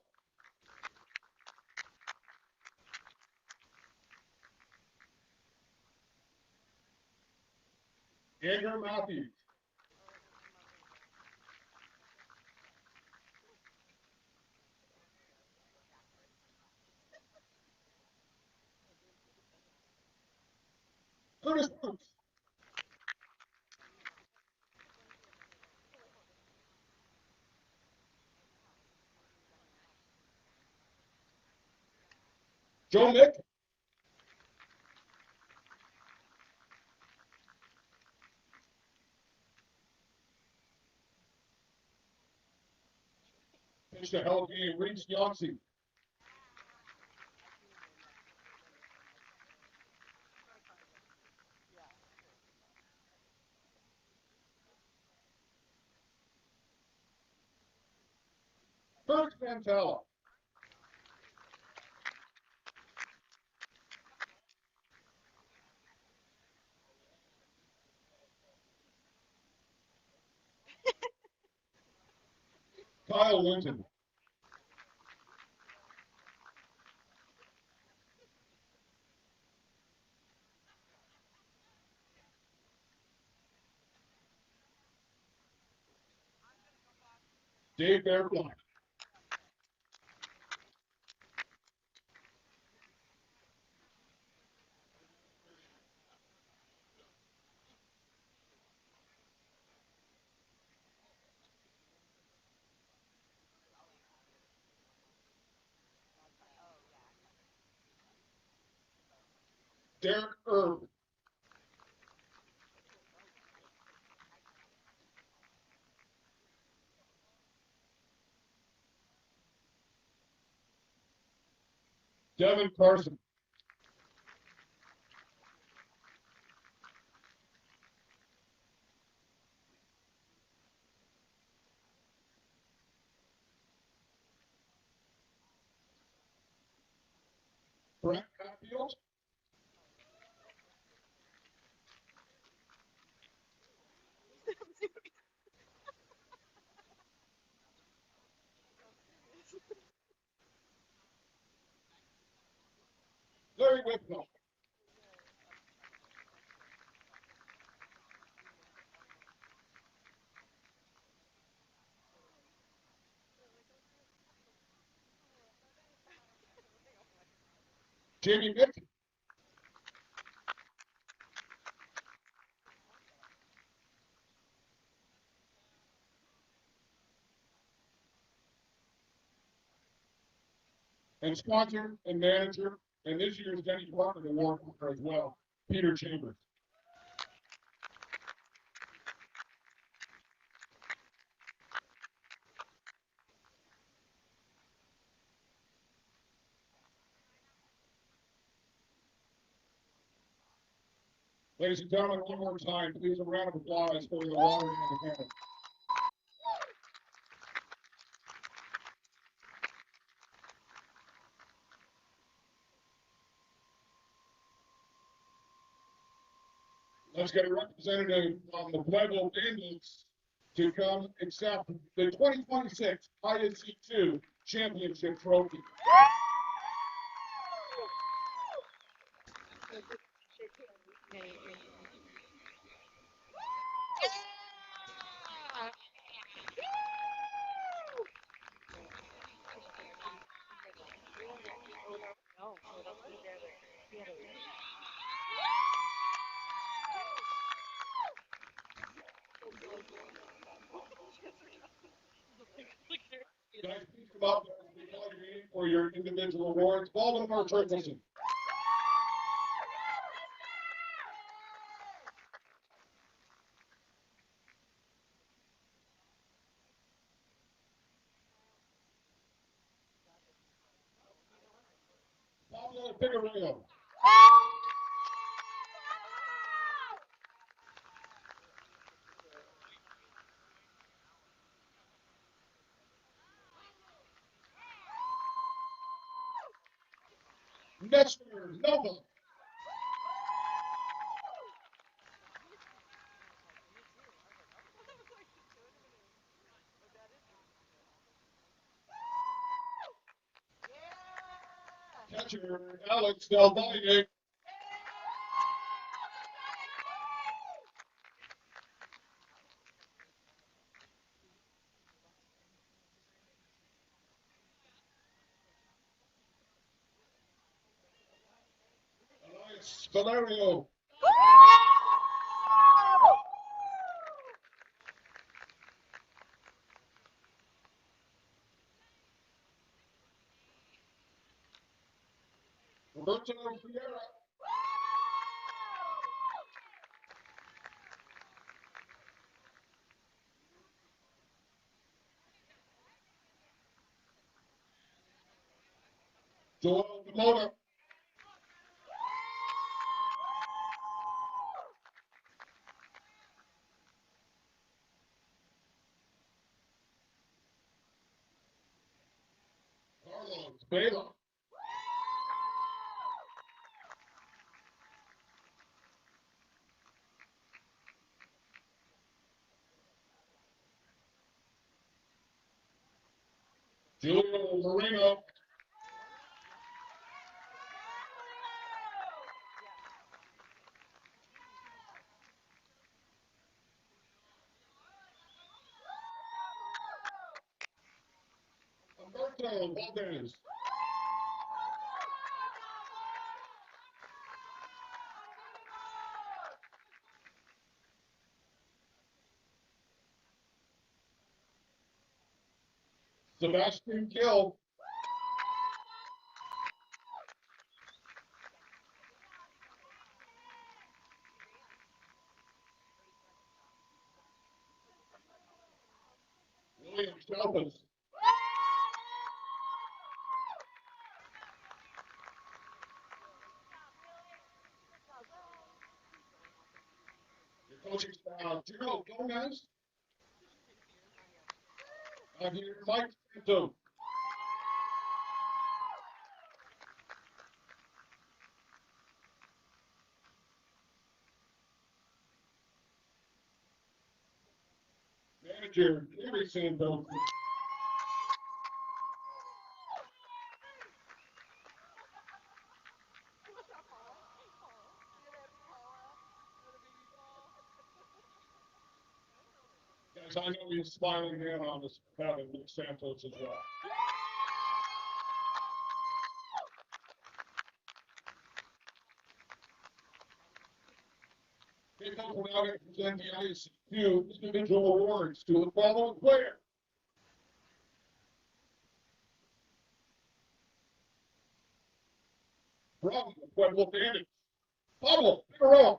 Andrew Matthews. Curtis Brooks. Joe Mick. Pitched a hell of a game. Reese Yonsey. Kirk Santella. Kyle Linton. Dave Bearfly. Derek Erb. Devin Carson. Brett Hatfield. Larry Whitfield. Jamie Mick. And sponsor and manager, and this year's Denny Department Award winner as well, Peter Chambers. Ladies and gentlemen, one more time, please a round of applause for the Lottery Independent. Let's get a representative from the Pueblo Bandits to come accept the 2026 ISC2 Championship Trophy. Guys, please come up and be called your name for your individual awards. Baltimore Ferguson. Pablo Figueroa. Nestor Nova. Catcher Alex Del Valle. Elias Valerio. Roberto Vieira. Joel Demota. Carlos Vela. Julio Moreno. Humberto Valdez. Sebastian Gill. William Chavez. Coaching staff, Gerald Gomez. And here, Mike Santo. Manager, Gary Santo. Guys, I know he's smiling in on us having Nick Santos as well. Okay, now we're now going to present the ISC individual awards to the following player. From the Pueblo Bandits, Pueblo, Figueroa.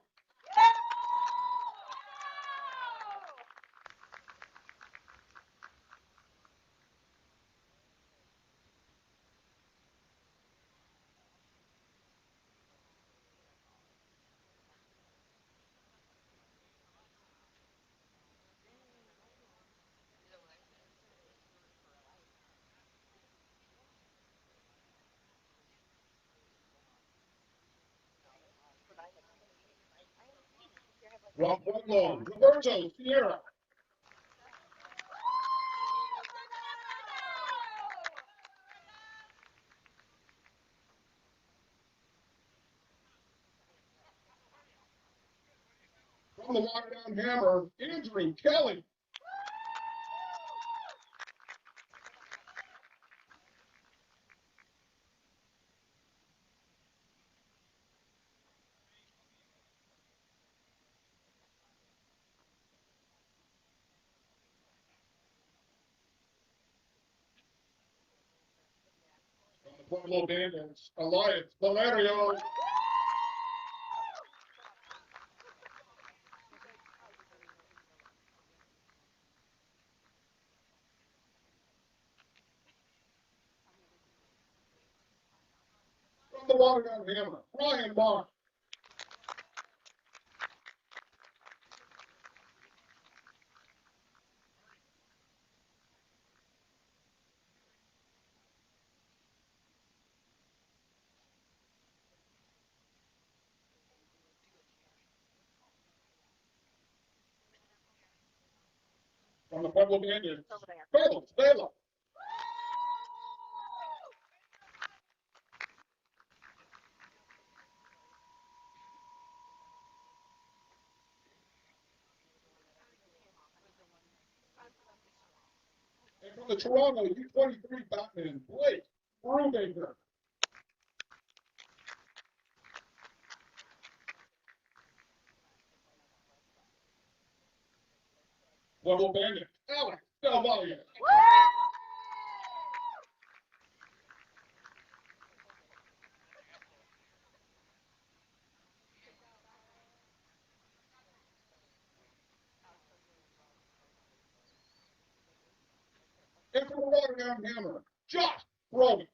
From Pueblo, Roberto Sierra. From the Waterdown Hammer, Andrew Kelly. From the Pueblo Bandits, Elias Valerio. From the Waterdown Hammer, Ryan Mark. From the Pueblo Bandits, Carlos Vela. And from the Toronto U23 Batman, Blake Brubaker. Pueblo Bandit, Alex Del Valle. And from the Waterdown Hammer, Josh Roman.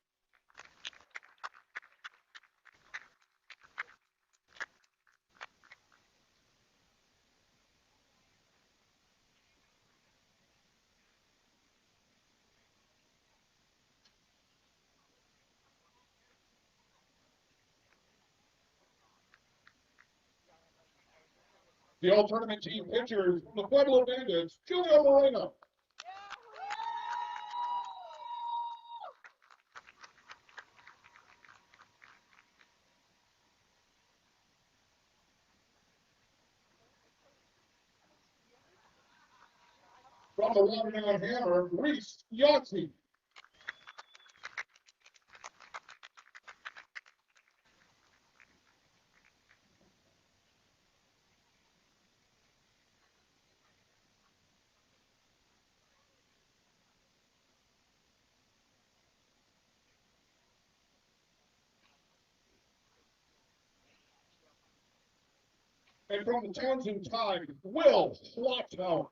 The all-tournament team pitchers from the Pueblo Bandits, Julio Moreno. From the Waterdown Hammer, Reese Yahtzee. And from the Townsend Tide, Will Schlotzauer.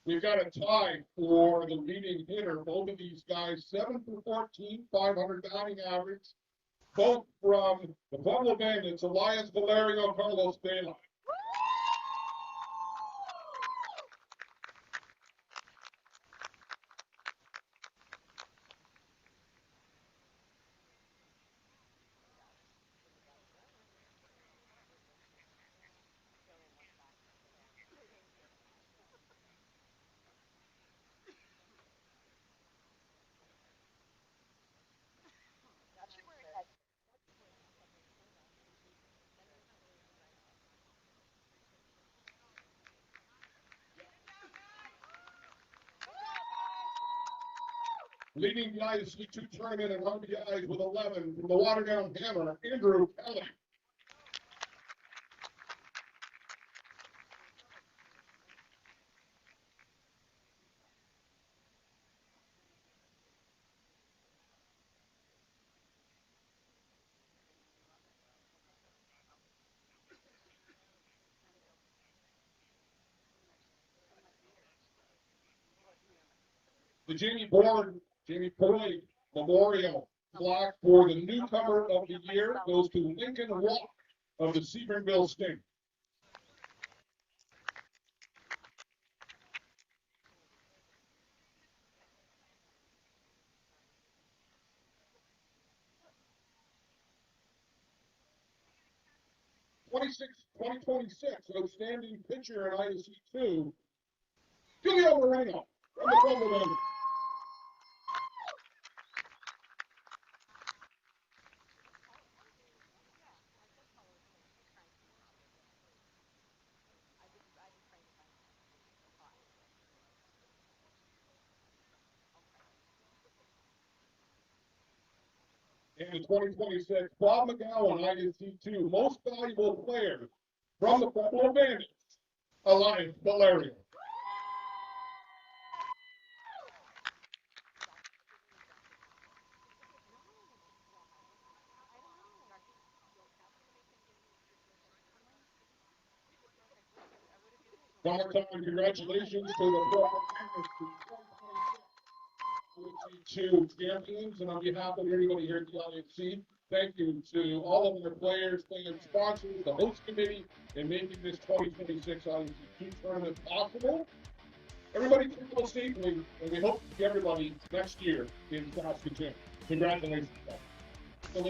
We've got a tie for the leading hitter. Both of these guys, 7 for 14, 500 batting average. Both from the Pueblo Bandits, Elias Valerio, Carlos Vela. Leading the ISC2 tournament in RBIs with 11 from the Waterdown Hammer, Andrew Kelly. The Jamie Boyd Memorial plaque for the newcomer of the year goes to Lincoln Walk of the Sebringville Sting. '26 outstanding pitcher in ISC2, Julio Moreno from the Pueblo Bandits. And in 2026, Bob McGowan, ISC2, most valuable player from the Pueblo Bandits, Elias Valerio. One more time, congratulations to the Pueblo Bandits, to champions, and on behalf of everybody here at the ISC, thank you to all of our players, fans, sponsors, the host committee, in making this 2026 ISC2 tournament possible. Everybody travel safely, and we hope to see everybody next year in Saskatoon. Congratulations. So,